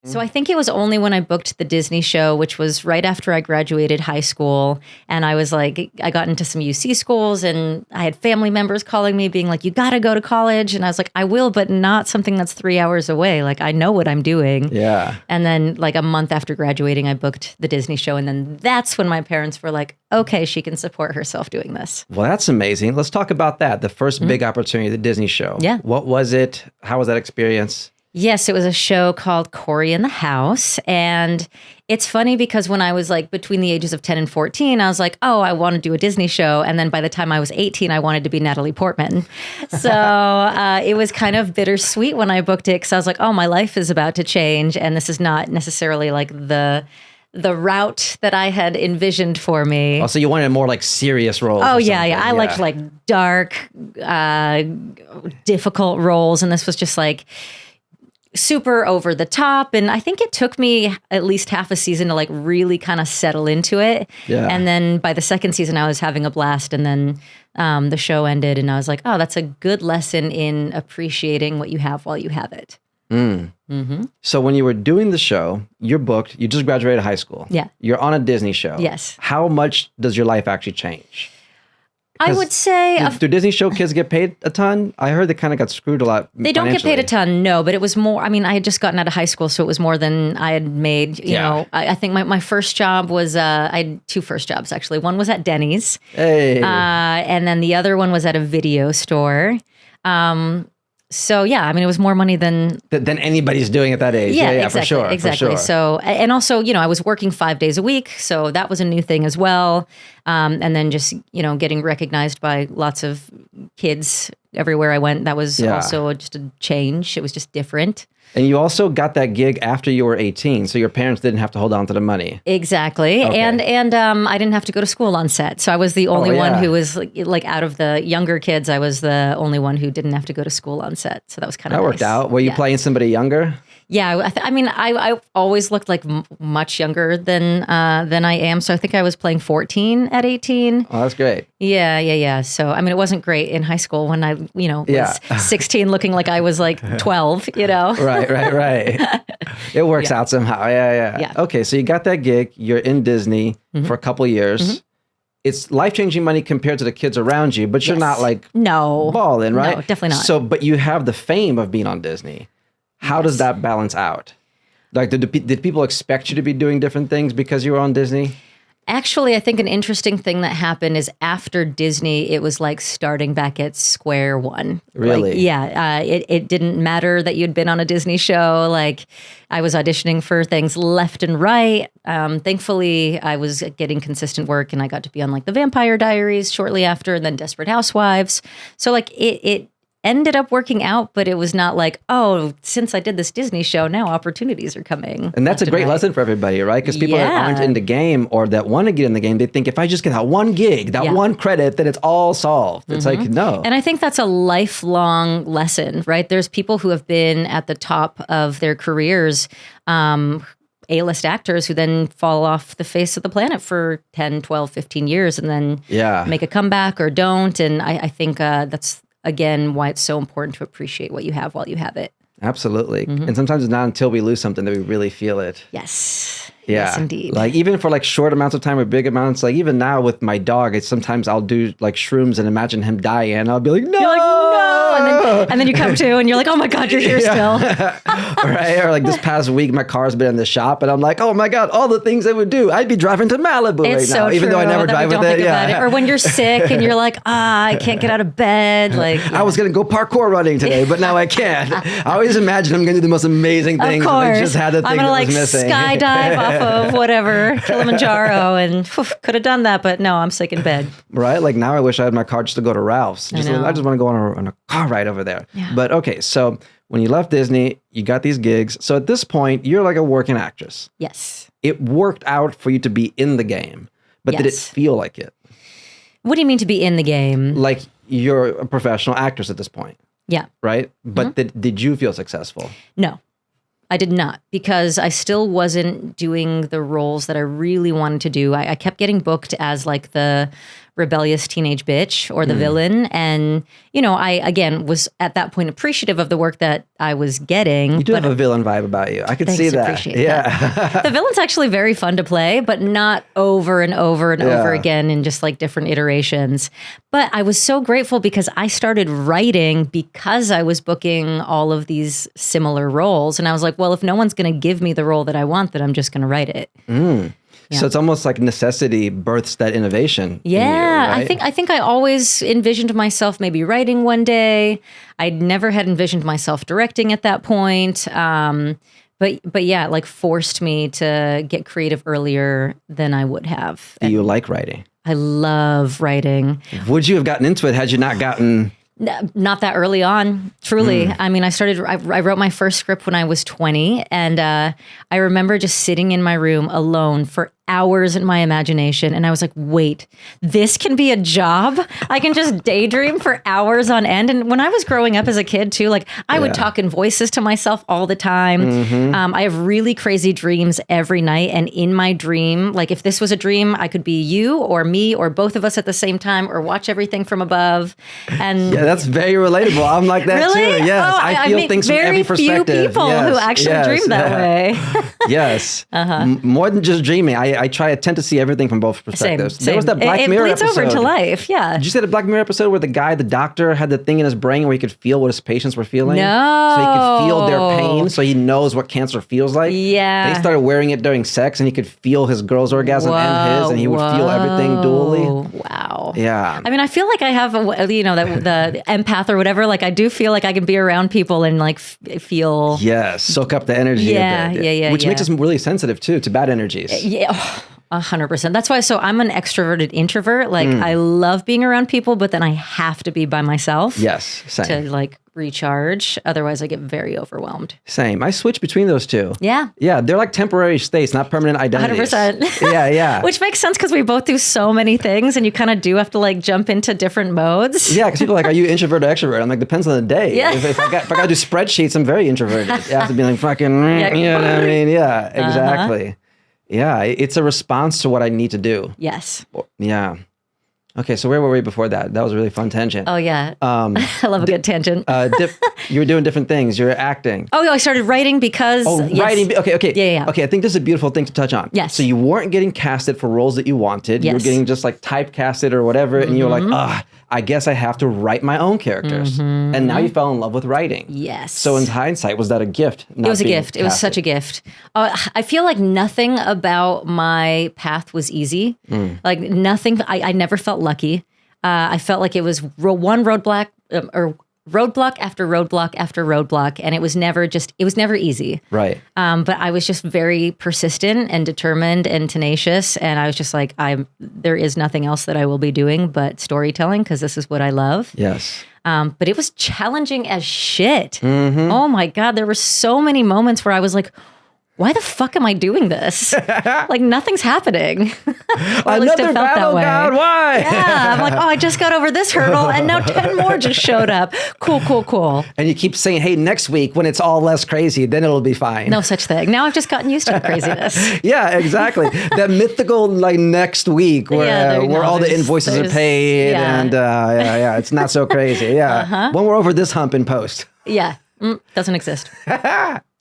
So I think it was only when I booked the Disney show, which was right after I graduated high school. And I was like, I got into some UC schools and I had family members calling me being like, you got to go to college. And I was like, I will, but not something that's 3 hours away. Like, I know what I'm doing. Yeah. And then like a month after graduating, I booked the Disney show. And then that's when my parents were like, okay, she can support herself doing this. Well, that's amazing. Let's talk about that. The first big opportunity, the Disney show. Yeah. What was it? How was that experience? Yes, it was a show called Cory in the House. And it's funny because when I was like between the ages of 10 and 14, I was like, oh, I want to do a Disney show. And then by the time I was 18, I wanted to be Natalie Portman. So it was kind of bittersweet when I booked it because I was like, oh, my life is about to change. And this is not necessarily like the route that I had envisioned for me. Oh, so you wanted more like serious roles. Oh, yeah. I liked like dark, difficult roles. And this was just like super over the top. And I think it took me at least half a season to like really kind of settle into it. Yeah. And then by the second season, I was having a blast. And then the show ended and I was like, oh, that's a good lesson in appreciating what you have while you have it. So when you were doing the show, you're booked, you just graduated high school. Yeah. You're on a Disney show. Yes. How much does your life actually change? I would say... Do Disney show kids get paid a ton? I heard they kind of got screwed a lot. They don't get paid a ton, no, but it was more, I mean, I had just gotten out of high school, so it was more than I had made. You know, I think my first job was, I had two first jobs actually. One was at Denny's. Hey. And then the other one was at a video store. So yeah, I mean, it was more money than anybody's doing at that age. Yeah, exactly, for sure. exactly. For sure. So, and also, you know, I was working 5 days a week, so that was a new thing as well. And then just, you know, getting recognized by lots of kids everywhere I went. That was also just a change. It was just different. And you also got that gig after you were 18, so your parents didn't have to hold on to the money. Exactly. Okay. And I didn't have to go to school on set. So I was the only one who was like out of the younger kids, I was the only one who didn't have to go to school on set. So that was kind of That worked out. Were you playing somebody younger? Yeah, I mean, I always looked like much younger than I am. So I think I was playing 14 at 18. Oh, that's great. Yeah. So, I mean, it wasn't great in high school when I, you know, was 16 looking like I was like 12, you know? Right. It works out somehow. Yeah. Okay, so you got that gig. You're in Disney for a couple years. It's life-changing money compared to the kids around you, but you're not like balling, right? No, definitely not. So, but you have the fame of being on Disney. How does that balance out? Like, did people expect you to be doing different things because you were on Disney? Actually, I think an interesting thing that happened is after Disney, it was like starting back at square one. Really? Like, it didn't matter that you'd been on a Disney show. Like, I was auditioning for things left and right. Thankfully, I was getting consistent work and I got to be on like The Vampire Diaries shortly after and then Desperate Housewives. So like it ended up working out, but it was not like, oh, since I did this Disney show, now opportunities are coming. And that's a great lesson for everybody, right? Because people that aren't in the game or that want to get in the game, they think if I just get that one gig, that one credit, then it's all solved. It's like, no. And I think that's a lifelong lesson, right? There's people who have been at the top of their careers, A-list actors who then fall off the face of the planet for 10, 12, 15 years and then make a comeback or don't. And I think that's, again, why it's so important to appreciate what you have while you have it. Absolutely. And sometimes it's not until we lose something that we really feel it. Yes. Yeah. Yes, indeed. Like even for like short amounts of time or big amounts, like even now with my dog, it's sometimes I'll do like shrooms and imagine him dying. And I'll be like, no. You're like, no. And then you come to and you're like, oh my God, you're here still. Right. Or like this past week, my car's been in the shop and I'm like, oh my God, all the things I would do. I'd be driving to Malibu it's right now, so even though I never drive with it. About it. Or when you're sick and you're like, I can't get out of bed. Like I was going to go parkour running today, but now I can't. I always imagine I'm going to do the most amazing things. Of course. And I just had the thing I'm going to like missing. skydive off of whatever, Kilimanjaro, and could have done that, but no, I'm sick in bed. Right? Like now I wish I had my car just to go to Ralph's. I just want to go on a car ride over there. Yeah. But okay, so when you left Disney, you got these gigs. So at this point, you're like a working actress. Yes. It worked out for you to be in the game, but did it feel like it? What do you mean to be in the game? Like you're a professional actress at this point. Yeah. Right? But did you feel successful? No, I did not, because I still wasn't doing the roles that I really wanted to do. I kept getting booked as like the rebellious teenage bitch or the villain. And, you know, I, again, was at that point appreciative of the work that I was getting. You do have a villain vibe about you. I could see that. Appreciate that. The villain's actually very fun to play, but not over and over and over again in just like different iterations. But I was so grateful because I started writing because I was booking all of these similar roles. And I was like, well, if no one's going to give me the role that I want, then I'm just going to write it. Yeah. So it's almost like necessity births that innovation. Yeah, in you, right? I think I always envisioned myself maybe writing one day. I never had envisioned myself directing at that point. But yeah, like forced me to get creative earlier than I would have. Do you like writing? I love writing. Would you have gotten into it had you not gotten... Not that early on, truly. I mean, I wrote my first script when I was 20, and I remember just sitting in my room alone for hours in my imagination. And I was like, wait, this can be a job? I can just daydream for hours on end. And when I was growing up as a kid too, like I would talk in voices to myself all the time. I have really crazy dreams every night. And in my dream, like if this was a dream, I could be you or me or both of us at the same time or watch everything from above. And yeah, that's very relatable. I'm like that really? too. Yes, I feel things from every perspective. Very few people who actually dream that way. Yes. More than just dreaming. I tend to see everything from both perspectives. Same. There was that Black Mirror episode. It bleeds over into life, yeah. Did you see the Black Mirror episode where the doctor had the thing in his brain where he could feel what his patients were feeling? No. So he could feel their pain, so he knows what cancer feels like. Yeah. They started wearing it during sex, and he could feel his girl's orgasm and his, and he would feel everything dually. Wow. Yeah. I mean, I feel like I have, the empath or whatever. Like, I do feel like I can be around people and like feel. Yes, soak up the energy. Yeah, yeah. Which makes us really sensitive too to bad energies. Yeah. 100%. That's why. So I'm an extroverted introvert. Like I love being around people, but then I have to be by myself. Yes, same. To like recharge. Otherwise, I get very overwhelmed. Same. I switch between those two. Yeah. Yeah. They're like temporary states, not permanent identities. 100%. Yeah. Which makes sense because we both do so many things, and you kind of do have to like jump into different modes. Yeah. Because people are like, are you introvert or extrovert? I'm like, depends on the day. Yeah. If I got to do spreadsheets, I'm very introverted. You have to be like fucking. You know what I mean? Yeah. Exactly. Yeah, it's a response to what I need to do. Yes. Yeah. Okay, so where were we before that? That was a really fun tangent. Oh, yeah. I love a good tangent. You were doing different things. You were acting. Oh, yeah, I started writing because... Oh, yes. writing. Okay. Yeah. Okay, I think this is a beautiful thing to touch on. Yes. So you weren't getting casted for roles that you wanted. Yes. You were getting just like typecasted or whatever, and you were like, I guess I have to write my own characters. And now you fell in love with writing. Yes. So in hindsight, was that a gift? It was a gift. It was such a gift. I feel like nothing about my path was easy. Like nothing, I never felt lucky. I felt like it was one roadblock after roadblock after roadblock, and it was never easy. Right. But I was just very persistent and determined and tenacious, and I was just like, there is nothing else that I will be doing but storytelling because this is what I love. Yes. But it was challenging as shit. Oh my God, there were so many moments where I was like, why the fuck am I doing this? Like nothing's happening. Another battle, God, why? Yeah, I'm like, I just got over this hurdle and now 10 more just showed up. Cool. And you keep saying, hey, next week when it's all less crazy, then it'll be fine. No such thing. Now I've just gotten used to the craziness. Yeah, exactly. That mythical like next week where all the invoices are paid and it's not so crazy. Yeah. When we're over this hump in post. Yeah. Doesn't exist.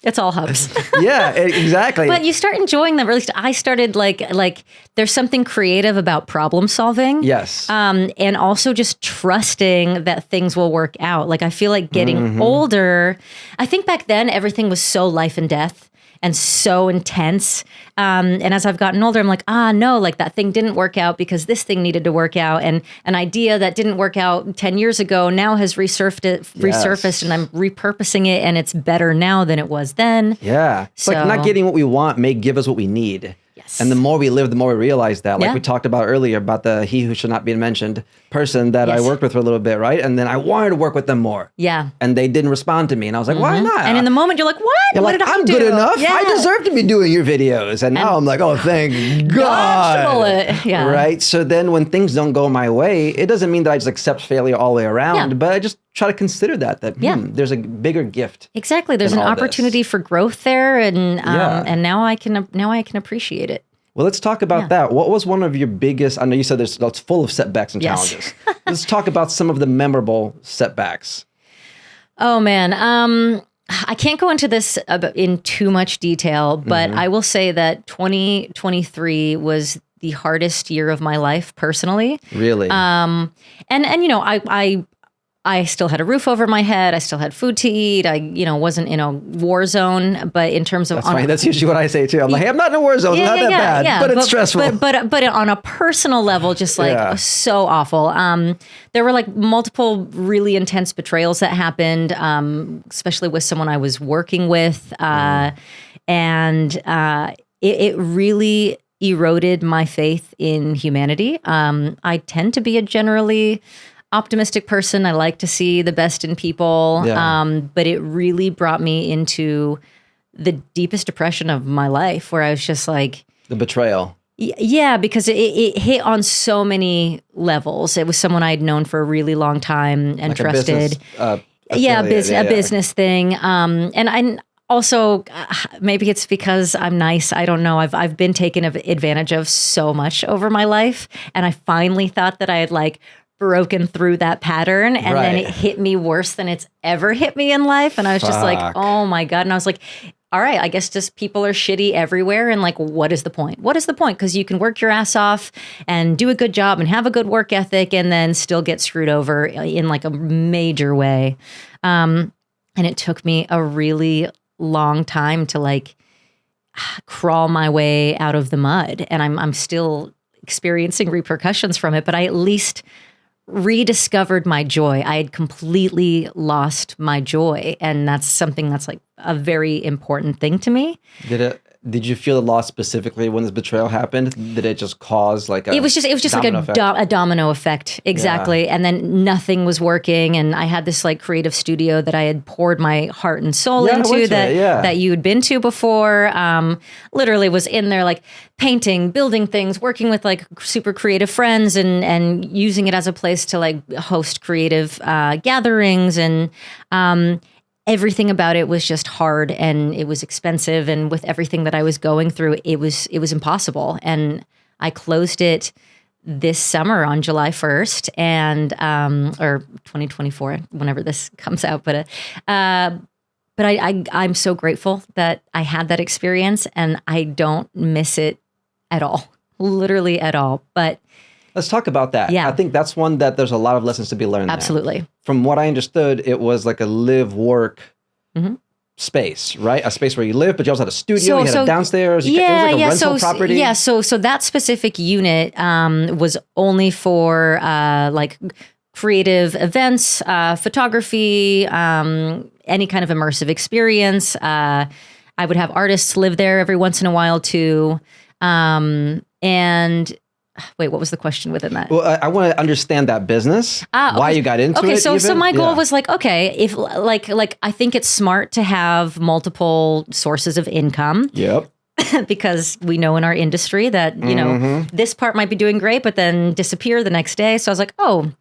It's all hubs. Yeah, exactly. But you start enjoying them. Or at least I started like there's something creative about problem solving. Yes. And also just trusting that things will work out. Like I feel like getting older, I think back then everything was so life and death and so intense. And as I've gotten older, I'm like, no, like that thing didn't work out because this thing needed to work out. And an idea that didn't work out 10 years ago now has resurfaced and I'm repurposing it and it's better now than it was then. Yeah. It's like not getting what we want may give us what we need. Yes. And the more we live, the more we realize that. Like we talked about earlier about the he who should not be mentioned person that I worked with for a little bit, right? And then I wanted to work with them more. Yeah. And they didn't respond to me. And I was like, why not? And in the moment, you're like, what? You're what like, did I I'm do? good enough. Yeah. I deserve to be doing your videos. And now I'm like, oh, thank God. Dodged a bullet. Yeah. Right? So then when things don't go my way, it doesn't mean that I just accept failure all the way around, but I just try to consider that there's a bigger gift. Exactly. There's an opportunity for growth there. And now I can appreciate it. Well, let's talk about that. What was one of your biggest, I know you said it's full of setbacks and challenges. Let's talk about some of the memorable setbacks. Oh, man. I can't go into this in too much detail, but I will say that 2023 was the hardest year of my life personally. Really? And you know, I still had a roof over my head. I still had food to eat. I, wasn't in a war zone, but in terms of... That's fine. That's usually what I say too. I'm like, hey, I'm not in a war zone. It's not that bad, but it's stressful. But on a personal level, just like so awful. There were like multiple really intense betrayals that happened, especially with someone I was working with. And it really eroded my faith in humanity. I tend to be a generally optimistic person. I like to see the best in people. But it really brought me into the deepest depression of my life, where I was just like... The betrayal. Yeah, because it hit on so many levels. It was someone I'd known for a really long time and like trusted. A business thing. And I also, maybe it's because I'm nice. I don't know. I've been taken advantage of so much over my life. And I finally thought that I had like broken through that pattern, and then it hit me worse than it's ever hit me in life. And I was just like, oh my God. And I was like, all right, I guess just people are shitty everywhere. And like, what is the point? What is the point? Because you can work your ass off and do a good job and have a good work ethic and then still get screwed over in like a major way. And it took me a really long time to like crawl my way out of the mud. And I'm still experiencing repercussions from it, but I at least rediscovered my joy. I had completely lost my joy. And that's something that's like a very important thing to me. Did you feel the loss specifically when this betrayal happened? Did it just cause like a... It was just like a domino effect. Exactly. Yeah. And then nothing was working. And I had this like creative studio that I had poured my heart and soul into that you had been to before. Literally was in there like painting, building things, working with like super creative friends and using it as a place to like host creative gatherings. And everything about it was just hard and it was expensive. And with everything that I was going through, it was impossible. And I closed it this summer on July 1st or 2024, whenever this comes out. But I'm so grateful that I had that experience, and I don't miss it at all, literally at all. But let's talk about that. Yeah. I think that's one that there's a lot of lessons to be learned. Absolutely. There. From what I understood, it was like a live-work space, right? A space where you live, but you also had a studio, you had a downstairs. It was like a rental property. Yeah, so that specific unit was only for like creative events, photography, any kind of immersive experience. I would have artists live there every once in a while too. And wait, what was the question within that? Well, I want to understand that business, why you got into it. Okay, so my goal was like, okay, if like I think it's smart to have multiple sources of income. Yep. Because we know in our industry that, this part might be doing great, but then disappear the next day. So I was like, oh,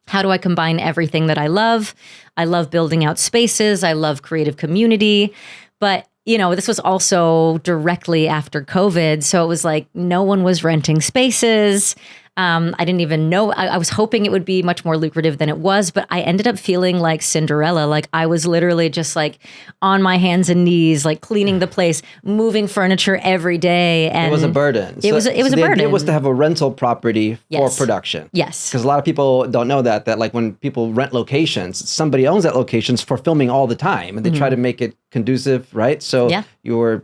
how do I combine everything that I love? I love building out spaces. I love creative community. But this was also directly after COVID. So it was like no one was renting spaces. I didn't even know. I was hoping it would be much more lucrative than it was, but I ended up feeling like Cinderella. Like I was literally just like on my hands and knees, like cleaning the place, moving furniture every day. And it was a burden. It was a burden. The idea was to have a rental property for production. Yes. Because a lot of people don't know that like when people rent locations, somebody owns that locations for filming all the time, and they try to make it conducive, right? So you were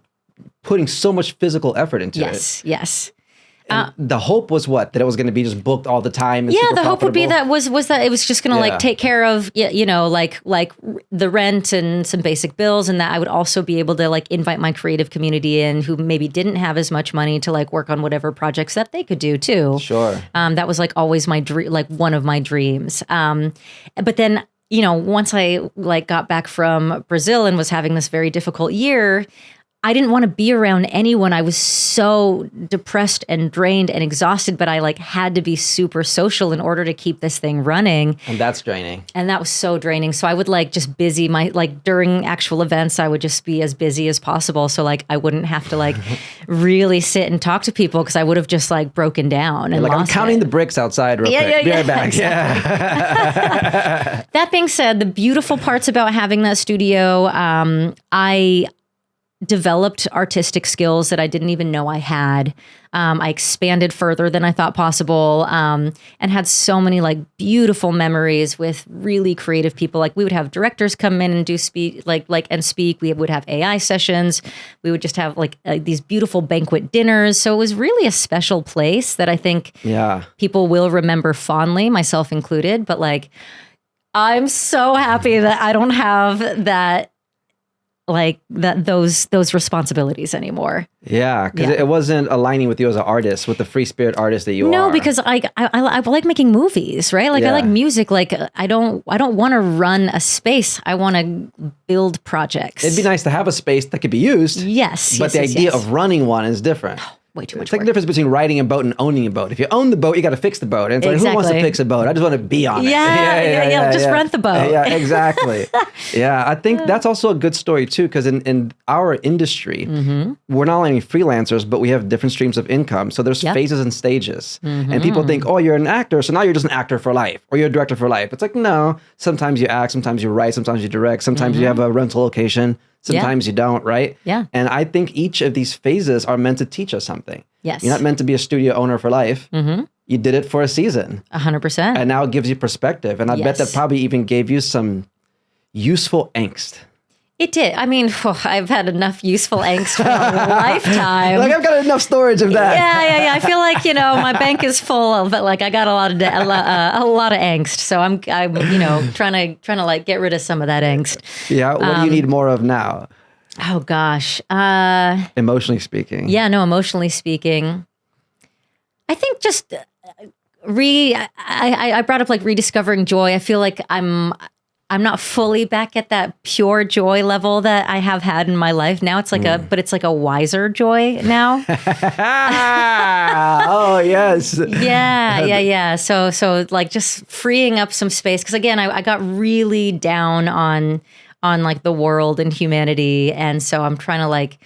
putting so much physical effort into it. Yes. The hope was what? That it was going to be just booked all the time? And the hope would be that was that it was just going to like take care of, like the rent and some basic bills, and that I would also be able to like invite my creative community in who maybe didn't have as much money to like work on whatever projects that they could do too. Sure. That was like always my dream, like one of my dreams. But then, once I like got back from Brazil and was having this very difficult year, I didn't want to be around anyone. I was so depressed and drained and exhausted, but I like had to be super social in order to keep this thing running. And that's draining. And that was so draining. So I would like just busy like during actual events, I would just be as busy as possible. So like I wouldn't have to like really sit and talk to people because I would have just like broken down and like, I'm counting the bricks outside real quick. Be right back. Exactly. Yeah. That being said, the beautiful parts about having that studio, I developed artistic skills that I didn't even know I had. I expanded further than I thought possible, and had so many like beautiful memories with really creative people. Like we would have directors come in and do speak. We would have AI sessions. We would just have like these beautiful banquet dinners. So it was really a special place that I think people will remember fondly, myself included. But like, I'm so happy that I don't have that. Like those responsibilities anymore. Yeah, because it wasn't aligning with you as an artist, with the free spirit artist that you are. No, because I like making movies, right? Like I like music. Like I don't want to run a space. I want to build projects. It'd be nice to have a space that could be used. Yes, but the idea of running one is different. Way too much. It's like the difference between riding a boat and owning a boat. If you own the boat, you got to fix the boat. And it's like, who wants to fix a boat? I just want to be on it. Yeah. Just rent the boat. Yeah, exactly. Yeah, I think that's also a good story too, because in our industry, we're not only freelancers, but we have different streams of income. So there's phases and stages. And people think, oh, you're an actor, so now you're just an actor for life, or you're a director for life. It's like, no, sometimes you act, sometimes you write, sometimes you direct, sometimes you have a rental location. Sometimes you don't, right? Yeah. And I think each of these phases are meant to teach us something. Yes. You're not meant to be a studio owner for life. You did it for a season. 100%. And now it gives you perspective. And I bet that probably even gave you some useful angst. It did. I mean, I've had enough useful angst for a lifetime. Like I've got enough storage of that. Yeah. I feel like my bank is full of, but like I got a lot of angst. So I'm trying to like get rid of some of that angst. Yeah. What do you need more of now? Oh gosh. Emotionally speaking. Yeah. No. Emotionally speaking, I think just I brought up like rediscovering joy. I feel like I'm not fully back at that pure joy level that I have had in my life. Now it's like but it's like a wiser joy now. Oh, yes. Yeah. So like just freeing up some space. Cause again, I got really down on like the world and humanity. And so I'm trying to like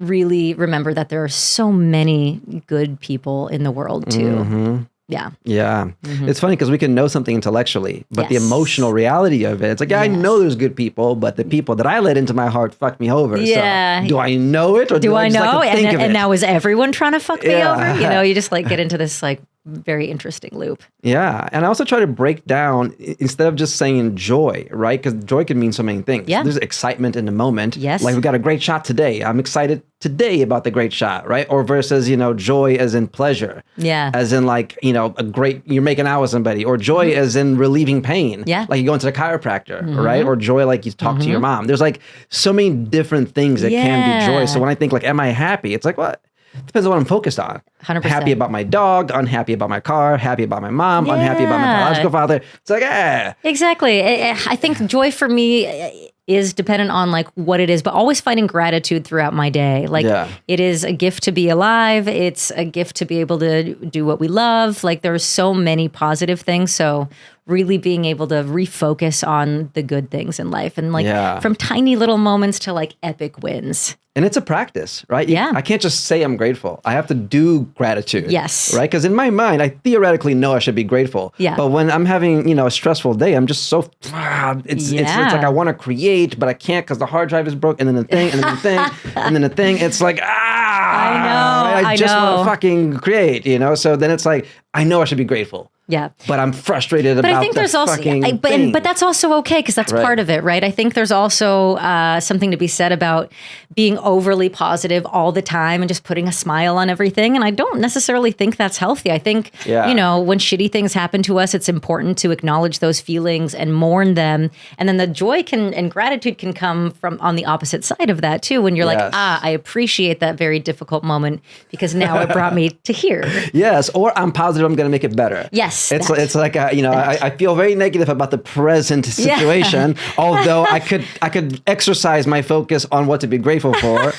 really remember that there are so many good people in the world too. Yeah. It's funny because we can know something intellectually, but the emotional reality of it, it's like, I know there's good people, but the people that I let into my heart fucked me over. Yeah. So do I know it, or do I just know? like to think of it? And now is everyone trying to fuck me over? You just like get into this like very interesting loop. Yeah. And I also try to break down, instead of just saying joy, right? Because joy can mean so many things. Yeah. There's excitement in the moment. Yes. Like we got a great shot today. I'm excited today about the great shot, right? Or versus, joy as in pleasure. Yeah. As in like, you're making out with somebody. Or joy as in relieving pain. Yeah. Like you go into the chiropractor, right? Or joy like you talk to your mom. There's like so many different things that can be joy. So when I think like, am I happy? It's like, what? Depends on what I'm focused on. 100%. Happy about my dog, unhappy about my car, happy about my mom, unhappy about my biological father. It's like, Exactly. I think joy for me is dependent on like what it is, but always finding gratitude throughout my day. Like it is a gift to be alive. It's a gift to be able to do what we love. Like there's so many positive things. So really being able to refocus on the good things in life and like from tiny little moments to like epic wins. And it's a practice, right? Yeah. I can't just say I'm grateful. I have to do gratitude. Yes. Right? Because in my mind, I theoretically know I should be grateful. Yeah. But when I'm having, a stressful day, I'm just so, it's like I want to create, but I can't because the hard drive is broke, and then the thing, and then the thing, and then the thing. It's like, I just want to fucking create, So then it's like, I know I should be grateful. Yeah. But I'm frustrated about I think there's also, but that's also okay because that's part of it, right? I think there's also something to be said about being overly positive all the time and just putting a smile on everything. And I don't necessarily think that's healthy. I think, when shitty things happen to us, it's important to acknowledge those feelings and mourn them. And then the joy and gratitude can come from on the opposite side of that too. When you're like, I appreciate that very difficult moment because now it brought me to here. Yes. Or I'm positive I'm going to make it better. Yes. Yes. It's like, I feel very negative about the present situation, although I could exercise my focus on what to be grateful for,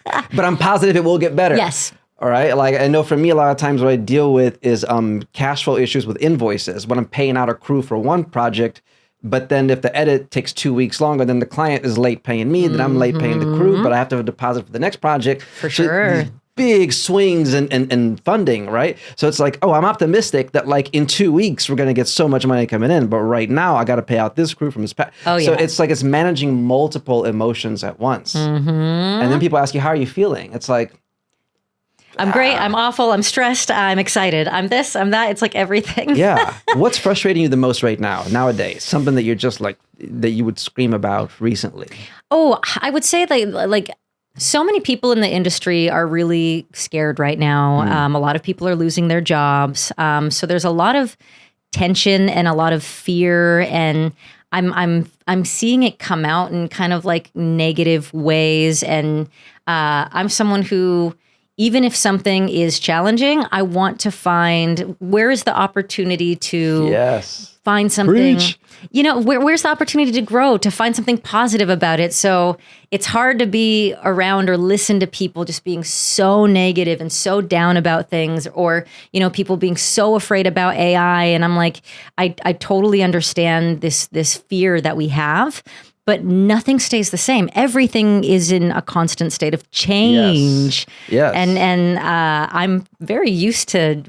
but I'm positive it will get better. Yes. All right. Like I know for me, a lot of times what I deal with is cash flow issues with invoices when I'm paying out a crew for one project. But then if the edit takes 2 weeks longer, then the client is late paying me, then I'm late paying the crew, but I have to have a deposit for the next project. For sure. Big swings in funding, right? So it's like, I'm optimistic that like in 2 weeks, we're going to get so much money coming in. But right now, I got to pay out this crew from this. So it's like it's managing multiple emotions at once. And then people ask you, how are you feeling? It's like, I'm great. I'm awful. I'm stressed. I'm excited. I'm this, I'm that. It's like everything. Yeah. What's frustrating you the most right now, nowadays? Something that you're just like, that you would scream about recently? Oh, I would say like so many people in the industry are really scared right now. A lot of people are losing their jobs. So there's a lot of tension and a lot of fear, and I'm seeing it come out in kind of like negative ways. And I'm someone who, even if something is challenging, I want to find where is the opportunity to find something. Preach. Where's the opportunity to grow, to find something positive about it. So it's hard to be around or listen to people just being so negative and so down about things, or, people being so afraid about AI. And I'm like, I totally understand this fear that we have. But nothing stays the same. Everything is in a constant state of change. Yes. And I'm very used to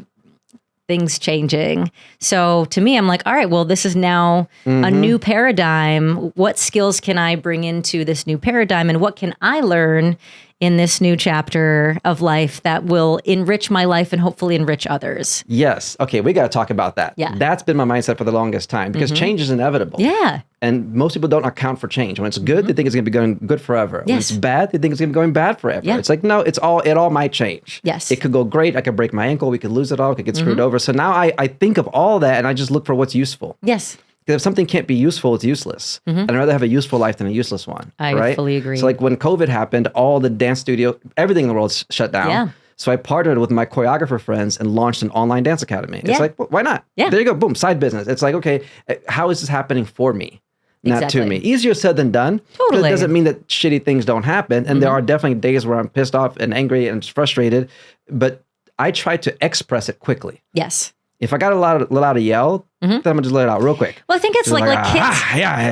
things changing. So to me, I'm like, all right, well, this is now a new paradigm. What skills can I bring into this new paradigm? And what can I learn in this new chapter of life that will enrich my life and hopefully enrich others? Yes. Okay, we got to talk about that. Yeah. That's been my mindset for the longest time, because change is inevitable. Yeah. And most people don't account for change. When it's good, they think it's going to be going good forever. When Yes. it's bad, they think it's going to be going bad forever. Yeah. It's like, no, it all might change. Yes. It could go great. I could break my ankle. We could lose it all. We could get screwed over. So now I think of all that and I just look for what's useful. Yes. Because if something can't be useful, it's useless. I'd rather have a useful life than a useless one. I fully agree. So like when COVID happened, all the dance studio, everything in the world shut down. Yeah. So I partnered with my choreographer friends and launched an online dance academy. It's like, well, why not? Yeah. There you go. Boom. Side business. It's like, okay, how is this happening for me? Not to me. Easier said than done. Totally. It doesn't mean that shitty things don't happen. And there are definitely days where I'm pissed off and angry and frustrated. But I try to express it quickly. Yes. If I got a lot of yell, then I'm gonna just let it out real quick. Well, I think it's like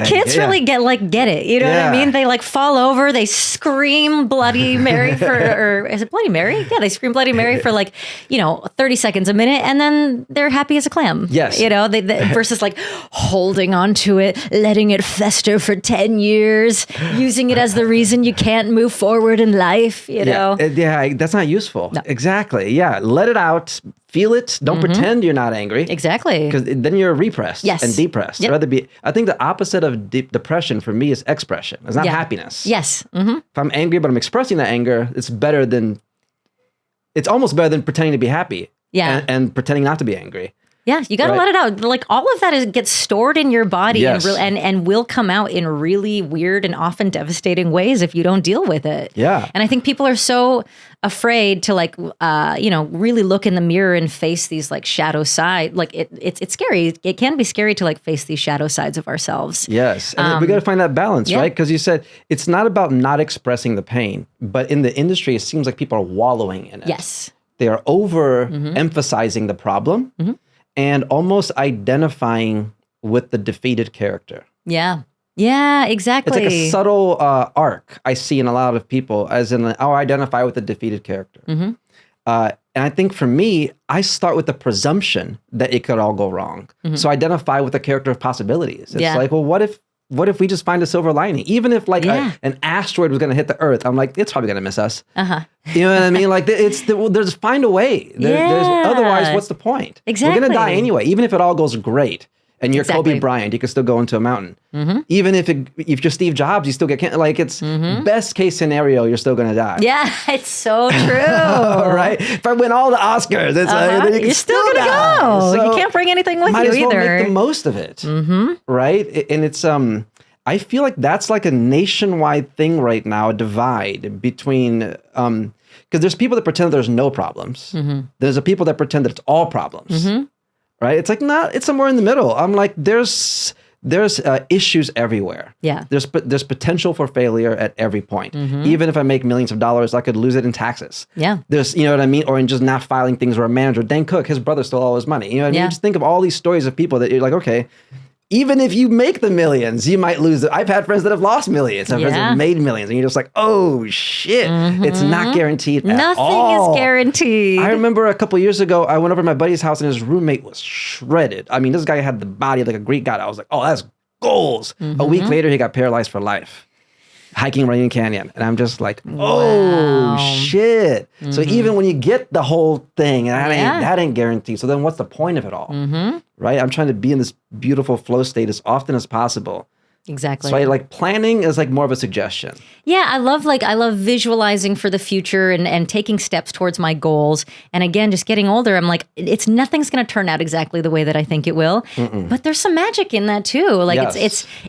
kids really get it. You know what I mean? They like fall over, they scream Bloody Mary or is it Bloody Mary? Yeah, they scream Bloody Mary for 30 seconds, a minute, and then they're happy as a clam. Yes. They versus like holding on to it, letting it fester for 10 years, using it as the reason you can't move forward in life, you know? Yeah, that's not useful. No. Exactly. Yeah, let it out. Feel it. Don't pretend you're not angry. Exactly. Because then you're repressed and depressed. Yep. I think the opposite of depression for me is expression. It's not happiness. Yes. If I'm angry, but I'm expressing that anger, it's almost better than pretending to be happy. Yeah. And pretending not to be angry. Yeah, you got to let it out. Like all of that gets stored in your body and will come out in really weird and often devastating ways if you don't deal with it. Yeah. And I think people are so afraid to really look in the mirror and face these like shadow side. Like it's scary. It can be scary to like face these shadow sides of ourselves. Yes. And we got to find that balance, right? Because you said it's not about not expressing the pain, but in the industry, it seems like people are wallowing in it. Yes. They are emphasizing the problem. And almost identifying with the defeated character. Yeah. Yeah, exactly. It's like a subtle arc I see in a lot of people, as in, I identify with the defeated character. And I think for me, I start with the presumption that it could all go wrong. So I identify with the character of possibilities. It's like, well, what if we just find a silver lining? Even if an asteroid was going to hit the Earth, I'm like, it's probably going to miss us. You know what I mean? Like there's find a way. There's otherwise, what's the point? Exactly. We're going to die anyway. Even if it all goes great, and you're Kobe Bryant, you can still go into a mountain. Even if you're Steve Jobs, you still get best case scenario, you're still going to die. Yeah, it's so true. Right? If I win all the Oscars, you're still going to go. So you can't bring anything with you either. Might as well make the most of it. Right? And it's I feel like that's like a nationwide thing right now, a divide between because there's people that pretend there's no problems. There's a people that pretend that it's all problems. right? It's like, it's somewhere in the middle. I'm like, there's issues everywhere. Yeah. There's potential for failure at every point. Even if I make millions of dollars, I could lose it in taxes. Yeah. There's, you know what I mean? Or in just not filing things, or a manager, Dan Cook, his brother stole all his money. You know what I mean? You just think of all these stories of people that you're like, okay, even if you make the millions, you might lose it. I've had friends that have lost millions. I've friends that have made millions. And you're just like, oh shit, it's not guaranteed at all. Nothing is guaranteed. I remember a couple years ago, I went over to my buddy's house and his roommate was shredded. I mean, this guy had the body of like a Greek god. I was like, oh, that's goals. A week later, he got paralyzed for life. Hiking Runyon Canyon. And I'm just like, oh, shit. So even when you get the whole thing, that ain't guaranteed. So then what's the point of it all? Right? I'm trying to be in this beautiful flow state as often as possible. Exactly. So I like planning is like more of a suggestion. Yeah, I love visualizing for the future and taking steps towards my goals. And again, just getting older, I'm like, nothing's going to turn out exactly the way that I think it will. But there's some magic in that too. Like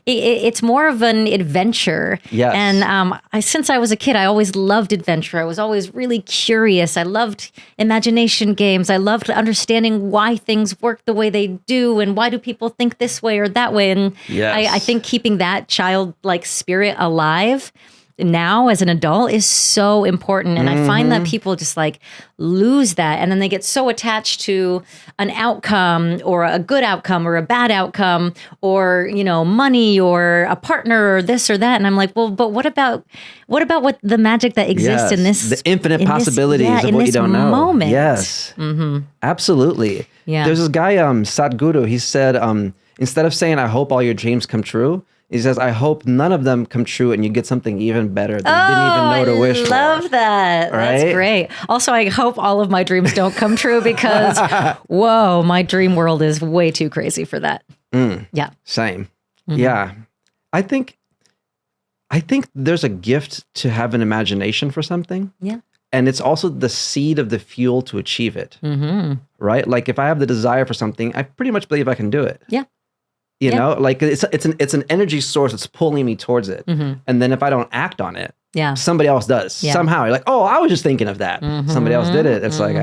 it's more of an adventure. Yes. And since I was a kid, I always loved adventure. I was always really curious. I loved imagination games. I loved understanding why things work the way they do and why do people think this way or that way. And I think keeping that childlike spirit alive now as an adult is so important. And I find that people just like lose that. And then they get so attached to an outcome or a good outcome or a bad outcome or, you know, money or a partner or this or that. And I'm like, well, but what about what the magic that exists in this? The infinite possibilities of what you don't know. Moment. Yes. Absolutely. Yeah. There's this guy, Sadhguru, he said, instead of saying, I hope all your dreams come true, he says, I hope none of them come true and you get something even better that you didn't even know to wish for. I love that. Right? That's great. Also, I hope all of my dreams don't come true because, whoa, my dream world is way too crazy for that. Yeah. Same. Yeah. I think there's a gift to have an imagination for something. Yeah. And it's also the seed of the fuel to achieve it. Right? Like if I have the desire for something, I pretty much believe I can do it. Yeah. You know, like it's an energy source that's pulling me towards it. And then if I don't act on it, somebody else does. Somehow you're like, oh, I was just thinking of that. Somebody else did it. It's like,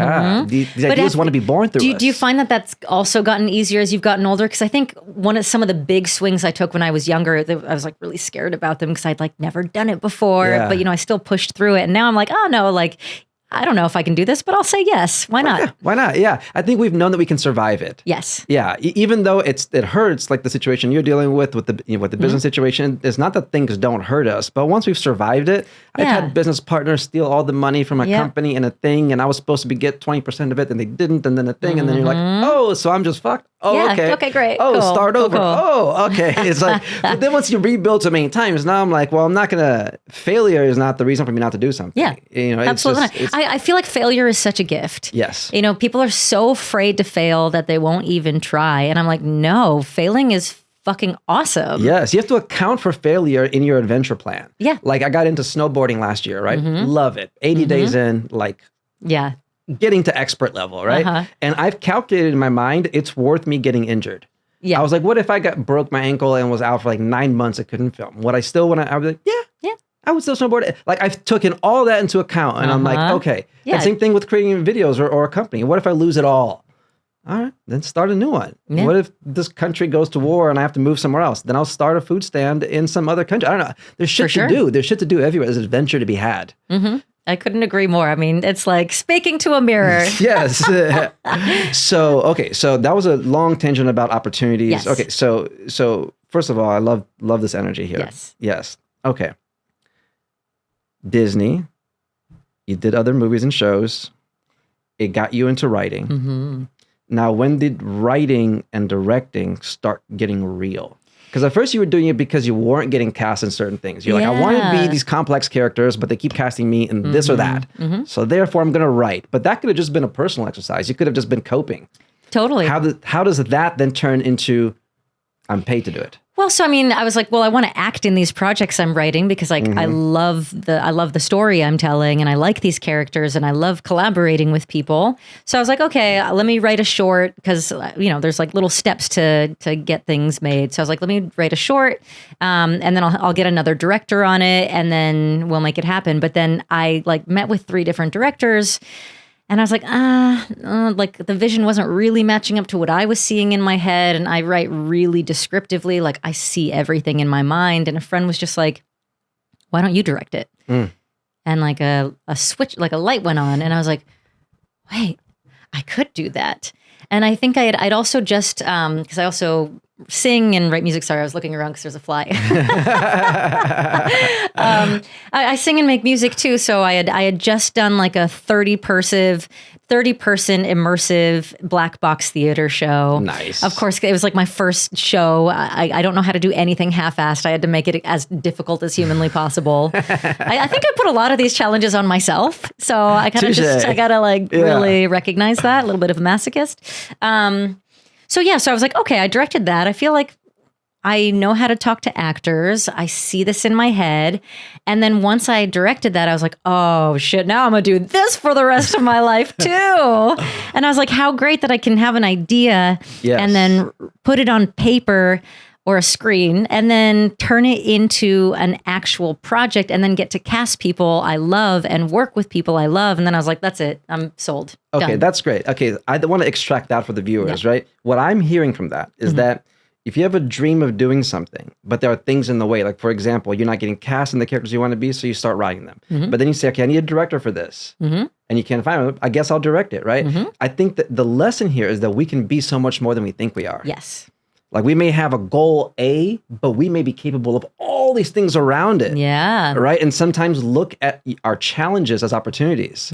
these ideas want to be born through us. Do you find that that's also gotten easier as you've gotten older? Because I think some of the big swings I took when I was younger, I was like really scared about them because I'd like never done it before. But, you know, I still pushed through it. And now I'm like, oh, no, like, I don't know if I can do this, but I'll say yes. Why not? Yeah, why not? Yeah. I think we've known that we can survive it. Yes. Yeah. Even though it hurts, like the situation you're dealing with the business situation, it's not that things don't hurt us, but once we've survived it, I've had business partners steal all the money from a company and a thing, and I was supposed to get 20% of it, and they didn't, and then a thing, and then you're like, oh, so I'm just fucked? Oh, okay. Okay, great. Oh, cool. Start over. Cool. Oh, okay. It's like, but then once you rebuild so many times, now I'm like, well, failure is not the reason for me not to do something. Yeah. You know, absolutely. I feel like failure is such a gift. Yes. You know, people are so afraid to fail that they won't even try. And I'm like, no, failing is fucking awesome. Yes. You have to account for failure in your adventure plan. Yeah. Like I got into snowboarding last year, right? Love it. 80 days in, like. Yeah. Getting to expert level, right? And I've calculated in my mind, it's worth me getting injured. Yeah. I was like, what if I broke my ankle and was out for like 9 months, I couldn't film? Would I still want to, I was like, yeah, I would still snowboard. Like I've taken all that into account and I'm like, okay. Yeah. And same thing with creating videos or a company. What if I lose it all? All right, then start a new one. Yeah. What if this country goes to war and I have to move somewhere else? Then I'll start a food stand in some other country. I don't know. There's shit to do. There's shit to do everywhere. There's adventure to be had. I couldn't agree more. I mean, it's like speaking to a mirror. Yes. So that was a long tangent about opportunities. Yes. Okay, so first of all, I love this energy here. Yes. Okay. Disney, you did other movies and shows. It got you into writing. Now, when did writing and directing start getting real? Because at first you were doing it because you weren't getting cast in certain things. You're like, I want to be these complex characters, but they keep casting me in this or that. So therefore I'm going to write. But that could have just been a personal exercise. You could have just been coping. Totally. How does that then turn into I'm paid to do it? Well, so I mean, I was like, well, I want to act in these projects I'm writing because like I love the story I'm telling and I like these characters and I love collaborating with people. So I was like, okay, let me write a short because you know there's like little steps to get things made. So I was like, let me write a short, and then I'll get another director on it and then we'll make it happen. But then I like met with 3 different directors. And I was like, like the vision wasn't really matching up to what I was seeing in my head. And I write really descriptively, like I see everything in my mind. And a friend was just like, why don't you direct it? And like a switch, like a light went on. And I was like, wait, I could do that. And I think I'd also just, because I also sing and write music. Sorry, I was looking around because there's a fly. I sing and make music too. So I had just done like a 30-person immersive black box theater show. Nice. Of course, it was like my first show. I don't know how to do anything half-assed. I had to make it as difficult as humanly possible. I think I put a lot of these challenges on myself. So I kind of I gotta really recognize that, a little bit of a masochist. So I was like, okay, I directed that. I feel like I know how to talk to actors. I see this in my head. And then once I directed that, I was like, oh shit, now I'm going to do this for the rest of my life too. And I was like, how great that I can have an idea and then put it on paper or a screen and then turn it into an actual project and then get to cast people I love and work with people I love. And then I was like, that's it. I'm sold. Okay, Done. that's great. Okay, I want to extract that for the viewers, right? What I'm hearing from that is that if you have a dream of doing something, but there are things in the way, like for example, you're not getting cast in the characters you want to be, so you start writing them. But then you say, okay, I need a director for this. And you can't find one. I guess I'll direct it, right? I think that the lesson here is that we can be so much more than we think we are. Yes. Like we may have a goal A, but we may be capable of all these things around it. Yeah. Right? And sometimes look at our challenges as opportunities.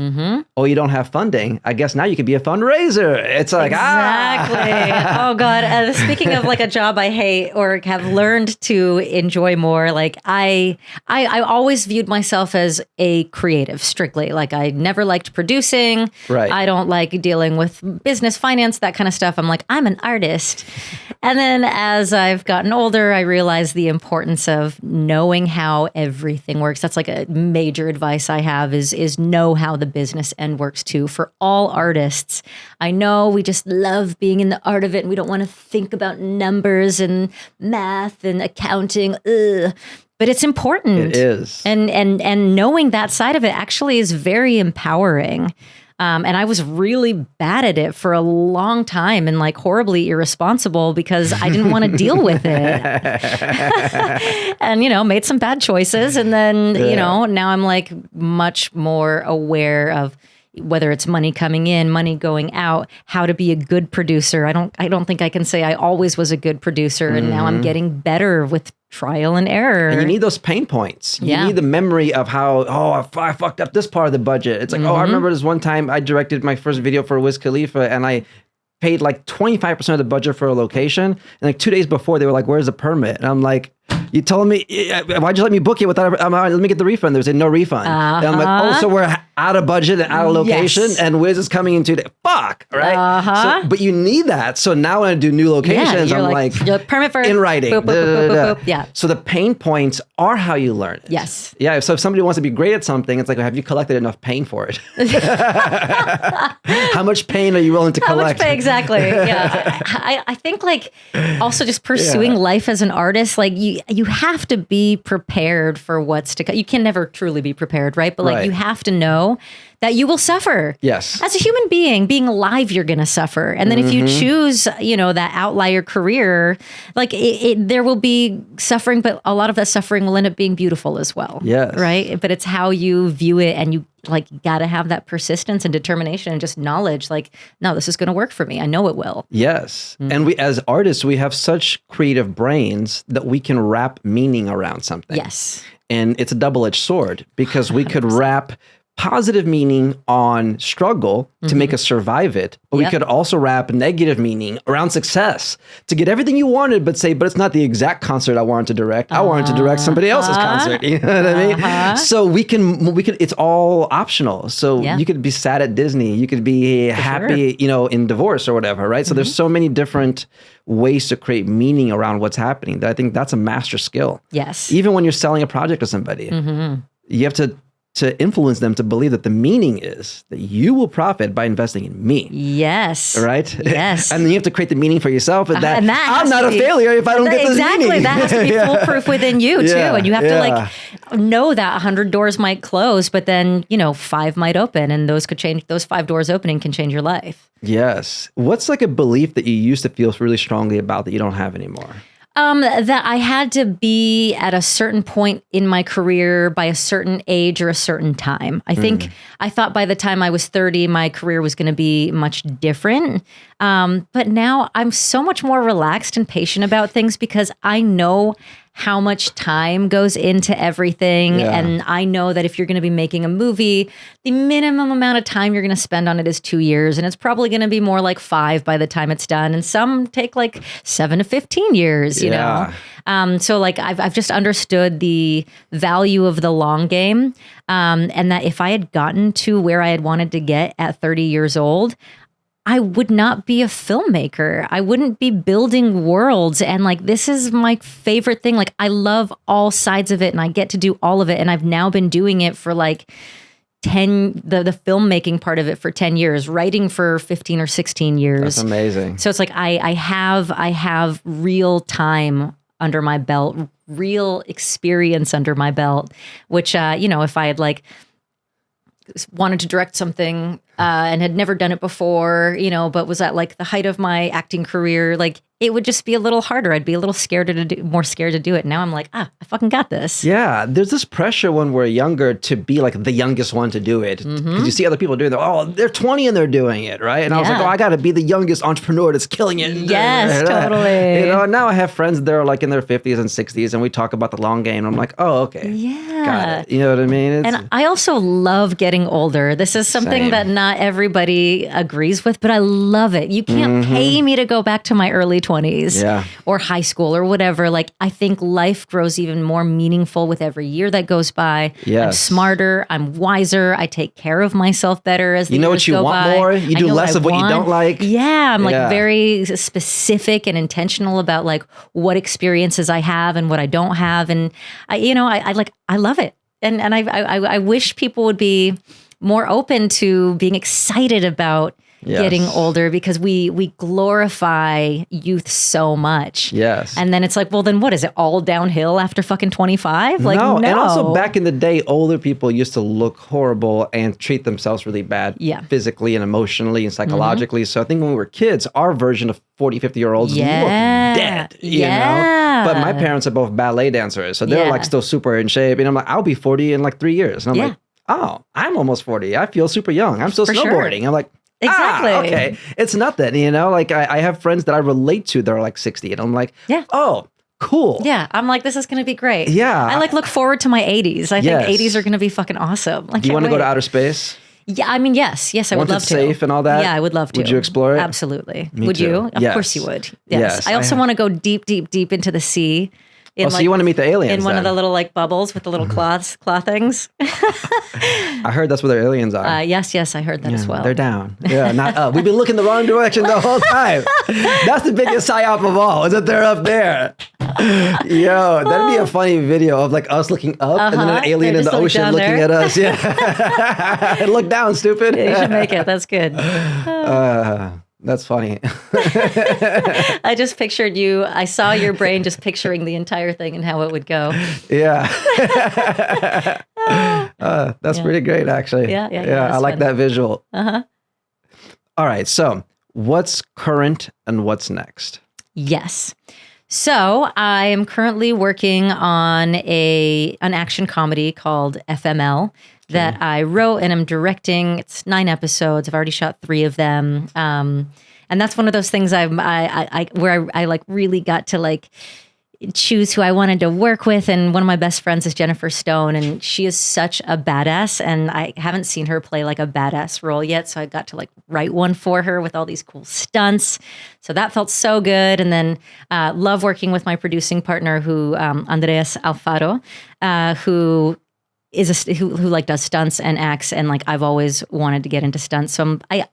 Oh, you don't have funding. I guess now you could be a fundraiser. It's like, exactly. Oh God. Speaking of like a job I hate or have learned to enjoy more, like I always viewed myself as a creative strictly. Like I never liked producing. Right. I don't like dealing with business, finance, that kind of stuff. I'm like, I'm an artist. And then as I've gotten older, I realized the importance of knowing how everything works. That's like a major advice I have is know how the business end works too. For all artists, I know we just love being in the art of it and we don't want to think about numbers and math and accounting. But it's important. It is. And knowing that side of it actually is very empowering. And I was really bad at it for a long time and like horribly irresponsible because I didn't want to deal with it. And, made some bad choices. And then, now I'm like much more aware of whether it's money coming in, money going out, how to be a good producer. I don't think I can say I always was a good producer. And now I'm getting better with trial and error. And you need those pain points. You need the memory of how, I fucked up this part of the budget. It's like, I remember this one time I directed my first video for Wiz Khalifa and I paid like 25% of the budget for a location. And like 2 days before they were like, where's the permit? And I'm like, you told me, why'd you let me book it without, let me get the refund. There was no refund. And I'm like, so we're out of budget and out of location and Wiz is coming in 2 days. Fuck, right? So, but you need that. So now when I do new locations, I'm like permit for in writing. Boop, boop, boop, boop. Yeah. So the pain points are how you learn it. Yes. Yeah. So if somebody wants to be great at something, it's like, have you collected enough pain for it? How much pain are you willing to collect? How much pain, exactly. Yeah. I think like also just pursuing life as an artist, like you have to be prepared for what's to come. You can never truly be prepared, right? But like you have to know that you will suffer. Yes. As a human being alive, you're going to suffer. And then if you choose, that outlier career, like there will be suffering, but a lot of that suffering will end up being beautiful as well. Yes. Right? But it's how you view it, and you like got to have that persistence and determination and just knowledge like, no, this is going to work for me. I know it will. Yes. And we, as artists, we have such creative brains that we can wrap meaning around something. Yes. And it's a double-edged sword because we could wrap positive meaning on struggle to make us survive it, but we could also wrap negative meaning around success to get everything you wanted, but it's not the exact concert I wanted to direct. I wanted to direct somebody else's concert. You know what I mean? So we can, it's all optional. So you could be sad at Disney. You could be happy, in divorce or whatever, right? So there's so many different ways to create meaning around what's happening that I think that's a master skill. Yes. Even when you're selling a project to somebody, you have to to influence them to believe that the meaning is that you will profit by investing in me. Yes. Right? Yes. And then you have to create the meaning for yourself. And that I'm not a be, failure if I don't get this meaning. Exactly. That has to be foolproof within you too. And you have to like know that 100 doors might close, but then, 5 might open, and those could change. Those 5 doors opening can change your life. Yes. What's like a belief that you used to feel really strongly about that you don't have anymore? That I had to be at a certain point in my career by a certain age or a certain time. I think I thought by the time I was 30, my career was going to be much different. But now I'm so much more relaxed and patient about things because I know how much time goes into everything. Yeah. And I know that if you're going to be making a movie, the minimum amount of time you're going to spend on it is 2 years. And it's probably going to be more like 5 by the time it's done. And some take like 7 to 15 years, you know? So like I've just understood the value of the long game. And that if I had gotten to where I had wanted to get at 30 years old, I would not be a filmmaker. I wouldn't be building worlds. And like, this is my favorite thing. Like, I love all sides of it and I get to do all of it. And I've now been doing it for like the filmmaking part of it for 10 years, writing for 15 or 16 years. That's amazing. So it's like, I have real time under my belt, real experience under my belt, which, if I had like wanted to direct something and had never done it before, but was at like the height of my acting career, like it would just be a little harder. I'd be a little more scared to do it. Now I'm like, I fucking got this. Yeah. There's this pressure when we're younger to be like the youngest one to do it. Because you see other people doing it. Oh, they're 20 and they're doing it, right? And I was like, I got to be the youngest entrepreneur that's killing it. Yes, totally. And now I have friends that are like in their 50s and 60s and we talk about the long game. And I'm like, oh, okay. Yeah. Got it. You know what I mean? And I also love getting older. This is something that not everybody agrees with, but I love it. You can't pay me to go back to my early 20s or high school or whatever. Like, I think life grows even more meaningful with every year that goes by. Yes. I'm smarter. I'm wiser. I take care of myself better as the years go by. You know what you want more. You do less of what you don't like. Yeah. I'm like very specific and intentional about like what experiences I have and what I don't have. And I love it. And I wish people would be more open to being excited about getting older, because we glorify youth so much. Yes. And then it's like, well, then what is it, all downhill after fucking 25? Like, no. And also back in the day, older people used to look horrible and treat themselves really bad physically and emotionally and psychologically. So I think when we were kids, our version of 40, 50-year-olds looked dead, you know? But my parents are both ballet dancers, so they're like still super in shape. And I'm like, I'll be 40 in like 3 years. And I'm like, oh, I'm almost 40. I feel super young. I'm still snowboarding. I'm like, exactly. Okay. It's nothing, like I have friends that I relate to that are like 60 and I'm like, oh, cool. Yeah. I'm like, this is going to be great. Yeah. I like look forward to my 80s. I think 80s are going to be fucking awesome. Do you want to go to outer space? Yeah. I mean, yes, I would love to. Safe and all that? Yeah, I would love to. Would you explore it? Absolutely. Me would too. you? Of course you would. Yes. I also want to go deep, deep, deep into the sea. So you want to meet the aliens in one of the little like bubbles with the little claw things. I heard that's where the aliens are. Yes, I heard that as well. They're down. Yeah, not up. We've been looking the wrong direction the whole time. That's the biggest psyop of all, is that they're up there. Yo, that'd be a funny video of like us looking up and then an alien in the ocean looking at us. Yeah. And look down, stupid. Yeah, you should make it. That's good. That's funny. I just pictured you. I saw your brain just picturing the entire thing and how it would go. Yeah. That's pretty great, actually. Yeah. I like that visual. All right. So what's current and what's next? Yes. So I am currently working on an action comedy called FML that I wrote and I'm directing. It's 9 episodes. I've already shot 3 of them. And that's one of those things where I like really got to like choose who I wanted to work with. And one of my best friends is Jennifer Stone, and she is such a badass. And I haven't seen her play like a badass role yet. So I got to like write one for her with all these cool stunts. So that felt so good. And then love working with my producing partner, who Andreas Alfaro, who like does stunts and acts, and like I've always wanted to get into stunts. So I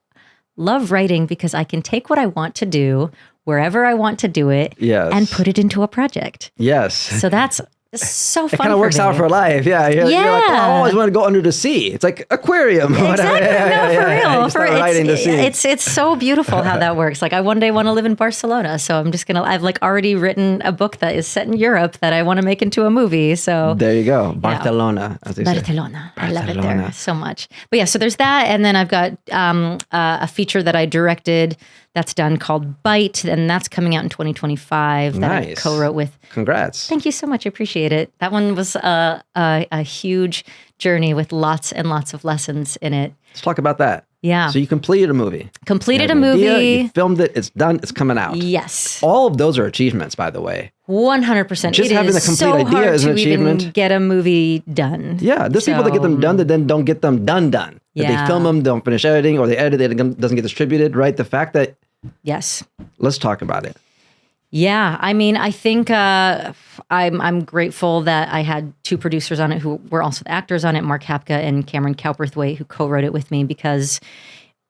love writing because I can take what I want to do wherever I want to do it and put it into a project. Yes. So that's so fun. It kind of works out for life. Yeah. You're like, oh, I always want to go under the sea. It's like aquarium. Exactly. No, for real. It's so beautiful how that works. Like I one day want to live in Barcelona. So I've like already written a book that is set in Europe that I want to make into a movie. So there you go. Barcelona. As they say. Barcelona. I love it there so much. But yeah, so there's that. And then I've got a feature that I directed that's done called Bite, and that's coming out in 2025 that I co-wrote with. Congrats. Thank you so much. I appreciate it. That one was a huge journey with lots and lots of lessons in it. Let's talk about that. Yeah. So you completed a movie. Completed a movie. You filmed it. It's done. It's coming out. Yes. All of those are achievements, by the way. 100%. Just having the complete idea is an achievement. Even get a movie done. Yeah. There's people that get them done that then don't get them done. Yeah. They film them, don't finish editing, or they edit it, it doesn't get distributed, right? The fact that... Yes. Let's talk about it. Yeah, I mean, I think I'm grateful that I had two producers on it who were also the actors on it, Mark Hapka and Cameron Cowperthwaite, who co-wrote it with me, because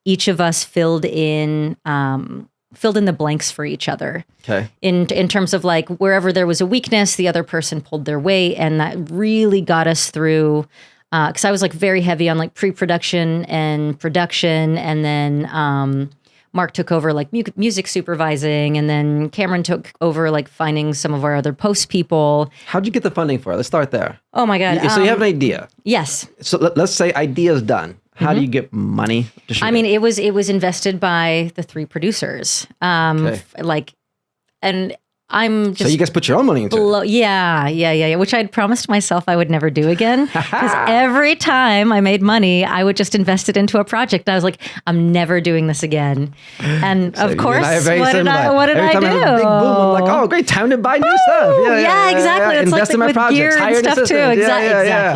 each of us filled in the blanks for each other. Okay. In terms of like wherever there was a weakness, the other person pulled their weight, and that really got us through. Because I was like very heavy on like pre-production and production, and then Mark took over like music supervising, and then Cameron took over like finding some of our other post people. How'd you get the funding for it? Let's start there. Oh my God. So you have an idea. Yes. So let's say idea's done. How do you get money to shoot it was invested by the three producers. And I'm just... So you guys put your own money into it? Yeah. Which I'd promised myself I would never do again. Because every time I made money, I would just invest it into a project. I was like, I'm never doing this again. And so of course, what did I do? Every time I have a big boom, I'm like, oh, great, time to buy new stuff. Yeah, exactly. It's invest like in my with projects, gear hire and stuff too.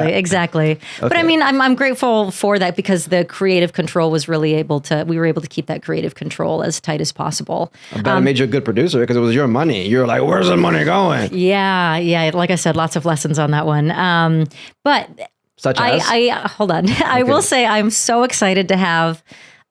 Exactly. Okay. But I mean, I'm grateful for that, because the creative control was really we were able to keep that creative control as tight as possible. I bet it made you a good producer, because it was your money. You're like, where's the money going? Yeah. Like I said, lots of lessons on that one. But such as? I hold on. Okay. I will say I'm so excited to have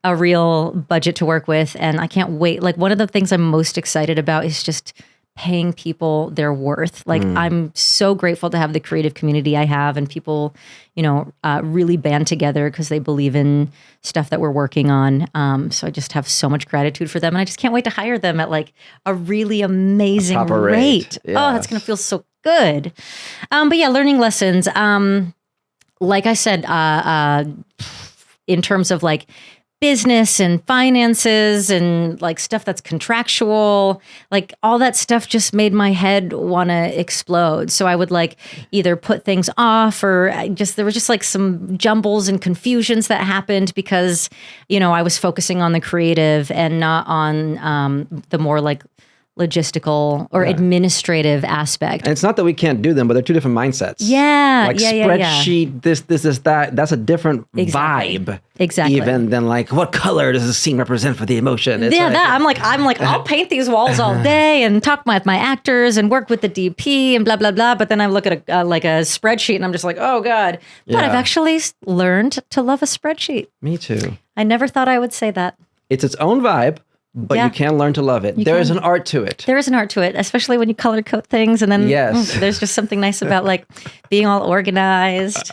a real budget to work with, and I can't wait. Like one of the things I'm most excited about is just paying people their worth. Like I'm so grateful to have the creative community I have, and people, really band together because they believe in stuff that we're working on. So I just have so much gratitude for them, and I just can't wait to hire them at like a really amazing rate. Yes. Oh, that's going to feel so good. But yeah, learning lessons. Like I said, in terms of like business and finances and like stuff that's contractual, like all that stuff just made my head want to explode. So I would like either put things off, or there was just like some jumbles and confusions that happened because, I was focusing on the creative and not on the more like logistical or administrative aspect. And it's not that we can't do them, but they're two different mindsets. Spreadsheet, this, that. That's a different vibe. Exactly. Even than like, what color does this scene represent for the emotion? It's I'm like, I'll paint these walls all day and talk with my actors and work with the DP and blah, blah, blah. But then I look at a spreadsheet and I'm just like, oh God. But I've actually learned to love a spreadsheet. Me too. I never thought I would say that. It's its own vibe. But you can learn to love it. There is an art to it. There is an art to it, especially when you color code things, and then there's just something nice about like being all organized.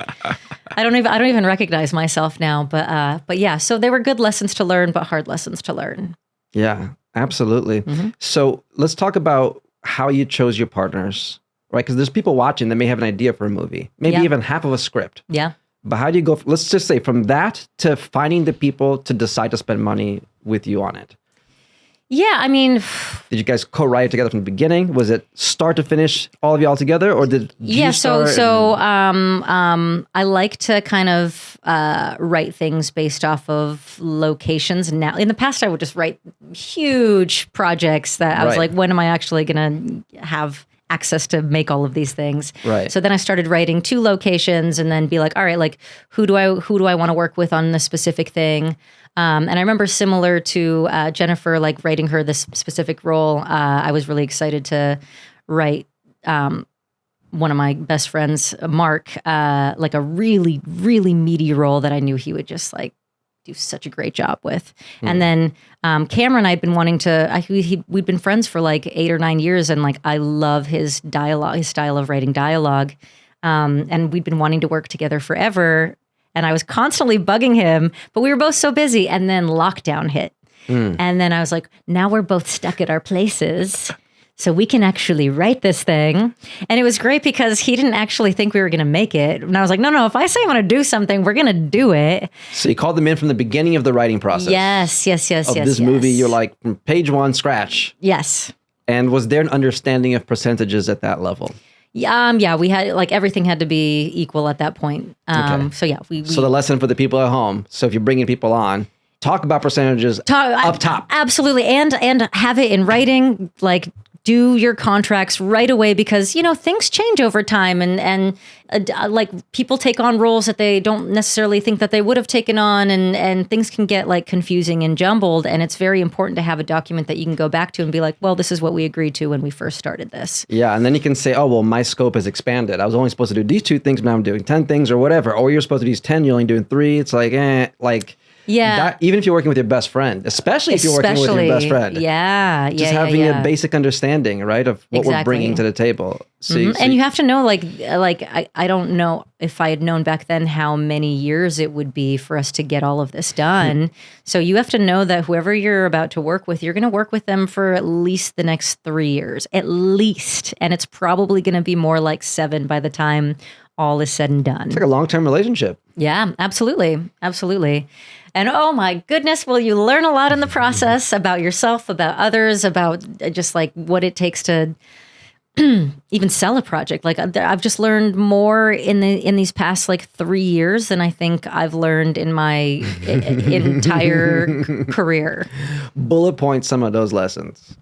I don't even recognize myself now, but yeah. So they were good lessons to learn, but hard lessons to learn. Yeah, absolutely. Mm-hmm. So let's talk about how you chose your partners, right? Because there's people watching that may have an idea for a movie, maybe even half of a script. Yeah. But how do you go? Let's just say from that to finding the people to decide to spend money with you on it. Yeah, I mean... Did you guys co-write it together from the beginning? Was it start to finish, all of you all together? Or did you start? I like to kind of write things based off of locations. Now, in the past, I would just write huge projects that I was like, when am I actually going to have access to make all of these things? Right. So then I started writing 2 locations and then be like, all right, like who do I want to work with on this specific thing? And I remember, similar to Jennifer, like writing her this specific role, I was really excited to write one of my best friends, Mark, like a really, really meaty role that I knew he would just like do such a great job with. And then Cameron, I'd been wanting to, we'd been friends for like 8 or 9 years, and like I love his dialogue, his style of writing dialogue. And we'd been wanting to work together forever. And I was constantly bugging him, but we were both so busy. And then lockdown hit. And then I was like, now we're both stuck at our places, so we can actually write this thing. And it was great because he didn't actually think we were going to make it. And I was like, no, if I say I'm going to do something, we're going to do it. So you called them in from the beginning of the writing process. Yes. Of this movie, you're like, from page 1, scratch. Yes. And was there an understanding of percentages at that level? Yeah, we had, like, everything had to be equal at that point. Okay. So yeah, So the lesson for the people at home, so if you're bringing people on, talk about percentages up top. Absolutely. And have it in writing, like, do your contracts right away, because, you know, things change over time, and like people take on roles that they don't necessarily think that they would have taken on, and things can get like confusing and jumbled. And it's very important to have a document that you can go back to and be like, well, this is what we agreed to when we first started this. Yeah. And then you can say, oh, well, my scope has expanded. I was only supposed to do these 2 things, but now I'm doing 10 things or whatever. Or you're supposed to do these 10, you're only doing 3. It's like, yeah. Even if you're working with your best friend, especially if you're working with your best friend. Yeah. Just having a basic understanding, right, of what we're bringing to the table. So and you have to know, like I don't know if I had known back then how many years it would be for us to get all of this done. So you have to know that whoever you're about to work with, you're going to work with them for at least the next 3 years, at least. And it's probably going to be more like 7 by the time all is said and done. It's like a long-term relationship. Yeah, absolutely. And oh my goodness, will you learn a lot in the process about yourself, about others, about just like what it takes to even sell a project. Like I've just learned more in these past like 3 years than I think I've learned in my entire career. Bullet point some of those lessons.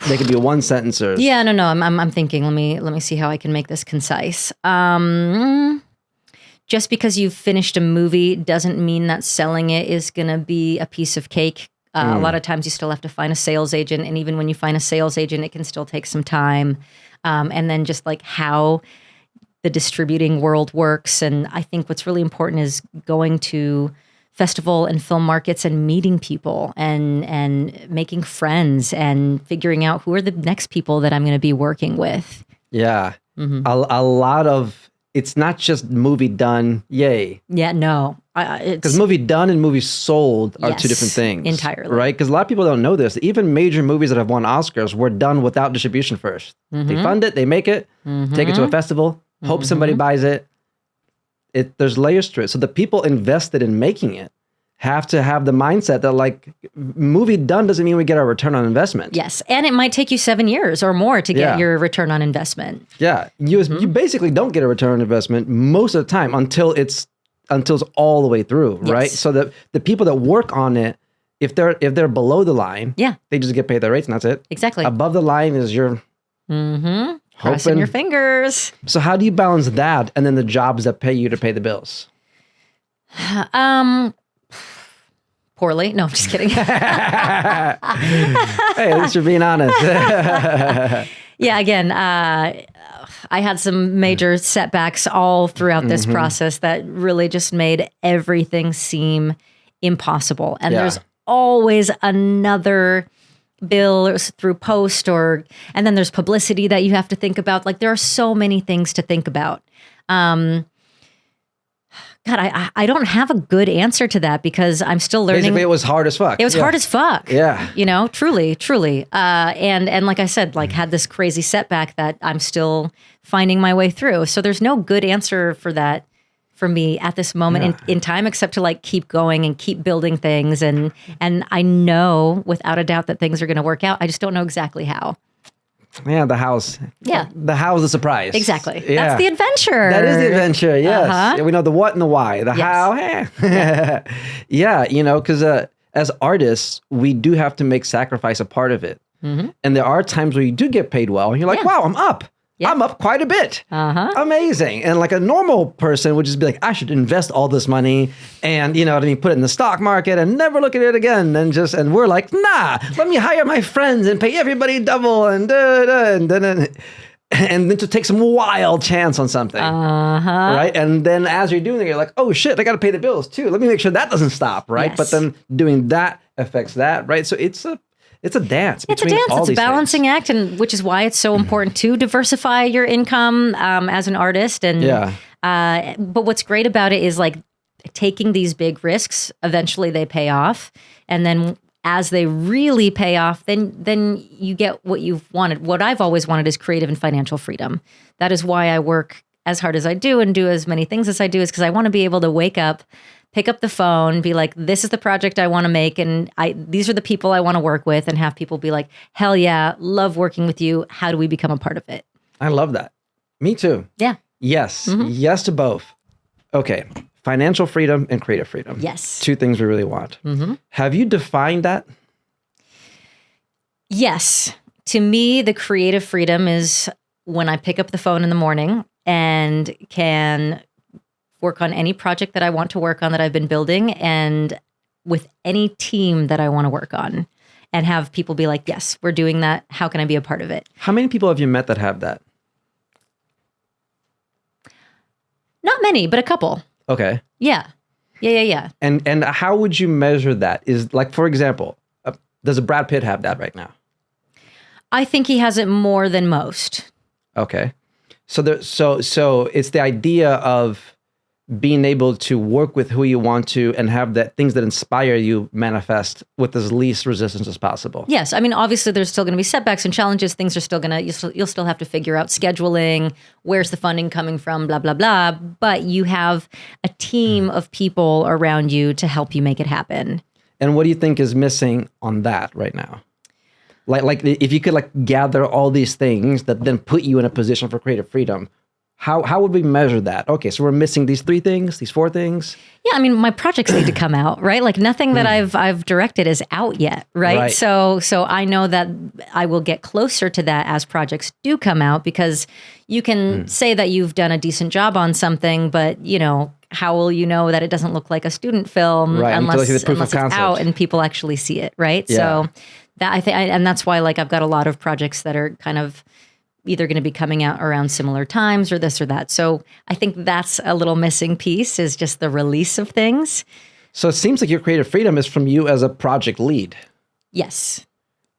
They could be one sentencer. Yeah, no. I'm thinking. Let me see how I can make this concise. Just because you've finished a movie doesn't mean that selling it is going to be a piece of cake. A lot of times you still have to find a sales agent. And even when you find a sales agent, it can still take some time. And then just like how the distributing world works. And I think what's really important is going to festival and film markets and meeting people and making friends and figuring out who are the next people that I'm going to be working with. Yeah. Mm-hmm. A lot of, it's not just movie done, yay. Yeah, no. Because movie done and movie sold are two different things. Entirely. Right? Because a lot of people don't know this. Even major movies that have won Oscars were done without distribution first. Mm-hmm. They fund it, they make it, take it to a festival, hope somebody buys it. There's layers to it. So the people invested in making it have to have the mindset that like movie done doesn't mean we get our return on investment. Yes. And it might take you 7 years or more to get your return on investment. Yeah. You basically don't get a return on investment most of the time until it's all the way through, right? So that the people that work on it, if they're below the line, they just get paid their rates and that's it. Exactly. Above the line is your crossing your fingers. So how do you balance that and then the jobs that pay you to pay the bills? Poorly. No, I'm just kidding. Hey, at least you're being honest. Yeah, again, I had some major setbacks all throughout this process that really just made everything seem impossible. And there's always another bill through post and then there's publicity that you have to think about. Like there are so many things to think about. God, I don't have a good answer to that because I'm still learning. Basically, it was hard as fuck. It was hard as fuck. Yeah. You know, truly. And like I said, like had this crazy setback that I'm still finding my way through. So there's no good answer for that for me at this moment in time, except to like keep going and keep building things. And I know without a doubt that things are going to work out. I just don't know exactly how. Yeah, the house. Yeah. The how is the surprise. Exactly. Yeah. That's the adventure. That is the adventure, yes. Yeah, we know the what and the why. The how, yeah, you know, because as artists, we do have to make sacrifice a part of it. And there are times where you do get paid well, and you're like, wow, I'm up. Yeah. I'm up quite a bit. Amazing. And like a normal person would just be like, I should invest all this money and, you know what I mean, put it in the stock market and never look at it again. And we're like, nah, let me hire my friends and pay everybody double and and then to take some wild chance on something. Right. And then as you're doing it, you're like, oh shit, I got to pay the bills too. Let me make sure that doesn't stop. Right. Yes. But then doing that affects that. Right. So it's a dance. It's a dance. It's a balancing act, and which is why it's so important to diversify your income as an artist. And but what's great about it is like taking these big risks. Eventually, they pay off, and then as they really pay off, then you get what you've wanted. What I've always wanted is creative and financial freedom. That is why I work as hard as I do and do as many things as I do, is because I want to be able to wake up, pick up the phone, be like, this is the project I want to make, and these are the people I want to work with, and have people be like, hell yeah, love working with you. How do we become a part of it? I love that. Me too. Yeah. Yes. Yes to both. Okay. Financial freedom and creative freedom. Yes. Two things we really want. Have you defined that? Yes. To me, the creative freedom is when I pick up the phone in the morning and can work on any project that I want to work on that I've been building, and with any team that I want to work on, and have people be like, yes, we're doing that. How can I be a part of it? How many people have you met that have that? Not many, but a couple. Okay. Yeah. And how would you measure that? Is like, for example, does Brad Pitt have that right now? I think he has it more than most. Okay. So it's the idea of being able to work with who you want to and have that things that inspire you manifest with as least resistance as possible. Yes. I mean, obviously there's still going to be setbacks and challenges. Things are still going to, you'll still have to figure out scheduling, where's the funding coming from, blah, blah, blah. But you have a team of people around you to help you make it happen. And what do you think is missing on that right now? Like if you could like gather all these things that then put you in a position for creative freedom, how would we measure that? Okay, so we're missing these 3 things, these 4 things. Yeah, I mean, my projects need to come out, right? Like nothing that I've directed is out yet, right? So I know that I will get closer to that as projects do come out, because you can say that you've done a decent job on something, but you know, how will you know that it doesn't look like a student film unless it's out and people actually see it, right? Yeah. So that I think, and that's why like I've got a lot of projects that are kind of either going to be coming out around similar times or this or that. So I think that's a little missing piece, is just the release of things. So it seems like your creative freedom is from you as a project lead. Yes.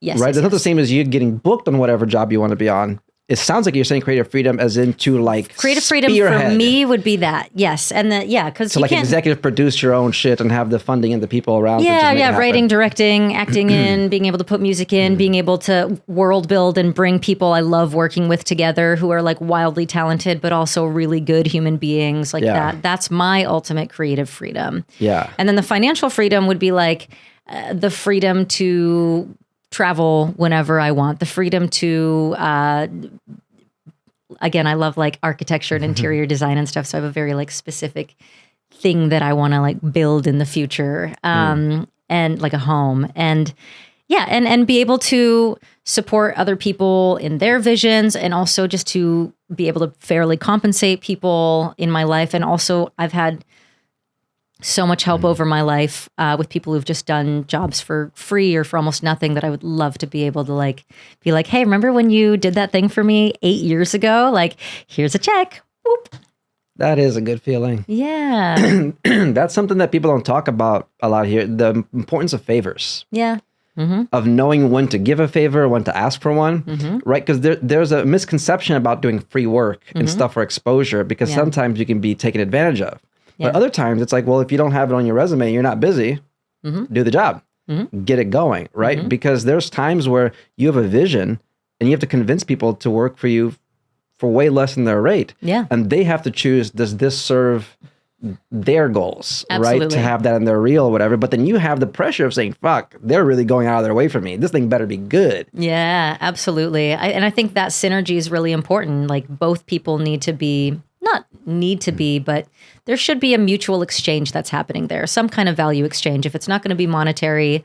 Right? It's not the same as you getting booked on whatever job you want to be on. It sounds like you're saying creative freedom as into like creative freedom for me would be that. Yes. And because so like executive produce your own shit and have the funding and the people around. Yeah. Writing, directing, acting in, being able to put music in, being able to world build and bring people I love working with together who are like wildly talented, but also really good human beings like that. That's my ultimate creative freedom. Yeah. And then the financial freedom would be like the freedom to travel whenever I want, the freedom to, again, I love like architecture and interior design and stuff. So I have a very like specific thing that I want to like build in the future, and like a home, and and be able to support other people in their visions, and also just to be able to fairly compensate people in my life. And also I've had so much help over my life with people who've just done jobs for free or for almost nothing, that I would love to be able to like be like, hey, remember when you did that thing for me 8 years ago? Like, here's a check. Whoop. That is a good feeling. Yeah. That's something that people don't talk about a lot here. The importance of favors. Yeah. Of knowing when to give a favor, when to ask for one, right? Because there's a misconception about doing free work and stuff for exposure, because sometimes you can be taken advantage of. But other times it's like, well, if you don't have it on your resume, you're not busy, do the job, get it going, right? Because there's times where you have a vision and you have to convince people to work for you for way less than their rate. Yeah. And they have to choose, does this serve their goals, right? To have that in their reel or whatever. But then you have the pressure of saying, fuck, they're really going out of their way for me. This thing better be good. Yeah, absolutely. And I think that synergy is really important. Like both people need to be, not need to be, but there should be a mutual exchange that's happening there. Some kind of value exchange. If it's not going to be monetary,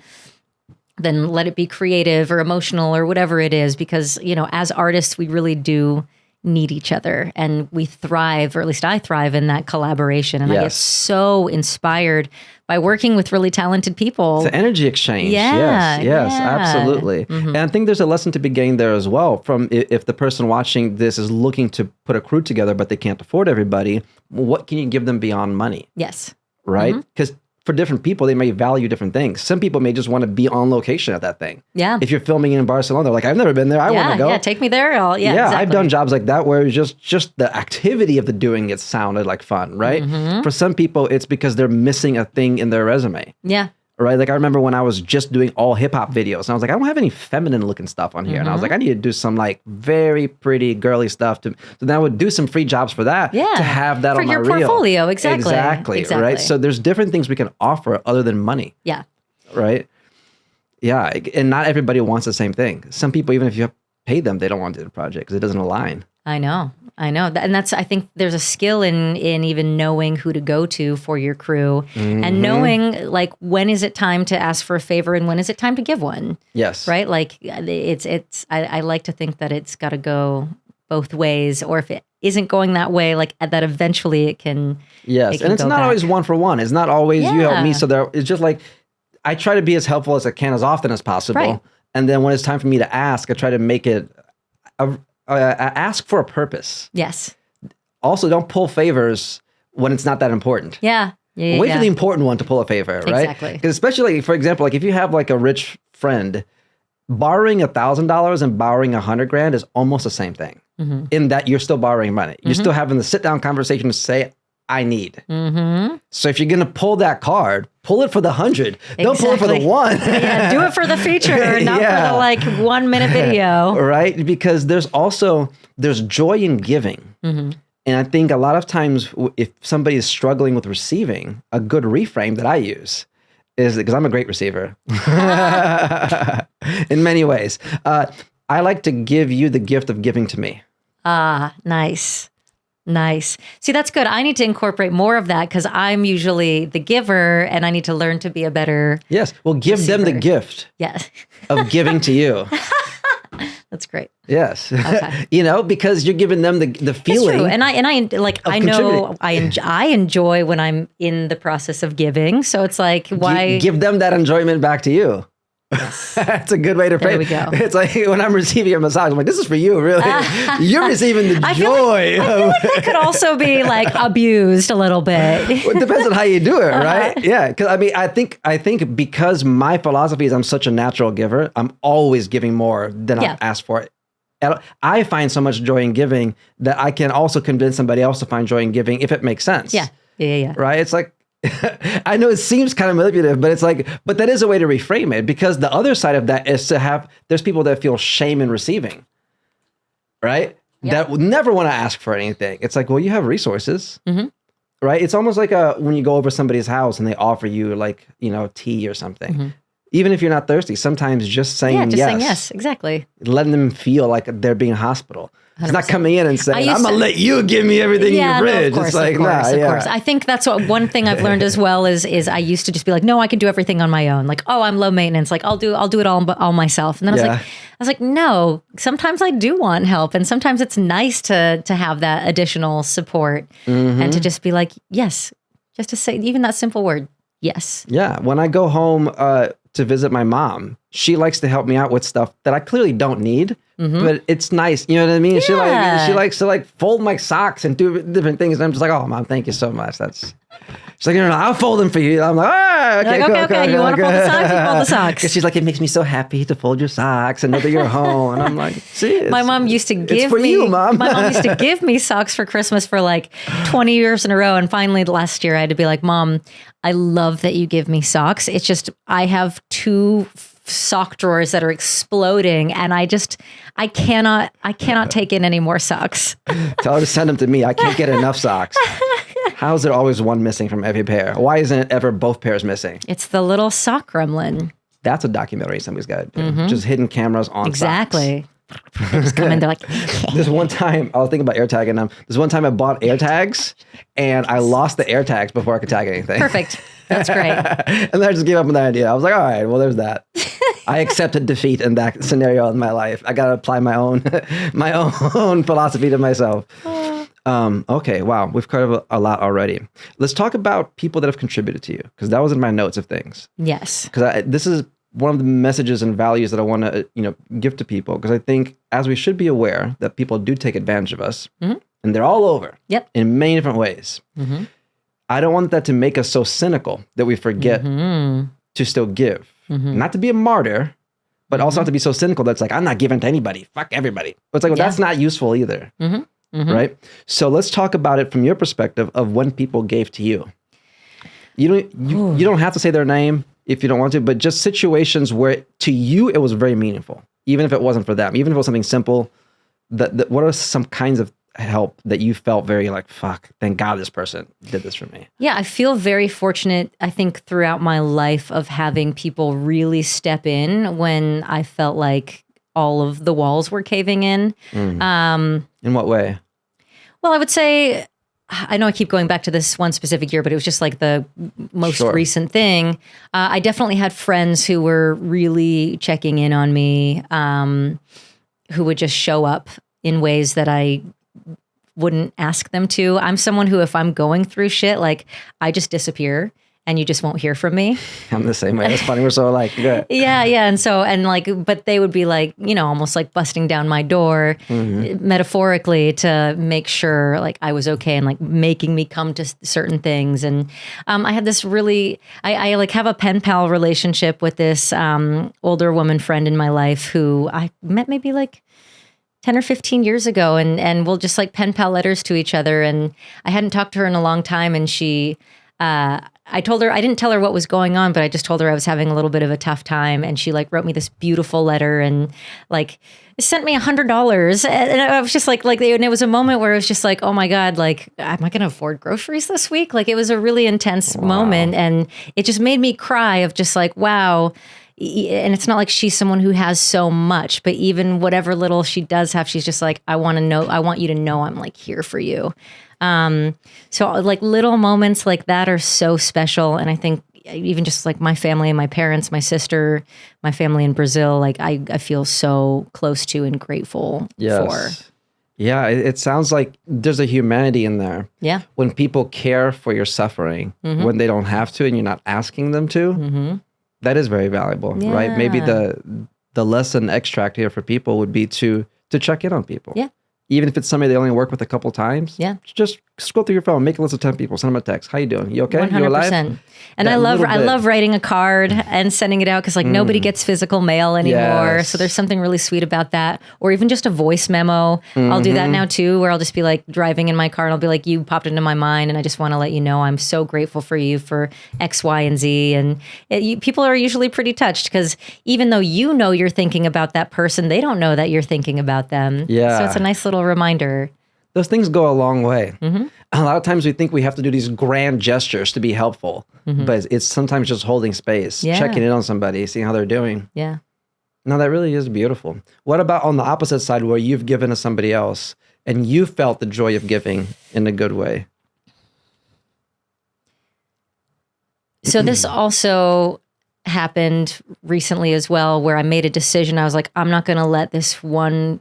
then let it be creative or emotional or whatever it is. Because, you know, as artists, we really do need each other, and we thrive, or at least I thrive in that collaboration. And I get so inspired by working with really talented people. It's an energy exchange. Yes, absolutely. And I think there's a lesson to be gained there as well from if the person watching this is looking to put a crew together, but they can't afford everybody, what can you give them beyond money? Yes. Right? Because for different people, they may value different things. Some people may just want to be on location at that thing. Yeah. If you're filming in Barcelona, they're like, I've never been there. I want to go. Yeah, take me there. Yeah, exactly. I've done jobs like that where just the activity of the doing it sounded like fun, right? For some people, it's because they're missing a thing in their resume. Yeah. Right? Like I remember when I was just doing all hip hop videos and I was like, I don't have any feminine looking stuff on here. And I was like, I need to do some like very pretty girly stuff so then I would do some free jobs for that to have that for on my your reel. portfolio. Exactly. Right? So there's different things we can offer other than money. Yeah. Right? Yeah. And not everybody wants the same thing. Some people, even if you pay them, they don't want to do the project because it doesn't align. I know. And I think there's a skill in even knowing who to go to for your crew and knowing like, when is it time to ask for a favor and when is it time to give one? Yes. Right. Like I like to think that it's got to go both ways, or if it isn't going that way, like that eventually it can. Yes. And it's not always one for one. It's not always you help me. So it's just like, I try to be as helpful as I can as often as possible. Right. And then when it's time for me to ask, I try to make it ask for a purpose. Yes. Also, don't pull favors when it's not that important. Yeah. Wait for the important one to pull a favor, right? Exactly. Because especially, like, for example, like if you have like a rich friend, borrowing $1,000 and borrowing $100,000 is almost the same thing. In that you're still borrowing money. You're still having the sit down conversation to say, I need. So if you're going to pull that card, pull it for the 100. Don't pull it for the 1. Do it for the feature, not for the like 1 minute video. Right? Because there's joy in giving. And I think a lot of times if somebody is struggling with receiving, a good reframe that I use is, because I'm a great receiver in many ways, I like to give you the gift of giving to me. Nice. See, that's good. I need to incorporate more of that because I'm usually the giver and I need to learn to be a better Yes. Well, give receiver. Them the gift of giving to you. That's great. Yes. Okay. Because you're giving them the feeling. It's true. And I know I enjoy when I'm in the process of giving. So it's like, why give them that enjoyment back to you? Yes. That's a good way to frame it. There we go. It's like when I'm receiving a massage, I'm like, this is for you, really. You're receiving the joy. I feel like that could also be like abused a little bit. Well, it depends on how you do it, right? Yeah. Because I think because my philosophy is I'm such a natural giver, I'm always giving more than I've asked for. I find so much joy in giving that I can also convince somebody else to find joy in giving if it makes sense. Yeah. Right? It's like, I know it seems kind of manipulative, but it's like, but that is a way to reframe it, because the other side of that is there's people that feel shame in receiving, right? Yep. That would never want to ask for anything. It's like, well, you have resources, right? It's almost like when you go over somebody's house and they offer you like, tea or something. Even if you're not thirsty, sometimes just saying saying yes, exactly. Letting them feel like they're being hospitable. 100%. It's not coming in and saying, I'm going to let you give me everything in your fridge. No, of course. I think that's one thing I've learned as well is I used to just be like, no, I can do everything on my own. Like, oh, I'm low maintenance. Like, I'll do it all myself. And then I was like, no, sometimes I do want help. And sometimes it's nice to have that additional support and to just be like, yes, just to say even that simple word, yes. Yeah. When I go home to visit my mom, she likes to help me out with stuff that I clearly don't need, but it's nice. You know what I mean? Yeah. She likes to like fold my socks and do different things. And I'm just like, oh, Mom, thank you so much. She's like, no, I'll fold them for you. I'm like, okay, okay. You want to fold the socks? You fold the socks. Because she's like, it makes me so happy to fold your socks and know that you're home. And I'm like, see, my mom used to give me. You, Mom. My mom used to give me socks for Christmas for like 20 years in a row. And finally, last year, I had to be like, Mom, I love that you give me socks. It's just I have 2 sock drawers that are exploding, and I cannot take in any more socks. Tell her to send them to me. I can't get enough socks. How is there always one missing from every pair? Why isn't it ever both pairs missing? It's the little sock gremlin. That's a documentary somebody's got to do. Just hidden cameras on exactly. Socks. They just come in, they're like, There's one time, I was thinking about air tagging them. There's one time I bought air tags and I lost the air tags before I could tag anything. Perfect. That's great. And then I just gave up on that idea. I was like, all right, well, there's that. I accepted defeat in that scenario in my life. I got to apply my own philosophy to myself. Okay, wow, we've covered a lot already. Let's talk about people that have contributed to you, because that was in my notes of things. Yes. Because this is one of the messages and values that I want to, give to people, because I think as we should be aware that people do take advantage of us, and they're all over, in many different ways. I don't want that to make us so cynical that we forget to still give, not to be a martyr, but also not to be so cynical that's like, I'm not giving to anybody. Fuck everybody. But it's like, well, that's not useful either. Right? So let's talk about it from your perspective of when people gave to you. You don't have to say their name if you don't want to, but just situations where to you it was very meaningful, even if it wasn't for them, even if it was something simple. What are some kinds of help that you felt very like, fuck, thank God this person did this for me? Yeah, I feel very fortunate, I think, throughout my life of having people really step in when I felt like all of the walls were caving in. In what way? Well, I would say, I know I keep going back to this one specific year, but it was just like the most recent thing. I definitely had friends who were really checking in on me, who would just show up in ways that I wouldn't ask them to. I'm someone who, if I'm going through shit, like I just disappear. And you just won't hear from me. I'm the same way. That's funny. We're so alike. Good. Yeah. But they would be like, almost like busting down my door metaphorically to make sure like I was okay and like making me come to certain things. And I had this really, I like have a pen pal relationship with this older woman friend in my life who I met maybe like 10 or 15 years ago. And we'll just like pen pal letters to each other. And I hadn't talked to her in a long time. And she, I told her, I didn't tell her what was going on, but I just told her I was having a little bit of a tough time. And she like wrote me this beautiful letter and like sent me $100. And I was just like, and it was a moment where it was just like, oh my God, like, am I going to afford groceries this week? Like it was a really intense moment. And it just made me cry of just like, wow. And it's not like she's someone who has so much, but even whatever little she does have, she's just like, I want you to know I'm like here for you. So like little moments like that are so special. And I think even just like my family and my parents, my sister, my family in Brazil, like I feel so close to and grateful for. Yeah, it sounds like there's a humanity in there. Yeah. When people care for your suffering, when they don't have to and you're not asking them to, that is very valuable, right? Maybe the lesson extract here for people would be to check in on people. Yeah. Even if it's somebody they only work with a couple times, just scroll through your phone, make a list of 10 people, send them a text. How you doing? You okay? 100%. You alive? And I love writing a card and sending it out because like nobody gets physical mail anymore. Yes. So there's something really sweet about that. Or even just a voice memo. I'll do that now too, where I'll just be like driving in my car and I'll be like, you popped into my mind and I just want to let you know I'm so grateful for you for X, Y, and Z. And people are usually pretty touched because even though you're thinking about that person, they don't know that you're thinking about them. Yeah. So it's a nice little reminder. Those things go a long way. A lot of times we think we have to do these grand gestures to be helpful, but it's sometimes just holding space, checking in on somebody, seeing how they're doing. Yeah. No, that really is beautiful. What about on the opposite side where you've given to somebody else and you felt the joy of giving in a good way? So this also happened recently as well, where I made a decision. I was like, I'm not going to let this one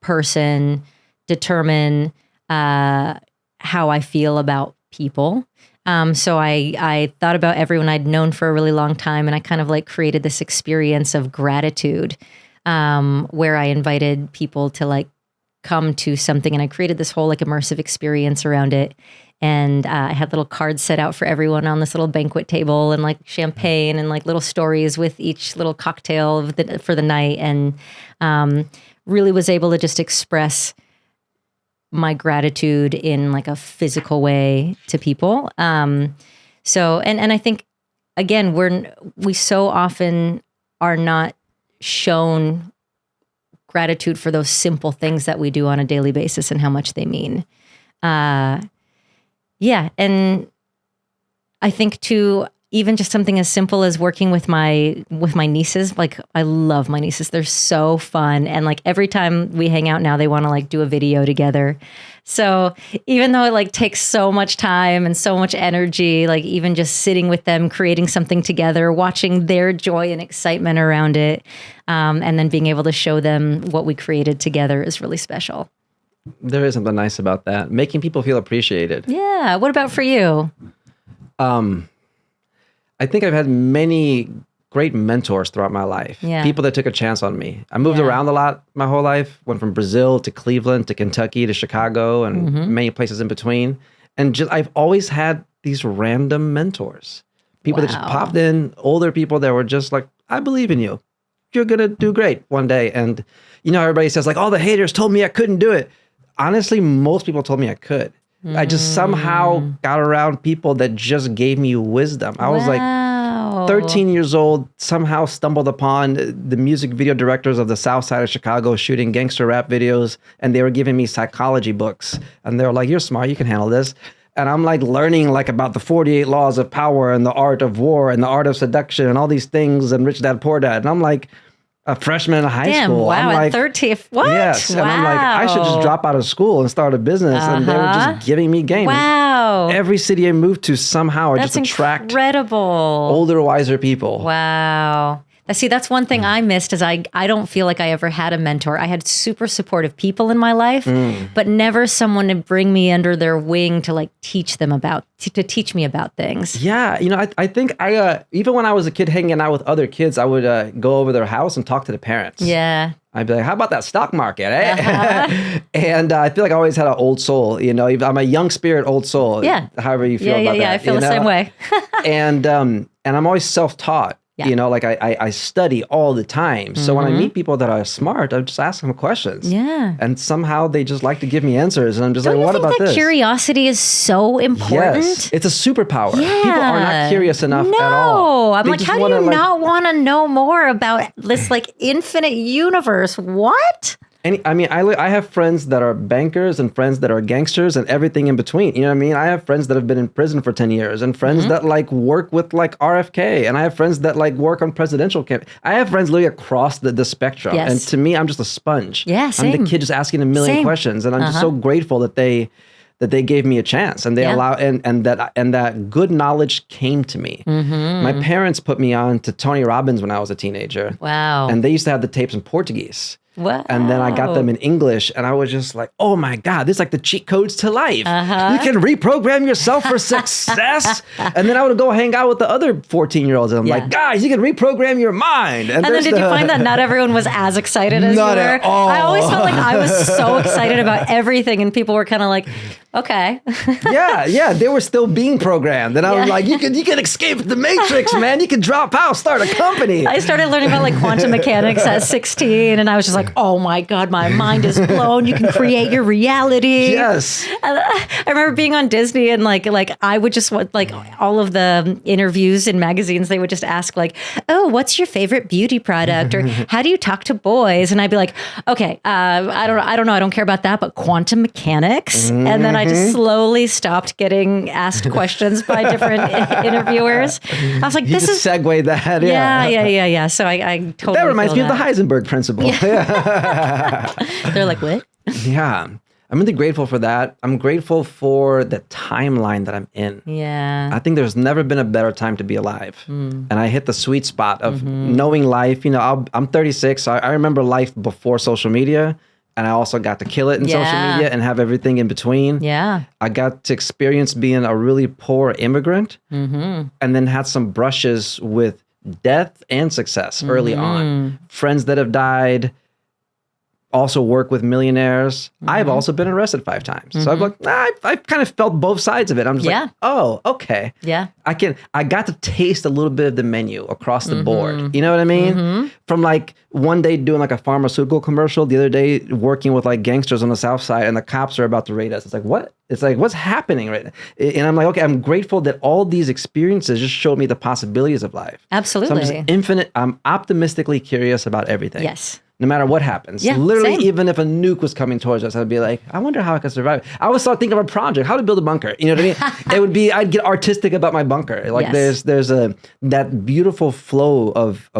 person determine how I feel about people. So I thought about everyone I'd known for a really long time, and I kind of like created this experience of gratitude where I invited people to like come to something, and I created this whole like immersive experience around it. And I had little cards set out for everyone on this little banquet table, and like champagne and like little stories with each little cocktail for the night, and really was able to just express my gratitude in like a physical way to people. So, and I think again, we so often are not shown gratitude for those simple things that we do on a daily basis and how much they mean. Yeah. And I think too, even just something as simple as working with my nieces. Like, I love my nieces. They're so fun. And like every time we hang out now, they want to like do a video together. So even though it like takes so much time and so much energy, like even just sitting with them, creating something together, watching their joy and excitement around it, and then being able to show them what we created together is really special. There is something nice about that. Making people feel appreciated. Yeah. What about for you? I think I've had many great mentors throughout my life. Yeah. People that took a chance on me. I moved around a lot my whole life. Went from Brazil to Cleveland to Kentucky to Chicago and many places in between. And just I've always had these random mentors. People that just popped in, older people that were just like, I believe in you. You're going to do great one day. And you know, everybody says like, all the haters told me I couldn't do it. Honestly, most people told me I could. I just somehow got around people that just gave me wisdom. I was like 13 years old, somehow stumbled upon the music video directors of the South Side of Chicago shooting gangster rap videos, and they were giving me psychology books. And they were like, you're smart, you can handle this. And I'm like learning like about the 48 laws of power and the art of war and the art of seduction and all these things and Rich Dad, Poor Dad. And I'm like a freshman in high school. Wow, I'm at like, 13. What? Yes. Wow. And I'm like, I should just drop out of school and start a business. And they were just giving me game. Wow. Every city I moved to somehow I That's just attract incredible. older, wiser people. Wow. See, that's one thing I missed is I don't feel like I ever had a mentor. I had super supportive people in my life, but never someone to bring me under their wing to like teach them to teach me about things. Yeah. You know, I think even when I was a kid hanging out with other kids, I would go over their house and talk to the parents. Yeah. I'd be like, how about that stock market, eh? And I feel like I always had an old soul, you know, I'm a young spirit, old soul. Yeah. However you feel about that. Yeah, I feel the same way. And I'm always self-taught. Yeah. You know, like I study all the time. So when I meet people that are smart, I just ask them questions. Yeah. And somehow they just like to give me answers. And I'm just Don't like, what you think about that this? Curiosity is so important? Yes. It's a superpower. Yeah. People are not curious enough at all. No. I'm like, how do you not want to know more about this like infinite universe? What? And I mean, I have friends that are bankers and friends that are gangsters and everything in between. You know what I mean? I have friends that have been in prison for 10 years and friends that like work with like RFK. And I have friends that like work on presidential campaigns. I have friends literally across the spectrum. Yes. And to me, I'm just a sponge. Yeah, same. I'm the kid just asking a million questions. And I'm just so grateful that they gave me a chance and they allow and that good knowledge came to me. My parents put me on to Tony Robbins when I was a teenager. Wow. And they used to have the tapes in Portuguese. Wow. And then I got them in English and I was just like, oh my God, this is like the cheat codes to life. You can reprogram yourself for success. And then I would go hang out with the other 14-year-olds and I'm like, guys, you can reprogram your mind. And then did you find that not everyone was as excited as you were? At all. I always felt like I was so excited about everything and people were kind of like, okay. yeah, they were still being programmed. And I was like, you can escape the matrix, man. You can drop out, start a company. I started learning about like quantum mechanics at 16 and I was just like, oh my God, my mind is blown. You can create your reality. Yes. I remember being on Disney and like I would just want like all of the interviews in magazines, they would just ask like, oh, what's your favorite beauty product? Or how do you talk to boys? And I'd be like, okay, I don't know. I don't care about that, but quantum mechanics. And then I just slowly stopped getting asked questions by different interviewers. I was like, this is segue that. Yeah. So I totally that reminds me of the Heisenberg principle. They're like, what? Yeah. I'm really grateful for that. I'm grateful for the timeline that I'm in. Yeah. I think there's never been a better time to be alive. And I hit the sweet spot of knowing life. You know, I'm 36. So I remember life before social media. And I also got to kill it in social media and have everything in between. Yeah. I got to experience being a really poor immigrant and then had some brushes with death and success early on. Friends that have died, also work with millionaires. I've also been arrested 5 times. So I'm like, I've kind of felt both sides of it. I'm just like, oh, okay. Yeah. I got to taste a little bit of the menu across the board. You know what I mean? From like one day doing like a pharmaceutical commercial, the other day working with like gangsters on the South Side and the cops are about to raid us. It's like, what? It's like, what's happening right now? And I'm like, okay, I'm grateful that all these experiences just showed me the possibilities of life. Absolutely. So I'm just I'm optimistically curious about everything. Yes. no matter what happens. Literally, even if a nuke was coming towards us, I'd be like, I wonder how I could survive. I always start thinking of a project, how to build a bunker. You know what I mean? It would be, I'd get artistic about my bunker. Like there's that beautiful flow of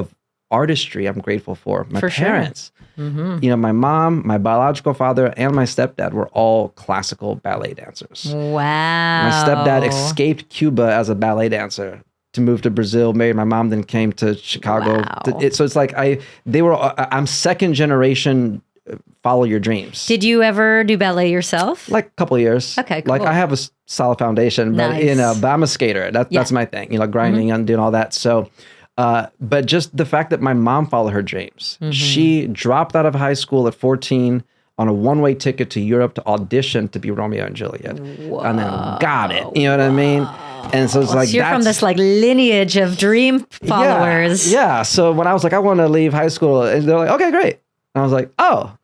artistry I'm grateful for. My parents. Sure. You know, my mom, my biological father, and my stepdad were all classical ballet dancers. Wow. My stepdad escaped Cuba as a ballet dancer to move to Brazil, married my mom, then came to Chicago. Wow. So it's like I'm second generation follow your dreams. Did you ever do ballet yourself? Like a couple of years. Okay, cool. Like I have a solid foundation, but but I'm a skater. That's my thing, you know, grinding and doing all that. So but just the fact that my mom followed her dreams. She dropped out of high school at 14 on a one-way ticket to Europe to audition to be Romeo and Juliet. Whoa. And then got it. You know what I mean? And so it's like, you're from this like lineage of dream followers. Yeah. So when I was like, I want to leave high school, and they're like, okay, great. And I was like, oh.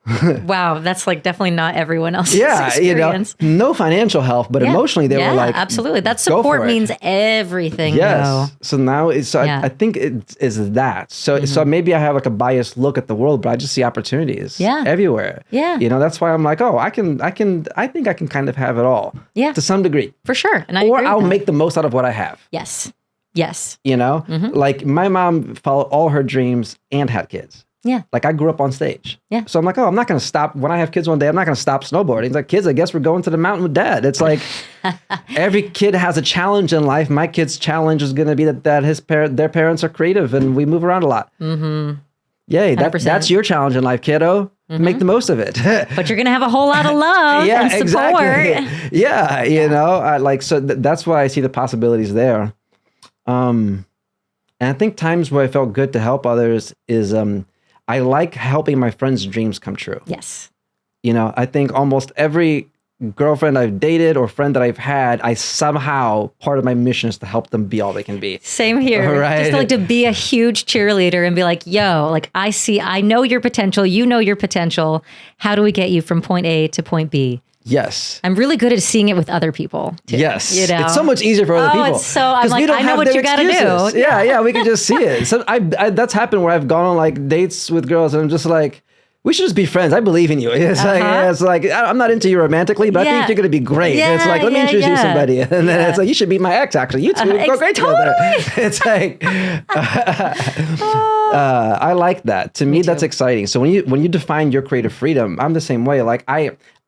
Wow, that's like definitely not everyone else's experience. You know, no financial help, but emotionally they were like, absolutely. That support means everything. Yes. Though. So now, I think it is that. So maybe I have like a biased look at the world, but I just see opportunities everywhere. Yeah. You know, that's why I'm like, oh, I think I can kind of have it all. Yeah. To some degree. For sure. And I'll make the most out of what I have. Yes. Yes. You know, like my mom followed all her dreams and had kids. Yeah. Like I grew up on stage. Yeah. So I'm like, oh, I'm not going to stop. When I have kids one day, I'm not going to stop snowboarding. It's like, kids, I guess we're going to the mountain with dad. It's like every kid has a challenge in life. My kid's challenge is going to be that their parents are creative and we move around a lot. Yay. That's your challenge in life, kiddo. Make the most of it. But you're going to have a whole lot of love and support. Exactly. Yeah. You know, so that's why I see the possibilities there. And I think times where I felt good to help others is, I like helping my friends' dreams come true. Yes. You know, I think almost every girlfriend I've dated or friend that I've had, I somehow, part of my mission is to help them be all they can be. Same here. Right? Just like to be a huge cheerleader and be like, yo, like I know your potential. You know your potential. How do we get you from point A to point B? Yes. I'm really good at seeing it with other people, too. Yes. You know? It's so much easier for other people. It's so, I'm like, I know what you got to do. Yeah, we can just see it. So that's happened where I've gone on like dates with girls and I'm just like, we should just be friends. I believe in you. It's like I'm not into you romantically, but I think you're going to be great. It's like, let me introduce you to somebody. And then it's like, you should meet my ex, actually. You two would go great together. It's like, I like that. To me that's exciting. So when you define your creative freedom, I'm the same way. Like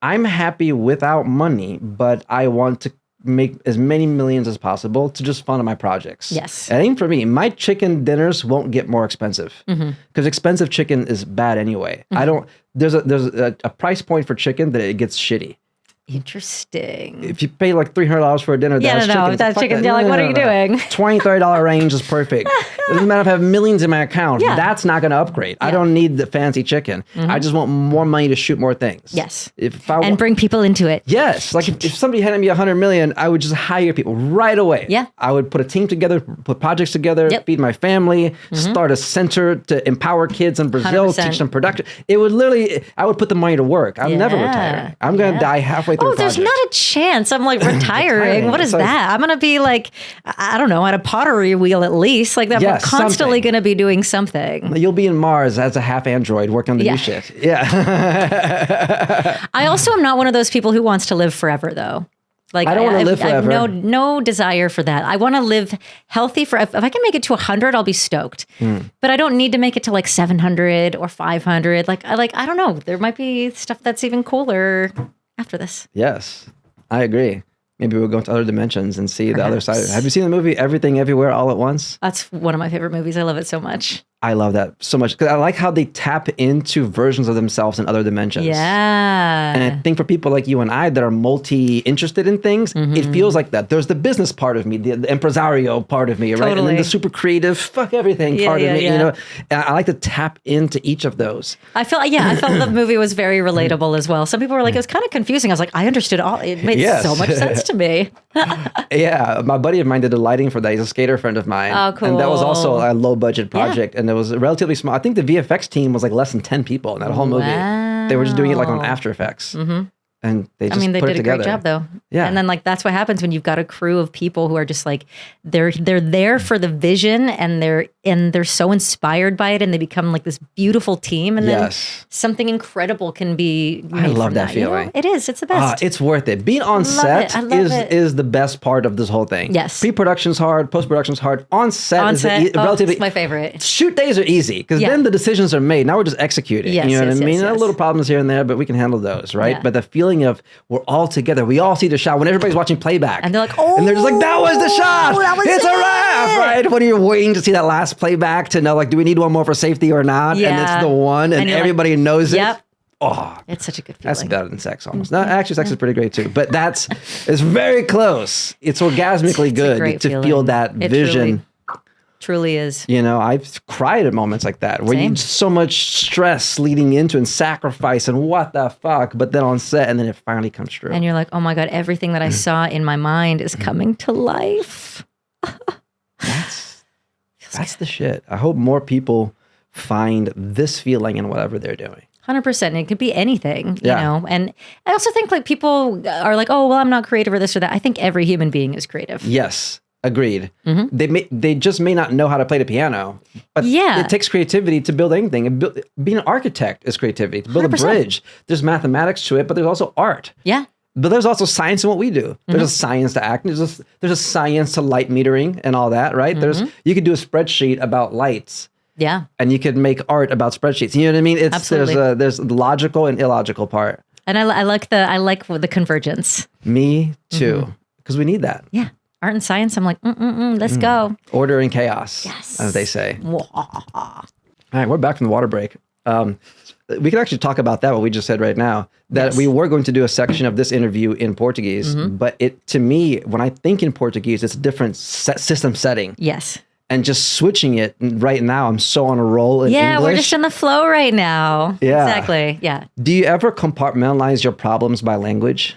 I'm happy without money, but I want to make as many millions as possible to just fund my projects. Yes. It ain't for me. My chicken dinners won't get more expensive because expensive chicken is bad anyway. There's a price point for chicken that it gets shitty. Interesting. If you pay like $300 for a dinner, that's chicken. You're like, what are you doing? $20, $30 range is perfect. It doesn't matter if I have millions in my account. Yeah. That's not going to upgrade. I don't need the fancy chicken. I just want more money to shoot more things. Yes. And bring people into it. Yes. Like if somebody handed me $100 million, I would just hire people right away. Yeah. I would put a team together, put projects together, feed my family, start a center to empower kids in Brazil, 100%. Teach them production. It would literally, I would put the money to work. I'm never retiring. I'm going to die halfway through. There's not a chance I'm like retiring. What is that? I'm going to be like, I don't know, at a pottery wheel at least. Like that. I'm constantly going to be doing something. You'll be in Mars as a half android working on the new shit. Yeah. I also am not one of those people who wants to live forever though. Like I don't want to live forever. I have no desire for that. I want to live healthy if I can make it to 100, I'll be stoked. But I don't need to make it to like 700 or 500. Like I don't know. There might be stuff that's even cooler after this. Yes, I agree. Maybe we'll go into other dimensions and see the other side. Have you seen the movie Everything Everywhere All at Once? That's one of my favorite movies. I love it so much. I love that so much because I like how they tap into versions of themselves in other dimensions. Yeah. And I think for people like you and I that are multi-interested in things, it feels like that. There's the business part of me, the impresario part of me, right? And then the super creative, fuck everything part of me, you know? And I like to tap into each of those. I felt the movie was very relatable as well. Some people were like, it was kind of confusing. I was like, I understood all. It made so much sense to me. Yeah. My buddy of mine did the lighting for that. He's a skater friend of mine. Oh, cool. And that was also a low budget project. And it was relatively small. I think the VFX team was like less than 10 people in that whole movie. They were just doing it like on After Effects. And they just they put did it a great together. job though. Yeah. And then like, that's what happens when you've got a crew of people who are just like, they're there for the vision and they're so inspired by it and they become like this beautiful team. And then something incredible can be made. I love from that feeling. It is. It's the best. It's worth it. Being on set is the best part of this whole thing. Yes. Pre-production's hard. Post-production's hard. On set is relatively... It's my favorite. Shoot days are easy because then the decisions are made. Now we're just executing. Yes, you know what I mean? Yes. Little problems here and there, but we can handle those, right? Yeah. But the feeling of we're all together. We all see the shot when everybody's watching playback. And they're like, oh. And they're just like, that was the shot. It's a wrap, right? When you're waiting to see that last playback to know, like, do we need one more for safety or not? Yeah. And it's the one and everybody knows it. Oh, it's such a good feeling. That's better than sex almost. No, actually, sex is pretty great too. But it's very close. It's orgasmically good to feel that vision. Truly is. You know, I've cried at moments like that where you so much stress leading into and sacrifice and what the fuck, but then on set and then it finally comes true. And you're like, oh my God, everything that I saw in my mind is coming to life. That's the shit. I hope more people find this feeling in whatever they're doing. 100%. And it could be anything, you know? And I also think like people are like, oh, well, I'm not creative or this or that. I think every human being is creative. Yes. Agreed. They just may not know how to play the piano, but it takes creativity to build anything. Being an architect is creativity. To build 100%. A bridge, there's mathematics to it, but there's also art. Yeah. But there's also science in what we do. There's a science to acting. There's a science to light metering and all that, right? You could do a spreadsheet about lights. Yeah. And you could make art about spreadsheets. You know what I mean? Absolutely. There's the logical and illogical part. And I like the convergence. Me too. Because we need that. Yeah. Art and science, I'm like, let's go. Order and chaos, as they say. All right, we're back from the water break. We can actually talk about that, what we just said right now, that we were going to do a section of this interview in Portuguese, but to me, when I think in Portuguese, it's a different system setting. Yes. And just switching it right now, I'm so on a roll in English. Yeah, we're just in the flow right now. Yeah. Exactly, yeah. Do you ever compartmentalize your problems by language?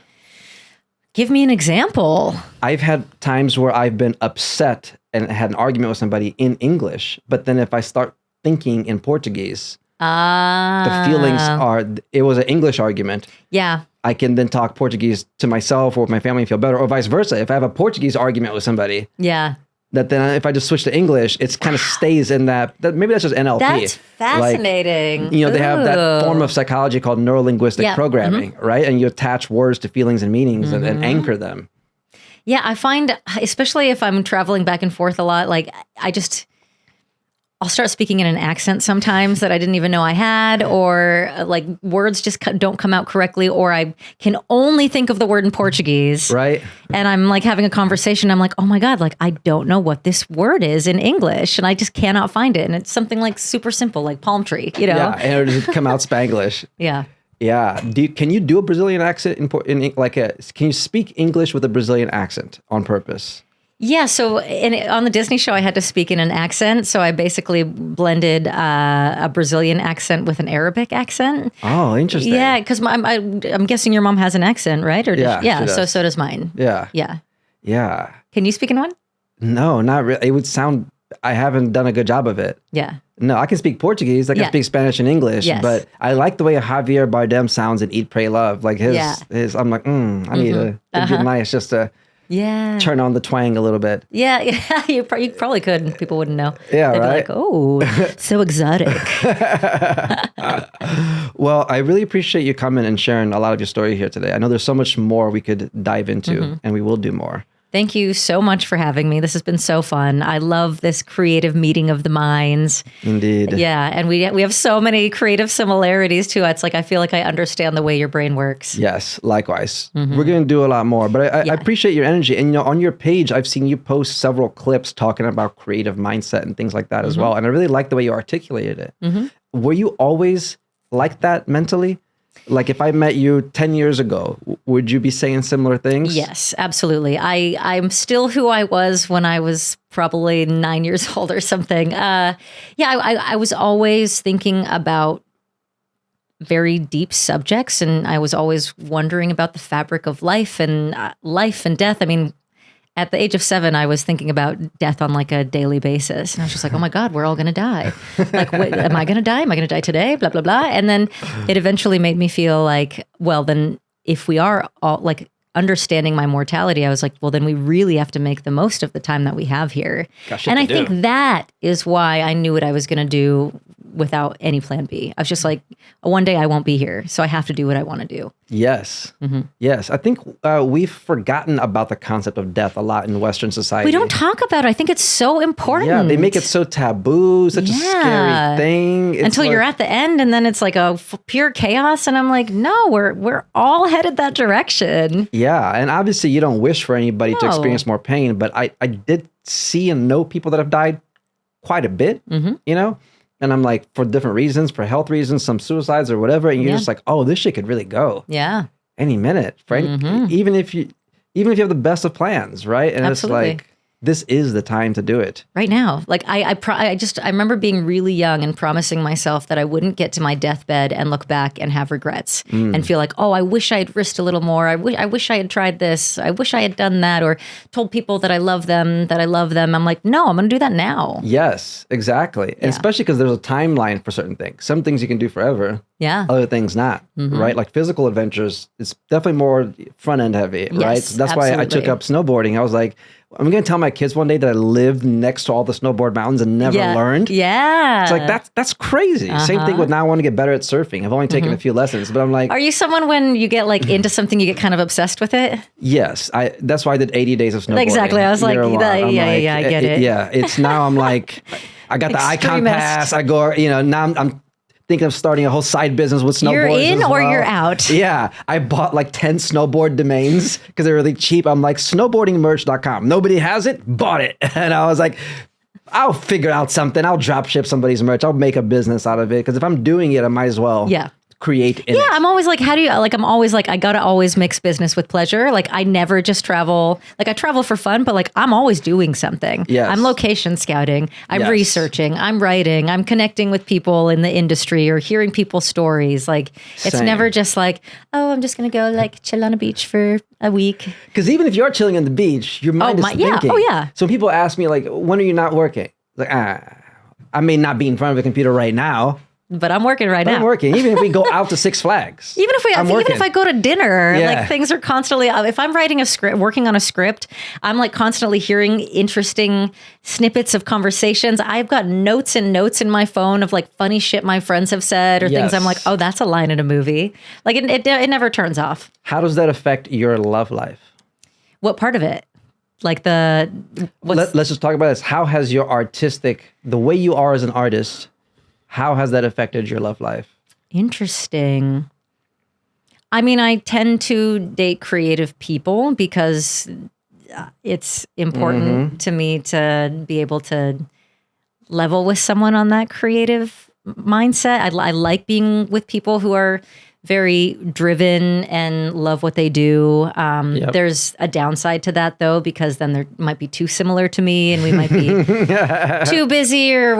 Give me an example. I've had times where I've been upset and had an argument with somebody in English, but then if I start thinking in Portuguese, the feelings it was an English argument. Yeah. I can then talk Portuguese to myself or with my family and feel better, or vice versa. If I have a Portuguese argument with somebody, that then if I just switch to English, it's kind of stays in that maybe that's just NLP. That's fascinating. Like, they have that form of psychology called neuro-linguistic programming, right? And you attach words to feelings and meanings and anchor them. Yeah, I find, especially if I'm traveling back and forth a lot, like I'll start speaking in an accent sometimes that I didn't even know I had, or like words just don't come out correctly, or I can only think of the word in Portuguese. Right. And I'm like having a conversation. I'm like, oh my God, like I don't know what this word is in English and I just cannot find it. And it's something like super simple, like palm tree, you know? Yeah, and it'll just come out Spanglish. Yeah. Yeah. Can you do a Brazilian accent can you speak English with a Brazilian accent on purpose? Yeah, so on the Disney show, I had to speak in an accent. So I basically blended a Brazilian accent with an Arabic accent. Oh, interesting. Yeah, because I'm guessing your mom has an accent, right? Or yeah. So does mine. Yeah. Yeah. Yeah. Can you speak in one? No, not really. It would sound. I haven't done a good job of it. Yeah. No, I can speak Portuguese. I can speak Spanish and English. Yes. But I like the way Javier Bardem sounds in Eat, Pray, Love. Like his. I'm like, I need to be nice just to. Yeah. Turn on the twang a little bit. Yeah, you probably could. People wouldn't know. Yeah, They'd right? be like, oh, so exotic. Well, I really appreciate you coming and sharing a lot of your story here today. I know there's so much more we could dive into, and we will do more. Thank you so much for having me. This has been so fun. I love this creative meeting of the minds. Indeed. Yeah, and we have so many creative similarities too. It's like I feel like I understand the way your brain works. Yes, likewise. We're going to do a lot more, but I appreciate your energy. And on your page, I've seen you post several clips talking about creative mindset and things like that as well. And I really like the way you articulated it. Were you always like that mentally? Like if I met you 10 years ago, would you be saying similar things? Yes, absolutely. I'm still who I was when I was probably 9 years old or something. I was always thinking about very deep subjects, and I was always wondering about the fabric of life and death. I mean, at the age of 7, I was thinking about death on like a daily basis. And I was just like, oh my God, we're all going to die. Like, am I going to die? Am I going to die today? Blah, blah, blah. And then it eventually made me feel like, well, then if we are all like understanding my mortality, I was like, well, then we really have to make the most of the time that we have here. And I think that is why I knew what I was going to do without any plan B. I was just like, one day I won't be here, so I have to do what I want to do. Yes. Yes. I think we've forgotten about the concept of death a lot in Western society. We don't talk about it. I think it's so important. Yeah, they make it so taboo, such a scary thing. It's until you're at the end, and then it's like a pure chaos. And I'm like, no, we're all headed that direction. Yeah, and obviously you don't wish for anybody to experience more pain, but I did see and know people that have died quite a bit, you know? And I'm like, for different reasons, for health reasons, some suicides or whatever. And you're just like, oh, this shit could really go. Yeah. Any minute, right? Even if you have the best of plans, right? And Absolutely. It's like, this is the time to do it. Right now. Like I remember being really young and promising myself that I wouldn't get to my deathbed and look back and have regrets and feel like, oh, I wish I had risked a little more. I wish I had tried this. I wish I had done that, or told people that I love them, that I love them. I'm like, no, I'm going to do that now. Yes, exactly. And especially because there's a timeline for certain things. Some things you can do forever. Yeah. Other things not, right? Like physical adventures, it's definitely more front end heavy, right? So that's why I took up snowboarding. I was like, I'm going to tell my kids one day that I lived next to all the snowboard mountains and never learned. Yeah. It's like, that's crazy. Same thing with now I want to get better at surfing. I've only taken a few lessons, but I'm like... Are you someone when you get like into something, you get kind of obsessed with it? Yes. That's why I did 80 days of snowboarding. Exactly. I was like, I get it. Yeah. It's now I'm like, I got the icon pass. I go, now I'm thinking of starting a whole side business with snowboards. You're in or you're out. Yeah. I bought like 10 snowboard domains because they're really cheap. I'm like, snowboardingmerch.com. Nobody has it, bought it. And I was like, I'll figure out something. I'll drop ship somebody's merch. I'll make a business out of it. Because if I'm doing it, I might as well create in it. I'm always like, I gotta always mix business with pleasure. Like I never just travel, like I travel for fun, but like I'm always doing something. Yes. I'm location scouting, I'm researching, I'm writing, I'm connecting with people in the industry or hearing people's stories. Like it's never just like, oh, I'm just gonna go like chill on a beach for a week. Because even if you're chilling on the beach, your mind is thinking. Oh yeah. So people ask me like, when are you not working? Like, I may not be in front of a computer right now. But I'm working right now. I'm working. Even if we go out to Six Flags. Even if I go to dinner, like things are constantly, if I'm writing a script, working on a script, I'm like constantly hearing interesting snippets of conversations. I've got notes and notes in my phone of like funny shit my friends have said or things I'm like, oh, that's a line in a movie. Like it never turns off. How does that affect your love life? What part of it? Like let's just talk about this. How has your the way you are as an artist, how has that affected your love life? Interesting. I mean, I tend to date creative people because it's important to me to be able to level with someone on that creative mindset. I like being with people who are very driven and love what they do. There's a downside to that though, because then they might be too similar to me and we might be too busy or,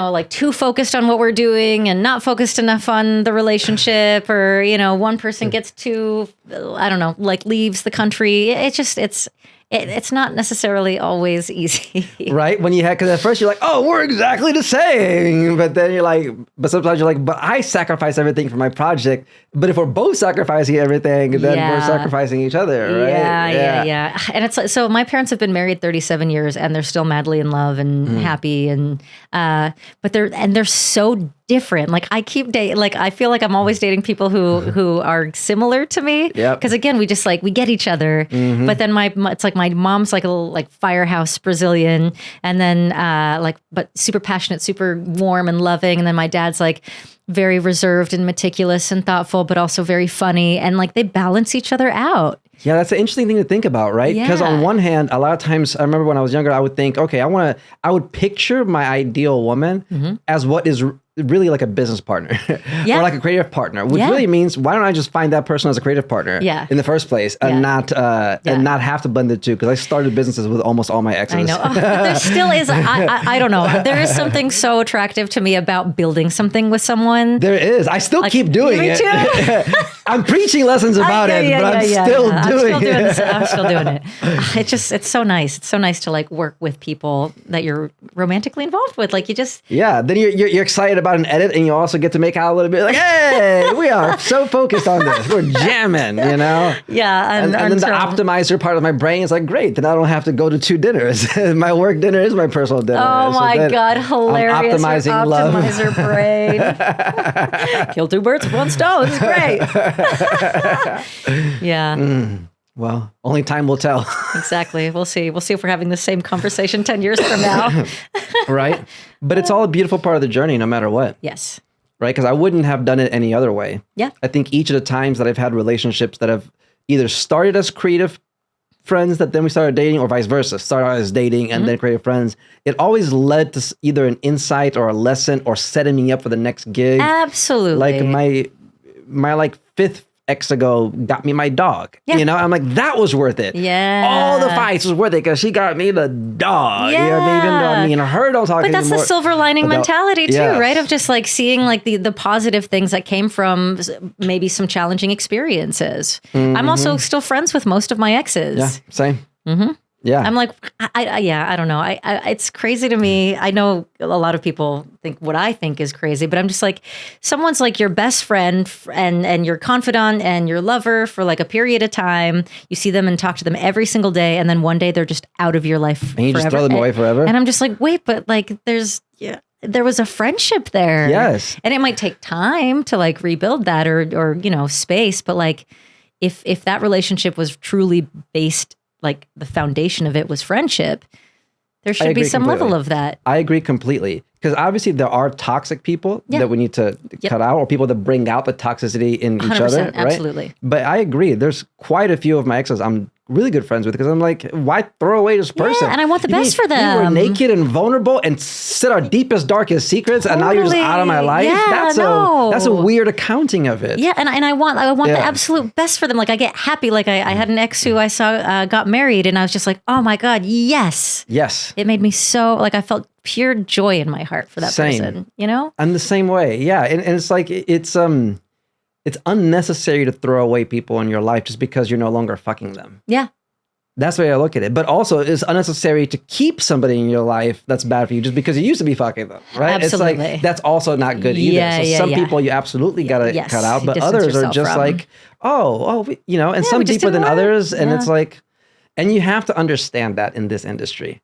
like too focused on what we're doing and not focused enough on the relationship or, one person gets too, I don't know, like leaves the country. It's not necessarily always easy. Right? Because at first you're like, oh, we're exactly the same. But then but sometimes you're like, but I sacrifice everything for my project. But if we're both sacrificing everything, then we're sacrificing each other, right? Yeah. And it's like, so my parents have been married 37 years and they're still madly in love and happy. And, but they're so different. Like I keep dating, like I feel like I'm always dating people who are similar to me. Because again, we just like, we get each other. But then it's like my mom's like a little like firehouse Brazilian, and then but super passionate, super warm and loving. And then my dad's like very reserved and meticulous and thoughtful, but also very funny. And like they balance each other out. Yeah, that's an interesting thing to think about, right? Because on one hand, a lot of times, I remember when I was younger, I would think, okay, I would picture my ideal woman as what is really like a business partner or like a creative partner, which really means, why don't I just find that person as a creative partner in the first place and not have to blend the two? Because I started businesses with almost all my exes. I know. But there still is, I don't know. There is something so attractive to me about building something with someone. There is. I still keep doing it. Me too. I'm preaching lessons about it, but I'm still doing it. I'm still doing it. It's so nice. It's so nice to like work with people that you're romantically involved with. Like you just then you're excited about an edit, and you also get to make out a little bit. Like, hey, we are so focused on this. We're jamming, you know. Yeah, and then the optimizer part of my brain is like, great. Then I don't have to go to 2 dinners. My work dinner is my personal dinner. Oh my God, hilarious! I'm optimizing love. Optimizer brain. Kill 2 birds with 1 stone. This is great. Yeah. Well, only time will tell. Exactly. We'll see. We'll see if we're having the same conversation 10 years from now. Right. But it's all a beautiful part of the journey, no matter what. Yes. Right. Because I wouldn't have done it any other way. Yeah. I think each of the times that I've had relationships that have either started as creative friends that then we started dating, or vice versa, started as dating and then creative friends, it always led to either an insight or a lesson or setting me up for the next gig. Absolutely. Like my like 5th ex ago got me my dog. Yeah. You know, I'm like, that was worth it. Yeah. All the fights was worth it because she got me the dog. Yeah. You know what I mean? Even though me and her don't talk anymore. But that's the silver lining mentality too, right? Of just like seeing like the positive things that came from maybe some challenging experiences. I'm also still friends with most of my exes. Yeah, same. Yeah. I'm like, I don't know. It's crazy to me. I know a lot of people think what I think is crazy, but I'm just like, someone's like your best friend and your confidant and your lover for like a period of time. You see them and talk to them every single day. And then one day they're just out of your life and you just throw them away forever. And I'm just like, wait, but like there was a friendship there. Yes. And it might take time to like rebuild that or you know, space. But like if that relationship was truly based, like the foundation of it was friendship, there should be some level of that. I agree completely. Because obviously there are toxic people that we need to cut out, or people that bring out the toxicity in each other. Right? Absolutely. But I agree. There's quite a few of my exes I'm really good friends with because I'm like, why throw away this person? Yeah, and I want the best for them. We were naked and vulnerable and said our deepest, darkest secrets, and now you're just out of my life. Yeah, that's a weird accounting of it. Yeah, and I want the absolute best for them. Like I get happy. Like I had an ex who I saw got married, and I was just like, oh my God, yes. Yes. It made me so, like I felt pure joy in my heart for that person, you know? I'm the same way. Yeah. And it's like, it's unnecessary to throw away people in your life just because you're no longer fucking them. Yeah. That's the way I look at it. But also it's unnecessary to keep somebody in your life that's bad for you just because you used to be fucking them, right? Absolutely. It's like, that's also not good either. So some people you absolutely got to cut out, but others are just like, you know, and some deeper than others. And it's like, and you have to understand that in this industry.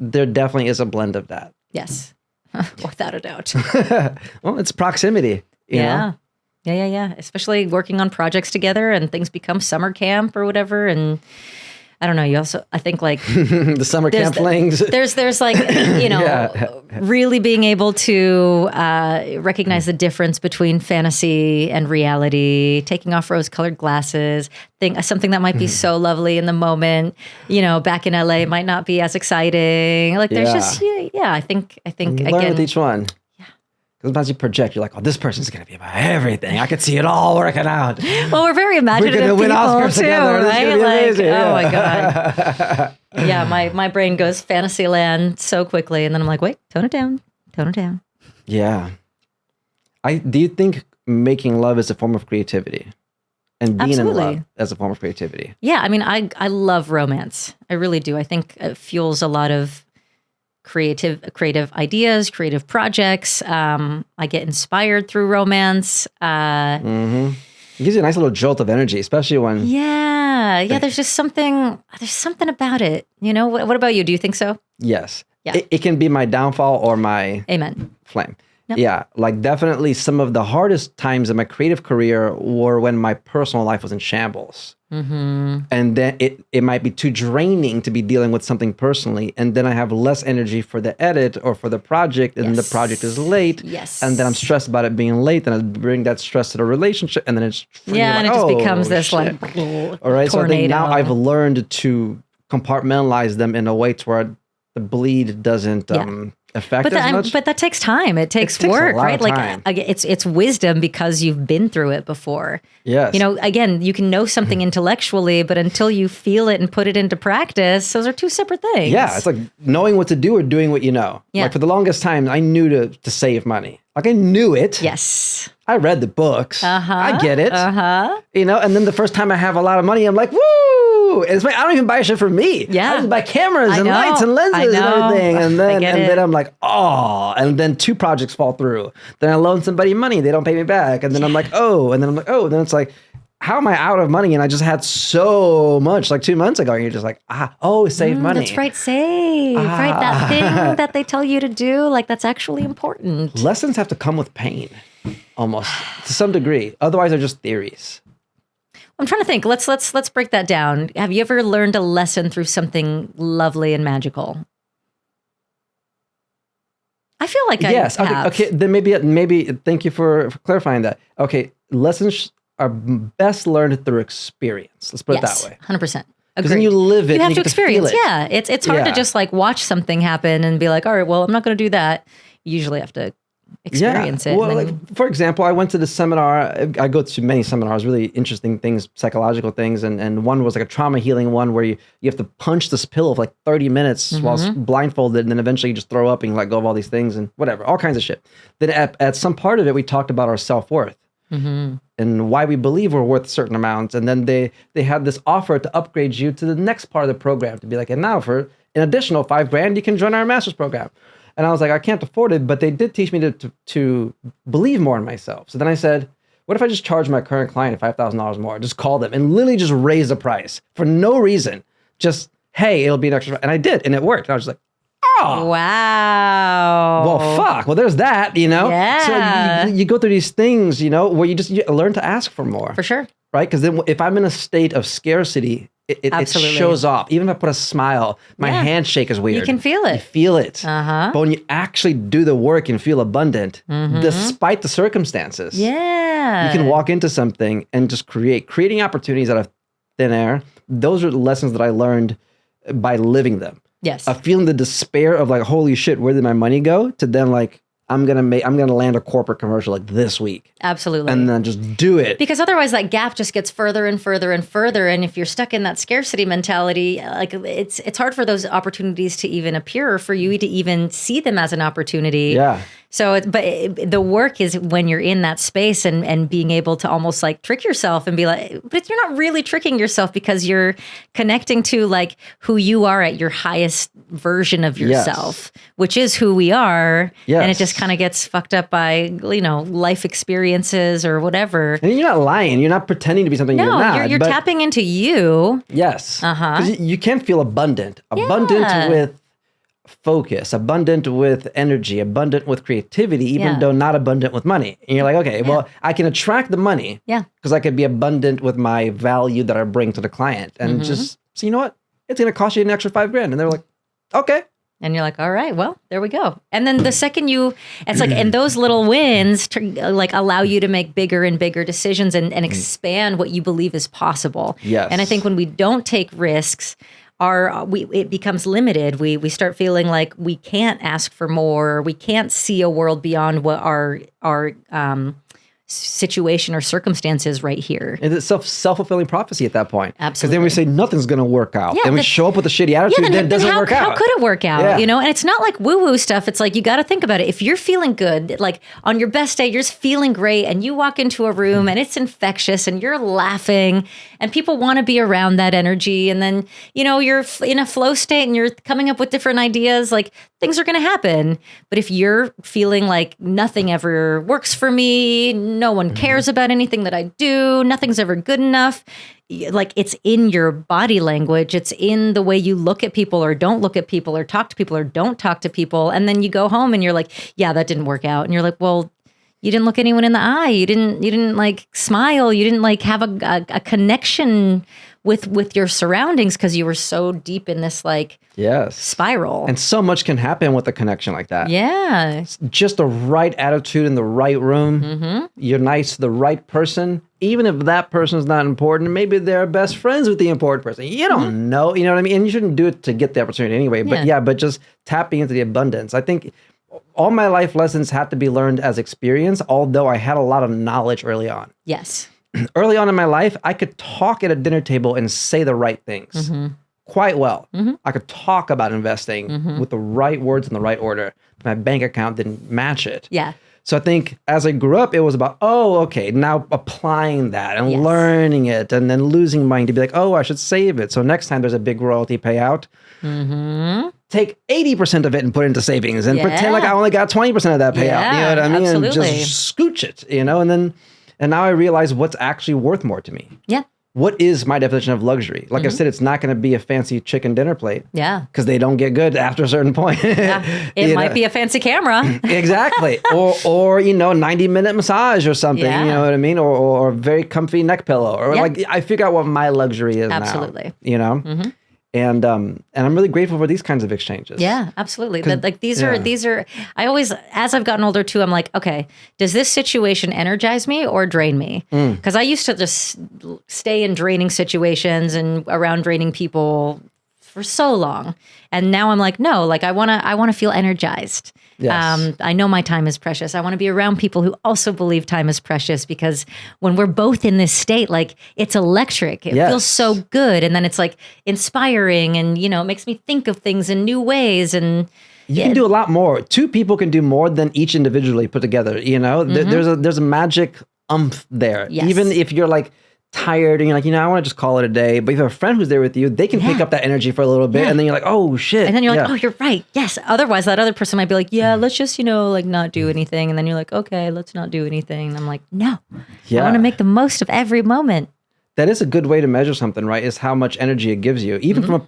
There definitely is a blend of that. Yes, without a doubt. Well, it's proximity. You know? Yeah. Especially working on projects together and things become summer camp or whatever. And I don't know. You also, I think like the summer camp flings. There's like, you know, really being able to recognize the difference between fantasy and reality, taking off rose-colored glasses, something that might be so lovely in the moment, you know, back in LA might not be as exciting. Like there's just, I think learn again. with each one. Because sometimes you project, you're like, oh, this person's going to be about everything. I could see it all working out. Well, we're very imaginative people win Oscars too, together. right? Like, oh my God. Yeah, my brain goes fantasy land so quickly. And then I'm like, wait, tone it down. Yeah. Do you think making love is a form of creativity? And being in love as a form of creativity? Yeah, I mean, I love romance. I really do. I think it fuels a lot of creative ideas, creative projects. I get inspired through romance. It gives you a nice little jolt of energy, especially when there's just something about it. You know, what about you? Do you think so? Yes. Yeah. It can be my downfall or my flame. Yep. Yeah, like definitely some of the hardest times in my creative career were when my personal life was in shambles. And then it might be too draining to be dealing with something personally. And then I have less energy for the edit or for the project, and the project is late. Yes. And then I'm stressed about it being late, and I bring that stress to the relationship, and then it's and it just becomes this like all right. Tornado. So I think now I've learned to compartmentalize them in a way to where the bleed doesn't affect as much. But that takes time. It takes work, right? Like it's wisdom because you've been through it before. Yes. You know, again, you can know something intellectually, but until you feel it and put it into practice, those are two separate things. Yeah, it's like knowing what to do or doing what you know. Yeah. Like for the longest time, I knew to save money. Like I knew it. Yes. I read the books. I get it. You know, and then the first time I have a lot of money, I'm like, woo! And it's like, I don't even buy shit for me. Yeah. I just buy cameras and lights and lenses and everything. And then I'm like, oh, and then 2 projects fall through. Then I loan somebody money. They don't pay me back. And then I'm like, oh, and then I'm like, oh, and then it's like, how am I out of money? And I just had so much like 2 months ago. And you're just like, save money. That's right. Save. Right. That thing that they tell you to do, like that's actually important. Lessons have to come with pain almost to some degree. Otherwise they're just theories. I'm trying to think. Let's break that down. Have you ever learned a lesson through something lovely and magical? I feel like I have. Okay. Then maybe thank you for clarifying that. Okay. Lessons are best learned through experience. Let's put it that way. 100%. Because then you live it. You have to experience. Feel it. Yeah. It's hard to just like watch something happen and be like, all right, well, I'm not going to do that. You usually have to experience it. Well, like, for example, I went to the seminar. I go to many seminars, really interesting things, psychological things. And one was like a trauma healing one where you have to punch this pill for like 30 minutes while blindfolded. And then eventually you just throw up and you let go of all these things and whatever, all kinds of shit. Then at some part of it, we talked about our self-worth. And why we believe we're worth certain amounts. And then they had this offer to upgrade you to the next part of the program to be like, and now for an additional $5,000, you can join our master's program. And I was like, I can't afford it, but they did teach me to believe more in myself. So then I said, what if I just charge my current client $5,000 more? Just call them and literally just raise the price for no reason. Just, hey, it'll be an extra. And I did, and it worked. And I was like, oh. Wow. Well, fuck. Well, there's that, you know? Yeah. So you go through these things, you know, where you learn to ask for more. For sure. Right? Because then if I'm in a state of scarcity, it shows off. Even if I put a smile, my handshake is weird. You can feel it. You feel it. But when you actually do the work and feel abundant, despite the circumstances, you can walk into something and just creating opportunities out of thin air. Those are the lessons that I learned by living them. Yes. Of feeling the despair of like, holy shit, where did my money go? To then like, I'm gonna land a corporate commercial like this week. Absolutely. And then just do it. Because otherwise that gap just gets further and further and further. And if you're stuck in that scarcity mentality, like it's hard for those opportunities to even appear, or for you to even see them as an opportunity. Yeah. So, the work is when you're in that space and being able to almost like trick yourself and be like, but you're not really tricking yourself because you're connecting to like who you are at your highest version of yourself, which is who we are. Yes. And it just kind of gets fucked up by, you know, life experiences or whatever. And you're not lying. You're not pretending to be something you're not. You're tapping into you. Yes. Because you can feel abundant. Abundant with focus, abundant with energy, abundant with creativity, even though not abundant with money. And you're like, okay, well, I can attract the money because I could be abundant with my value that I bring to the client. And just, so you know what? It's going to cost you an extra $5,000. And they're like, okay. And you're like, all right, well, there we go. And then the second it's like, and those little wins like allow you to make bigger and bigger decisions and expand what you believe is possible. Yes. And I think when we don't take risks, it becomes limited. We start feeling like we can't ask for more. We can't see a world beyond what our situation or circumstances right here. And it's self-fulfilling prophecy at that point. Absolutely. Because then we say nothing's going to work out. And we show up with a shitty attitude, then it doesn't work out. How could it work out? You know, and it's not like woo-woo stuff. It's like, you got to think about it. If you're feeling good, like on your best day, you're just feeling great and you walk into a room and it's infectious and you're laughing and people want to be around that energy. And then, you know, you're in a flow state and you're coming up with different ideas, like things are going to happen. But if you're feeling like nothing ever works for me, no one cares about anything that I do, nothing's ever good enough, like it's in your body language, it's in the way you look at people or don't look at people or talk to people or don't talk to people. And then you go home and you're like, yeah, that didn't work out. And you're like, well, you didn't look anyone in the eye. You didn't like smile. You didn't like have a connection with your surroundings because you were so deep in this like spiral. And so much can happen with a connection like that. Yeah. Just the right attitude in the right room. You're nice to the right person. Even if that person's not important, maybe they're best friends with the important person. You don't know, you know what I mean? And you shouldn't do it to get the opportunity anyway. But but just tapping into the abundance. I think all my life lessons had to be learned as experience, although I had a lot of knowledge early on. Yes. Early on in my life, I could talk at a dinner table and say the right things quite well. I could talk about investing with the right words in the right order. My bank account didn't match it. Yeah. So I think as I grew up, it was about, okay, now applying that and learning it and then losing money to be like, I should save it. So next time there's a big royalty payout, take 80% of it and put it into savings and pretend like I only got 20% of that payout. You know what I mean? Absolutely. And just scooch it, and now I realize what's actually worth more to me. Yeah. What is my definition of luxury? Like I said, it's not going to be a fancy chicken dinner plate. Yeah. Because they don't get good after a certain point. It might be a fancy camera. Exactly. Or 90-minute massage or something, you know what I mean? Or a very comfy neck pillow. Or like I figure out what my luxury is Absolutely. now. And I'm really grateful for these kinds of exchanges. Yeah, absolutely. These are I always, as I've gotten older too, I'm like, okay, does this situation energize me or drain me? Because I used to just stay in draining situations and around draining people for so long. And now I'm like, no, like I want to feel energized. Yes. I know my time is precious. I want to be around people who also believe time is precious, because when we're both in this state, like it's electric. It feels so good. And then it's like inspiring and, it makes me think of things in new ways. And you can do a lot more. Two people can do more than each individually put together. There's a magic umph there. Yes. Even if you're like tired and you're like, I want to just call it a day. But if you have a friend who's there with you, they can pick up that energy for a little bit. And then you're like, oh shit. And then you're like, oh, you're right. Yes. Otherwise that other person might be like, yeah, let's just, like not do anything. And then you're like, okay, let's not do anything. And I'm like, no, I want to make the most of every moment. That is a good way to measure something, right? Is how much energy it gives you. Even from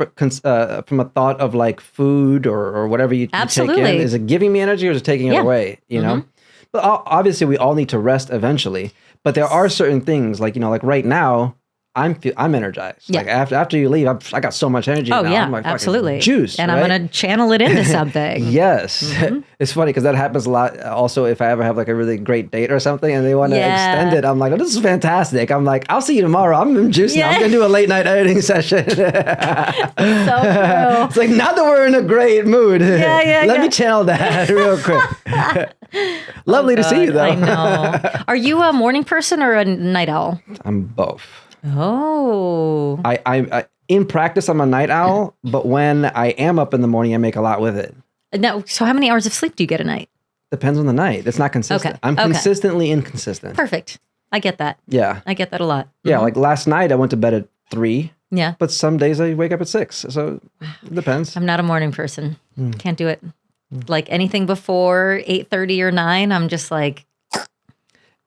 a thought of like food or whatever you take in. Is it giving me energy or is it taking it away? But obviously we all need to rest eventually. But there are certain things like, like right now, I'm energized. Yeah. Like after you leave, I got so much energy. Oh now. yeah, I'm like absolutely. Juice. And right? I'm going to channel it into something. Yes. It's funny because that happens a lot. Also, if I ever have like a really great date or something and they want to extend it, I'm like, oh, this is fantastic. I'm like, I'll see you tomorrow. I'm juiced now. I'm going to do a late night editing session. So true. It's like, not that we're in a great mood. Let me channel that real quick. Lovely to see you, though. I know. Are you a morning person or a night owl? I'm both. Oh. I in practice, I'm a night owl, but when I am up in the morning, I make a lot with it. No. So how many hours of sleep do you get a night? Depends on the night. It's not consistent. Okay. I'm consistently inconsistent. Perfect. I get that. Yeah. I get that a lot. Yeah. Like last night, I went to bed at 3. Yeah. But some days I wake up at 6. So it depends. I'm not a morning person. Can't do it. Like anything before 8:30 or 9, I'm just like.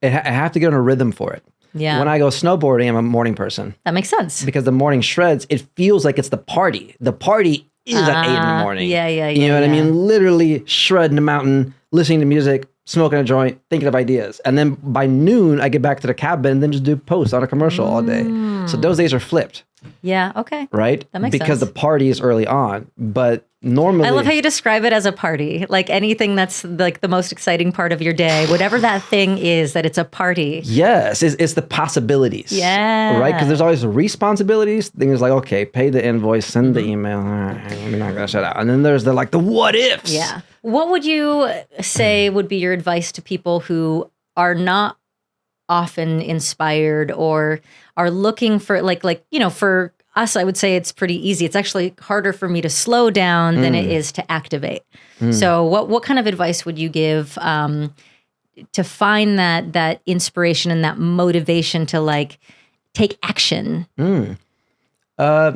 I have to get on a rhythm for it. Yeah. When I go snowboarding, I'm a morning person. That makes sense. Because the morning shreds, it feels like it's the party. The party is at 8 in the morning. Yeah. You know what I mean? Literally shredding the mountain, listening to music, smoking a joint, thinking of ideas. And then by noon, I get back to the cabin and then just do posts on a commercial all day. So those days are flipped. Yeah, okay. Right? That makes because sense. the party is early on. But normally... I love how you describe it as a party. Like anything that's like the most exciting part of your day, whatever that thing is, that it's a party. Yes, it's the possibilities. Yeah. Right? Because there's always the responsibilities. Things like, okay, pay the invoice, send the email. All right, I'm not going to shut out. And then there's the what ifs. Yeah. What would you say would be your advice to people who are not often inspired or are looking for for us, I would say it's pretty easy. It's actually harder for me to slow down than it is to activate. So what kind of advice would you give to find that inspiration and that motivation to take action? I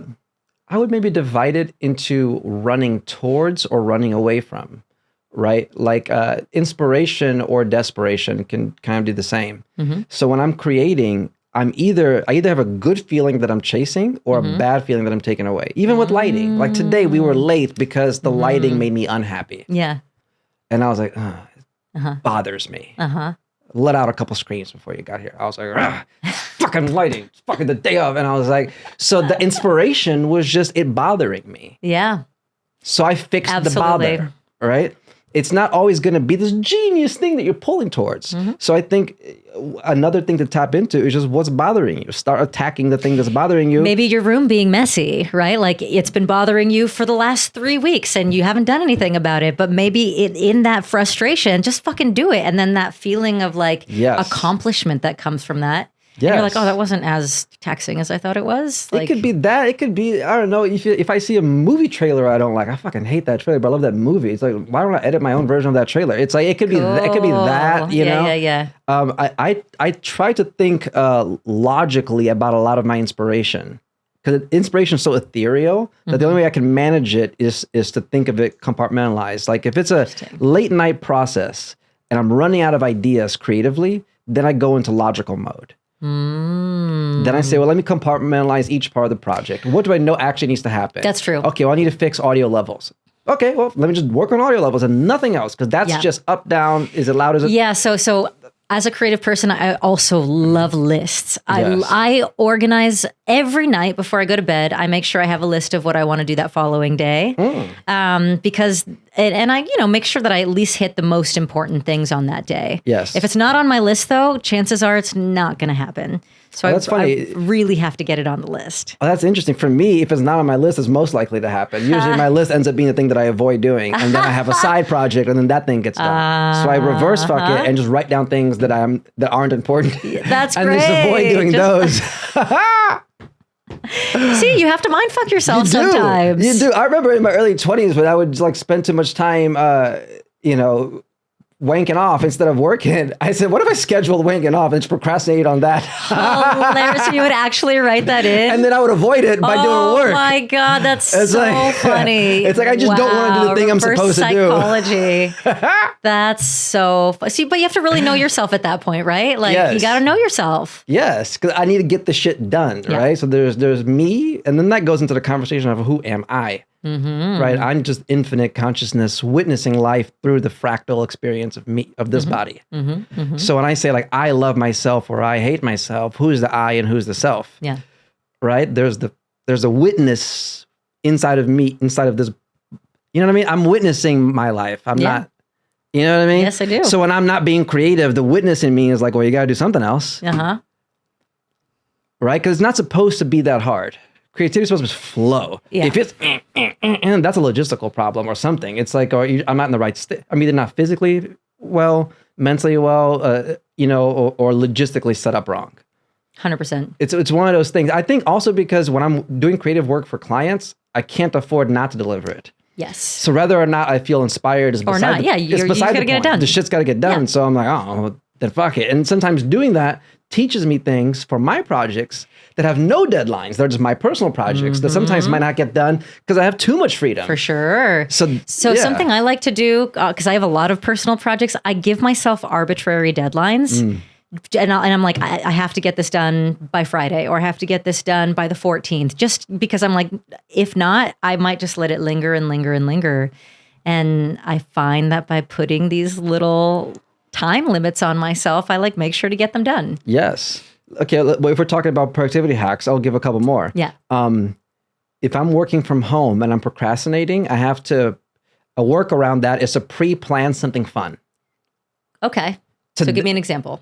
would maybe divide it into running towards or running away from. Right? Like inspiration or desperation can kind of do the same. So when I'm creating, I either have a good feeling that I'm chasing or a bad feeling that I'm taking away. Even with lighting. Like today we were late because the lighting made me unhappy. Yeah. And I was like, it bothers me. Let out a couple screams before you got here. I was like, fucking lighting. It's fucking the day of. And I was like, so the inspiration was just it bothering me. Yeah. So I fixed the bother. Right? It's not always going to be this genius thing that you're pulling towards. So I think another thing to tap into is just what's bothering you. Start attacking the thing that's bothering you. Maybe your room being messy, right? Like it's been bothering you for the last 3 weeks and you haven't done anything about it. But maybe in that frustration, just fucking do it. And then that feeling of accomplishment that comes from that. And you're like, oh, that wasn't as taxing as I thought it was. Like, it could be that. It could be, I don't know. If I see a movie trailer I don't like, I fucking hate that trailer, but I love that movie. It's like, why don't I edit my own version of that trailer? It's like, it could be that, you know? Yeah. I try to think logically about a lot of my inspiration. Because inspiration is so ethereal that the only way I can manage it is to think of it compartmentalized. Like if it's a late night process and I'm running out of ideas creatively, then I go into logical mode. Then I say, well, let me compartmentalize each part of the project. What do I know actually needs to happen? That's true. Okay, well, I need to fix audio levels. Okay, well, let me just work on audio levels and nothing else, because that's just up, down, is it loud, is it? Yeah, so as a creative person, I also love lists. I organize every night before I go to bed. I make sure I have a list of what I want to do that following day. Because I make sure that I at least hit the most important things on that day. Yes. If it's not on my list, though, chances are it's not going to happen. So that's funny. I really have to get it on the list. Oh, that's interesting. For me, if it's not on my list, it's most likely to happen. Usually my list ends up being the thing that I avoid doing. And then I have a side project and then that thing gets done. So I reverse fuck it and just write down things that aren't important. That's and great. just avoid doing those. See, you have to mind fuck yourself sometimes. You do. I remember in my early 20s when I would like spend too much time, wanking off instead of working. I said, what if I scheduled wanking off and just procrastinate on that? Hilarious. So you would actually write that in? And then I would avoid it by doing work. Oh my God, that's so funny. It's like, I just don't want to do the thing I'm supposed to do. Psychology. That's so See, but you have to really know yourself at that point, right? Like you got to know yourself. Yes, because I need to get the shit done, right? So there's me, and then that goes into the conversation of who am I? Right, I'm just infinite consciousness witnessing life through the fractal experience of me, of this body. So when I say like I love myself or I hate myself, who's the I and who's the self? Yeah, right. There's a witness inside of me, inside of this. You know what I mean? I'm witnessing my life. I'm not. You know what I mean? Yes, I do. So when I'm not being creative, the witness in me is like, well, you got to do something else. Right, because it's not supposed to be that hard. Creativity is supposed to flow. Yeah. If it's that's a logistical problem or something. It's like, I'm not in the right state. I'm either not physically well, mentally well, or logistically set up wrong. 100%. It's one of those things. I think also because when I'm doing creative work for clients, I can't afford not to deliver it. Yes. So whether or not I feel inspired is beside the point. You gotta get it done. The shit's got to get done. Yeah. So I'm like, oh, then fuck it. And sometimes doing that teaches me things for my projects that have no deadlines. They're just my personal projects that sometimes might not get done because I have too much freedom. For sure. So something I like to do, because I have a lot of personal projects, I give myself arbitrary deadlines. And I'm like, I have to get this done by Friday, or I have to get this done by the 14th, just because I'm like, if not, I might just let it linger and linger and linger. And I find that by putting these little time limits on myself, I like make sure to get them done. Yes. Okay. Well, if we're talking about productivity hacks, I'll give a couple more. Yeah. If I'm working from home and I'm procrastinating, I have to, a workaround that is to pre-plan something fun. Okay. So give me an example.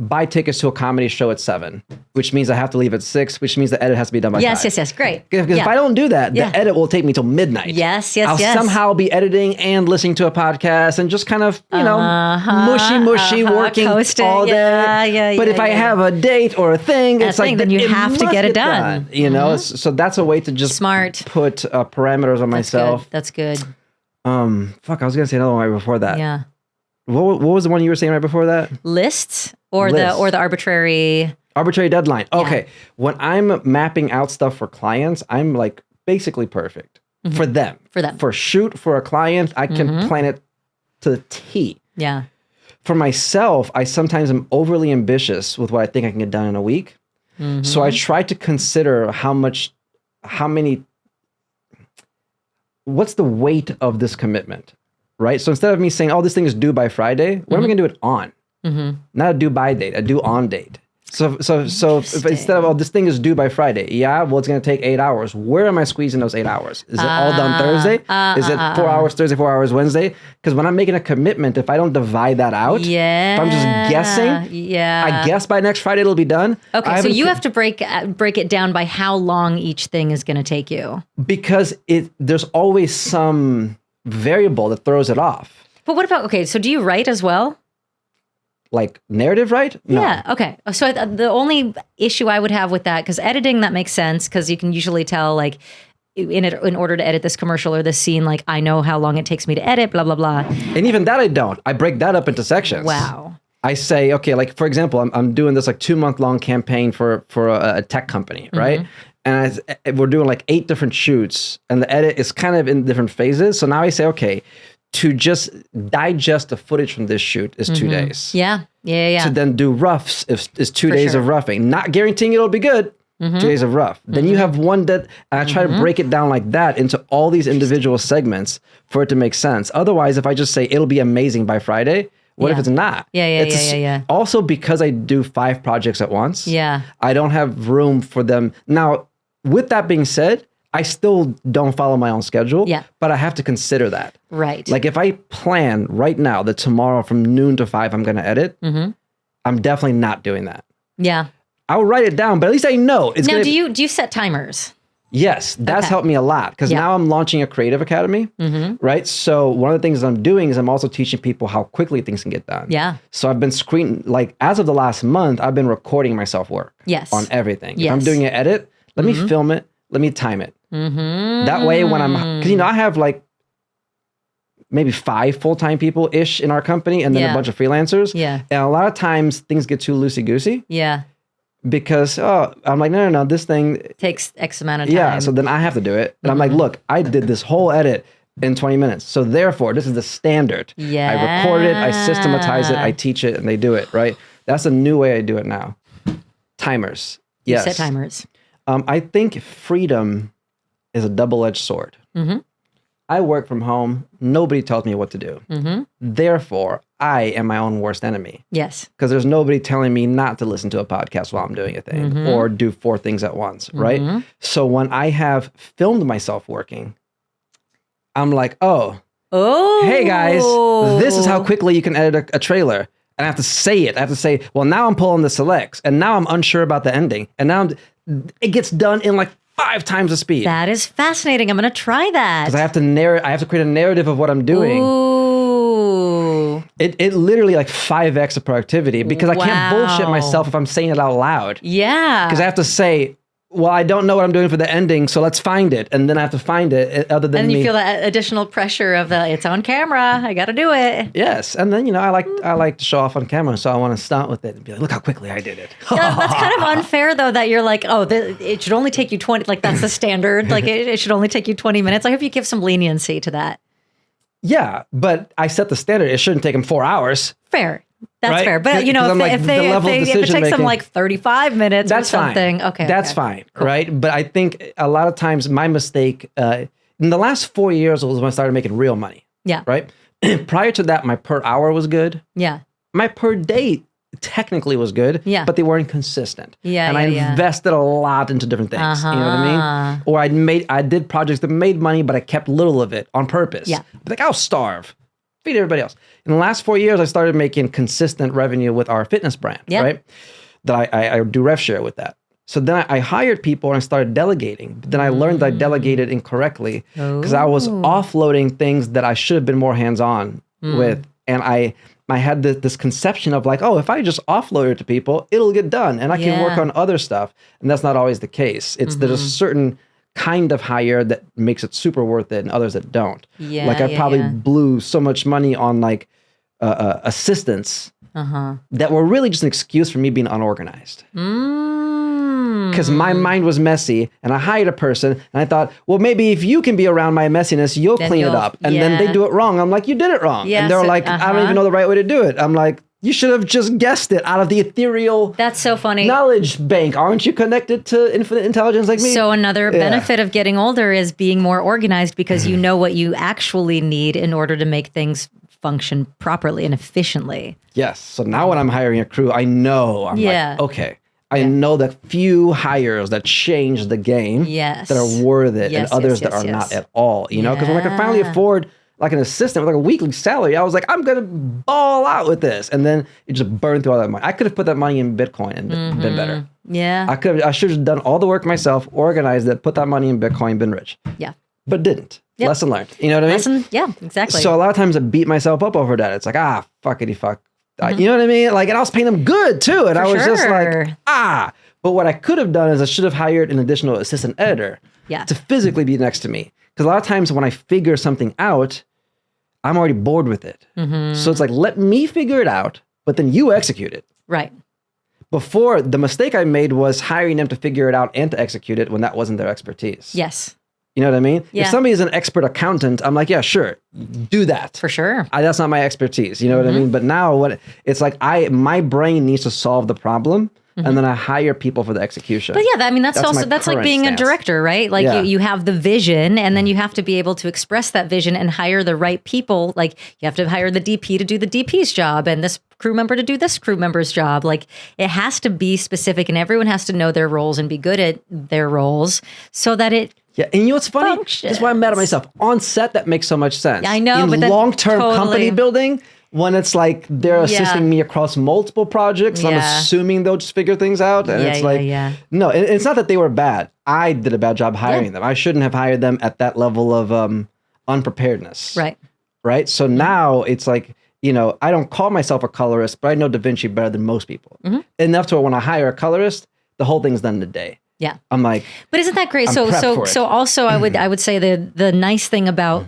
Buy tickets to a comedy show at 7, which means I have to leave at 6, which means the edit has to be done by 5. Yes. Great. Because if I don't do that, the edit will take me till midnight. Yes. I'll somehow be editing and listening to a podcast and just kind of, mushy working all day. Yeah. But if I have a date or a thing, it's like then you have to get it done. You know, so that's a way to just put parameters on myself. That's good. I was gonna say another one right before that. Yeah. What was the one you were saying right before that? Lists or the arbitrary deadline. Okay. Yeah. When I'm mapping out stuff for clients, I'm like basically perfect for them. For shoot for a client, I can plan it to the T. Yeah. For myself, I sometimes am overly ambitious with what I think I can get done in a week. So I try to consider what's the weight of this commitment? Right? So instead of me saying, oh, this thing is due by Friday, what am I going to do it on? Not a due by date, a due on date. So if instead of, oh, this thing is due by Friday. Yeah, well, it's going to take 8 hours. Where am I squeezing those 8 hours? Is it all done Thursday? Is it 4 hours Thursday, 4 hours Wednesday? Because when I'm making a commitment, if I don't divide that out, if I'm just guessing, I guess by next Friday it'll be done. Okay, so you have to break it down by how long each thing is going to take you. Because there's always some variable that throws it off. But what about, so do you write as well? like narrative right? No. Yeah. Okay. So the only issue I would have with that, because editing, that makes sense, because you can usually tell like in order to edit this commercial or this scene, like I know how long it takes me to edit, blah, blah, blah. And even that I don't. I break that up into sections. Wow. I say, okay, like for example, I'm doing this like 2-month-long campaign for a tech company, right? And we're doing like 8 different shoots, and the edit is kind of in different phases. So now I say, okay, to just digest the footage from this shoot is 2 days. Yeah. To then do roughs is 2 days of roughing. Not guaranteeing it'll be good. 2 days of rough. Then you have one that, and I try to break it down like that into all these individual segments for it to make sense. Otherwise, if I just say it'll be amazing by Friday, what if it's not? Yeah. Also, because I do 5 projects at once, I don't have room for them. Now, with that being said, I still don't follow my own schedule, but I have to consider that. Right. Like if I plan right now that tomorrow from noon to 5 I'm going to edit, I'm definitely not doing that. Yeah. I'll write it down, but at least I know. Now, do you set timers? Yes, that's helped me a lot because now I'm launching a creative academy, right? So one of the things I'm doing is I'm also teaching people how quickly things can get done. Yeah. So I've been like as of the last month, I've been recording myself work on everything. If I'm doing an edit, let me film it, let me time it. That way when because I have like maybe 5 full-time people-ish in our company and then a bunch of freelancers. Yeah. And a lot of times things get too loosey-goosey. Yeah. Because, I'm like, no, this thing takes X amount of time. Yeah, so then I have to do it. And I'm like, look, I did this whole edit in 20 minutes. So therefore, this is the standard. Yeah. I record it, I systematize it, I teach it, and they do it, right? That's a new way I do it now. Timers. Yes. You set timers. I think freedom is a double-edged sword. I work from home. Nobody tells me what to do. Therefore, I am my own worst enemy. Yes. Because there's nobody telling me not to listen to a podcast while I'm doing a thing or do 4 things at once, right? So when I have filmed myself working, I'm like, hey guys, this is how quickly you can edit a trailer. And I have to say it. I have to say, well, now I'm pulling the selects, and now I'm unsure about the ending. And now it gets done in like 5 times the speed. That is fascinating. I'm going to try that. Because I have to create a narrative of what I'm doing. Ooh. It literally like 5x the productivity because I can't bullshit myself if I'm saying it out loud. Yeah. Because I have to say, well, I don't know what I'm doing for the ending, so let's find it. And then I have to find it other than and you feel that additional pressure of it's on camera. I got to do it. Yes. And then, I like to show off on camera, so I want to start with it and be like, look how quickly I did it. Yeah, that's kind of unfair, though, that you're like, it should only take you 20, like that's the standard. Like it should only take you 20 minutes. I hope you give some leniency to that. Yeah, but I set the standard. It shouldn't take them 4 hours. Fair. That's right? fair. But, if it takes them like 35 minutes or something, fine. That's fine, cool. Right? But I think a lot of times my mistake, in the last 4 years was when I started making real money. Yeah. Right? Prior to that, my per hour was good. Yeah. My per day technically was good, but they weren't consistent. Yeah, and I invested a lot into different things. You know what I mean? Or I did projects that made money, but I kept little of it on purpose. Yeah. Like, I'll starve. Feed everybody else. In the last 4 years, I started making consistent revenue with our fitness brand, right? That I do rev share with that. So then I hired people and I started delegating. But then I learned that I delegated incorrectly because I was offloading things that I should have been more hands-on with. And I had this conception of like, if I just offload it to people, it'll get done and I can work on other stuff. And that's not always the case. There's a certain kind of hire that makes it super worth it and others that don't. Like I probably blew so much money on like assistants that were really just an excuse for me being unorganized. Because my mind was messy and I hired a person and I thought, well, maybe if you can be around my messiness, you'll clean it up. And then they do it wrong. I'm like, you did it wrong. And they're like, I don't even know the right way to do it. I'm like, you should have just guessed it out of the ethereal That's so funny. knowledge bank. Aren't you connected to infinite intelligence like me? So another benefit of getting older is being more organized because you know what you actually need in order to make things function properly and efficiently. Yes. So now when I'm hiring a crew, I know I'm like, okay, I know the few hires that change the game that are worth it and others that are not at all, you know? Because when I can finally afford like an assistant with like a weekly salary, I was like, I'm going to ball out with this. And then it just burned through all that money. I could have put that money in Bitcoin and been better. Yeah. I should have done all the work myself, organized it, put that money in Bitcoin, been rich. Yeah. But didn't. Yep. Lesson learned. You know what I mean? Yeah, exactly. So a lot of times I beat myself up over that. It's like, fuckity fuck. You know what I mean? Like, and I was paying them good too. And I was just like, But what I could have done is I should have hired an additional assistant editor to physically be next to me. Because a lot of times when I figure something out, I'm already bored with it. So it's like, let me figure it out, but then you execute it. Right. Before, the mistake I made was hiring them to figure it out and to execute it when that wasn't their expertise. Yes. You know what I mean? Yeah. If somebody is an expert accountant, I'm like, yeah, sure, do that. For sure. That's not my expertise. You know what I mean? But now it's like my brain needs to solve the problem. And then I hire people for the execution. But yeah, I mean, that's like being a director, right? Like you have the vision and then you have to be able to express that vision and hire the right people. Like you have to hire the DP to do the DP's job and this crew member to do this crew member's job. Like it has to be specific and everyone has to know their roles and be good at their roles so that it and you know what's funny? That's why I'm mad at myself. On set, that makes so much sense. I know, but long-term company building, when it's like they're assisting me across multiple projects, I'm assuming they'll just figure things out. And it's like, no, it's not that they were bad. I did a bad job hiring them. I shouldn't have hired them at that level of unpreparedness. Right. So now it's like, you know, I don't call myself a colorist, but I know Da Vinci better than most people. Enough to where when I hire a colorist, the whole thing's done in a day. Yeah. I'm like, but isn't that great? So also I would say the nice thing about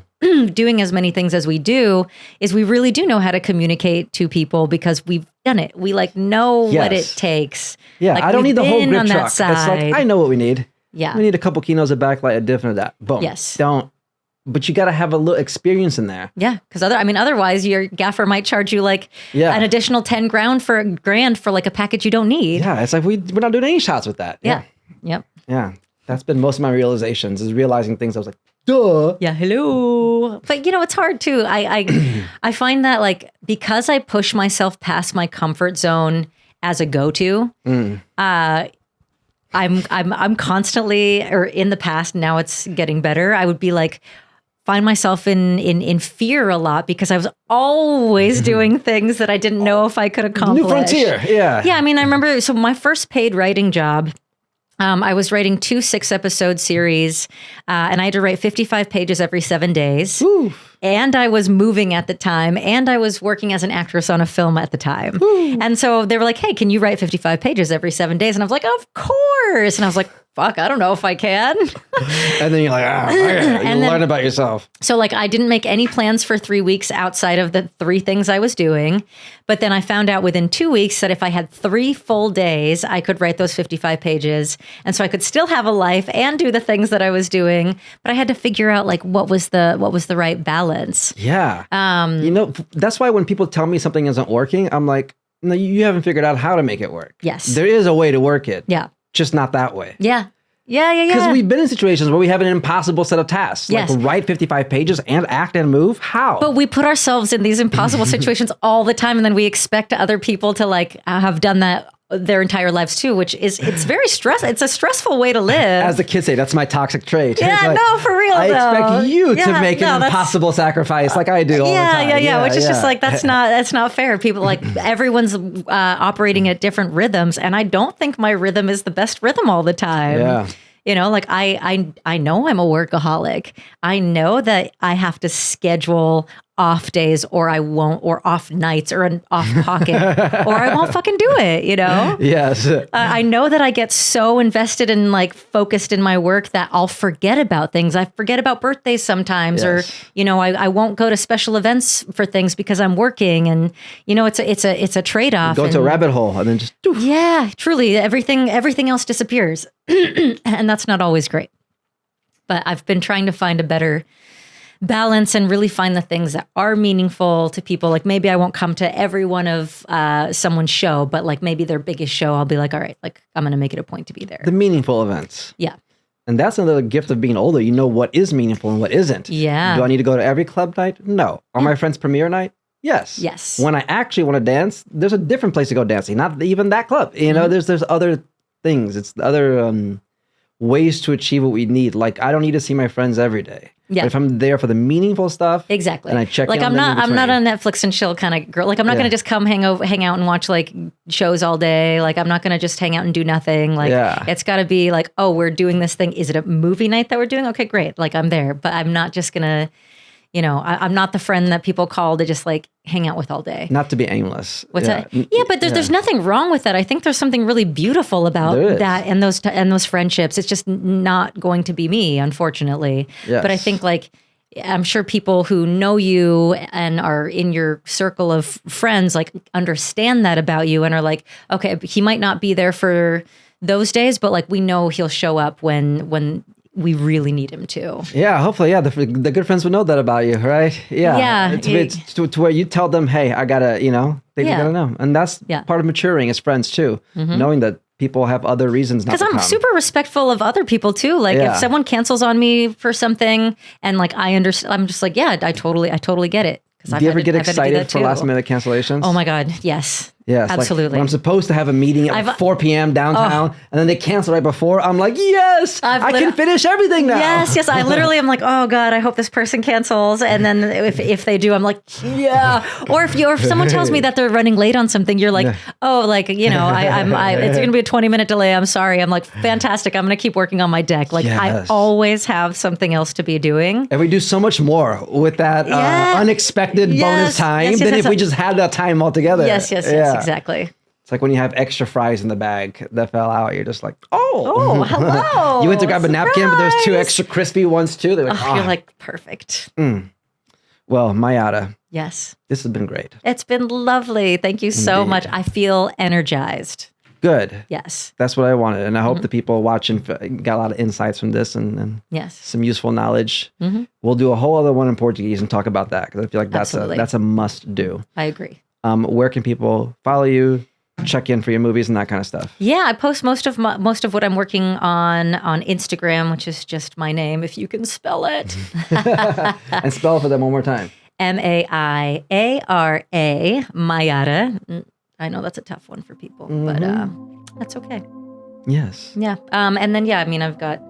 doing as many things as we do is we really do know how to communicate to people because we've done it. We like know what it takes. Yeah. Like, I don't need the whole grip truck. It's like, I know what we need. Yeah. We need a couple kinos, a backlight, a diff and a that. Boom. Yes. But you got to have a little experience in there. Yeah. Because otherwise your gaffer might charge you like an additional 10 grand for like a package you don't need. Yeah. It's like, we're not doing any shots with that. Yeah. Yep. Yeah. That's been most of my realizations is realizing things. I was like, duh. Yeah. Hello. But you know, it's hard too. I find that like, because I push myself past my comfort zone as a go-to, I'm constantly, or in the past, now it's getting better. I would be like, find myself in fear a lot because I was always doing things that I didn't know if I could accomplish. New frontier. Yeah. Yeah. I mean, I remember, so my first paid writing job, I was writing 2 6-episode series, and I had to write 55 pages every 7 days. Ooh. And I was moving at the time, and I was working as an actress on a film at the time. Ooh. And so they were like, hey, can you write 55 pages every 7 days? And I was like, of course. And I was like, fuck, I don't know if I can. And then you're like, you learn about yourself. So like I didn't make any plans for 3 weeks outside of the 3 things I was doing. But then I found out within 2 weeks that if I had 3 full days, I could write those 55 pages. And so I could still have a life and do the things that I was doing. But I had to figure out like what was the right balance. Yeah. You know, that's why when people tell me something isn't working, I'm like, no, you haven't figured out how to make it work. Yes. There is a way to work it. Yeah. Just not that way. Yeah. Yeah. Because we've been in situations where we have an impossible set of tasks. Yes. Like write 55 pages and act and move. How? But we put ourselves in these impossible situations all the time. And then we expect other people to like have done that their entire lives too, which is, it's a stressful way to live. As the kids say, that's my toxic trait. Yeah, like, no, for real I though. expect you to make an impossible sacrifice like I do all the time. Yeah, which is just like, that's not fair. People like, everyone's operating at different rhythms. And I don't think my rhythm is the best rhythm all the time. Yeah. You know, like I know I'm a workaholic. I know that I have to schedule off days or I won't, or off nights or an off pocket or I won't fucking do it, you know? Yes. I know that I get so invested and like focused in my work that I'll forget about things. I forget about birthdays sometimes, or, you know, I won't go to special events for things because I'm working, and, you know, it's a trade-off. Go into a rabbit hole and then just doof. Yeah, truly everything else disappears. And that's not always great. But I've been trying to find a better balance and really find the things that are meaningful to people. Like maybe I won't come to every one of someone's show, but like maybe their biggest show, I'll be like, all right, like I'm going to make it a point to be there. The meaningful events. Yeah. And that's another gift of being older. You know what is meaningful and what isn't. Yeah. Do I need to go to every club night? No. On my friend's premiere night? Yes. Yes. When I actually want to dance, there's a different place to go dancing. Not even that club. You know, there's other things. It's other ways to achieve what we need. Like I don't need to see my friends every day. Yeah. But if I'm there for the meaningful stuff, exactly. And I check like in I'm not a Netflix and chill kind of girl. Like I'm not going to just come hang out and watch like shows all day. Like I'm not going to just hang out and do nothing. Like it's got to be like, oh, we're doing this thing. Is it a movie night that we're doing? Okay, great. Like I'm there, but I'm not just going to, I'm not the friend that people call to just like hang out with all day. Not to be aimless. What's that? Yeah, but there's nothing wrong with that. I think there's something really beautiful about that and those friendships. It's just not going to be me, unfortunately. Yes. But I think like, I'm sure people who know you and are in your circle of friends like understand that about you and are like, okay, he might not be there for those days, but like we know he'll show up when we really need him to. Yeah, hopefully, yeah. The good friends would know that about you, right? Yeah. Yeah. It's to where you tell them, hey, I gotta, they gotta know. And that's part of maturing as friends too, knowing that people have other reasons not to come. Because I'm super respectful of other people too. Like if someone cancels on me for something and like I'm just like, yeah, I totally get it. Do you ever get excited for last minute cancellations? Oh my God, yes. Yes, absolutely. Like when I'm supposed to have a meeting at 4 p.m. downtown, and then they cancel right before. I'm like, yes, I can finish everything now. Yes. I literally am like, oh God, I hope this person cancels. And then if they do, I'm like, yeah. Or if someone tells me that they're running late on something, you're like, oh, like it's gonna be a 20-minute delay. I'm sorry. I'm like, fantastic. I'm gonna keep working on my deck. Like I always have something else to be doing. And we do so much more with that unexpected bonus time than if we just had that time altogether. Yes, exactly. It's like when you have extra fries in the bag that fell out. You're just like, oh, hello. You went to grab a napkin, but there's 2 extra crispy ones too. They're like, you're like, perfect. Well, Maiara. Yes. This has been great. It's been lovely. Thank you so much. I feel energized. Good. Yes. That's what I wanted. And I hope the people watching got a lot of insights from this and some useful knowledge. We'll do a whole other one in Portuguese and talk about that because I feel like that's a must do. I agree. Where can people follow you, check in for your movies and that kind of stuff? Yeah, I post most of what I'm working on Instagram, which is just my name, if you can spell it. And spell it for them one more time. Maiara, Maiara. I know that's a tough one for people, but that's okay. Yes. Yeah. And then, I've got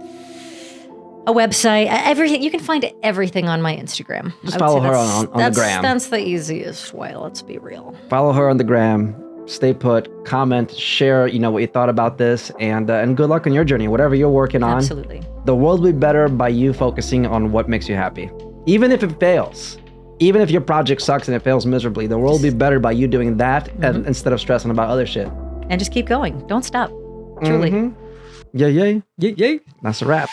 a website, everything. You can find everything on my Instagram. Just follow her on the gram. That's the easiest way. Let's be real. Follow her on the gram. Stay put. Comment. Share. What you thought about this, and good luck on your journey, whatever you're working on. Absolutely. The world will be better by you focusing on what makes you happy, even if it fails. Even if your project sucks and it fails miserably, the world will be better by you doing that and, instead of stressing about other shit. And just keep going. Don't stop. Truly. Yay. That's a wrap.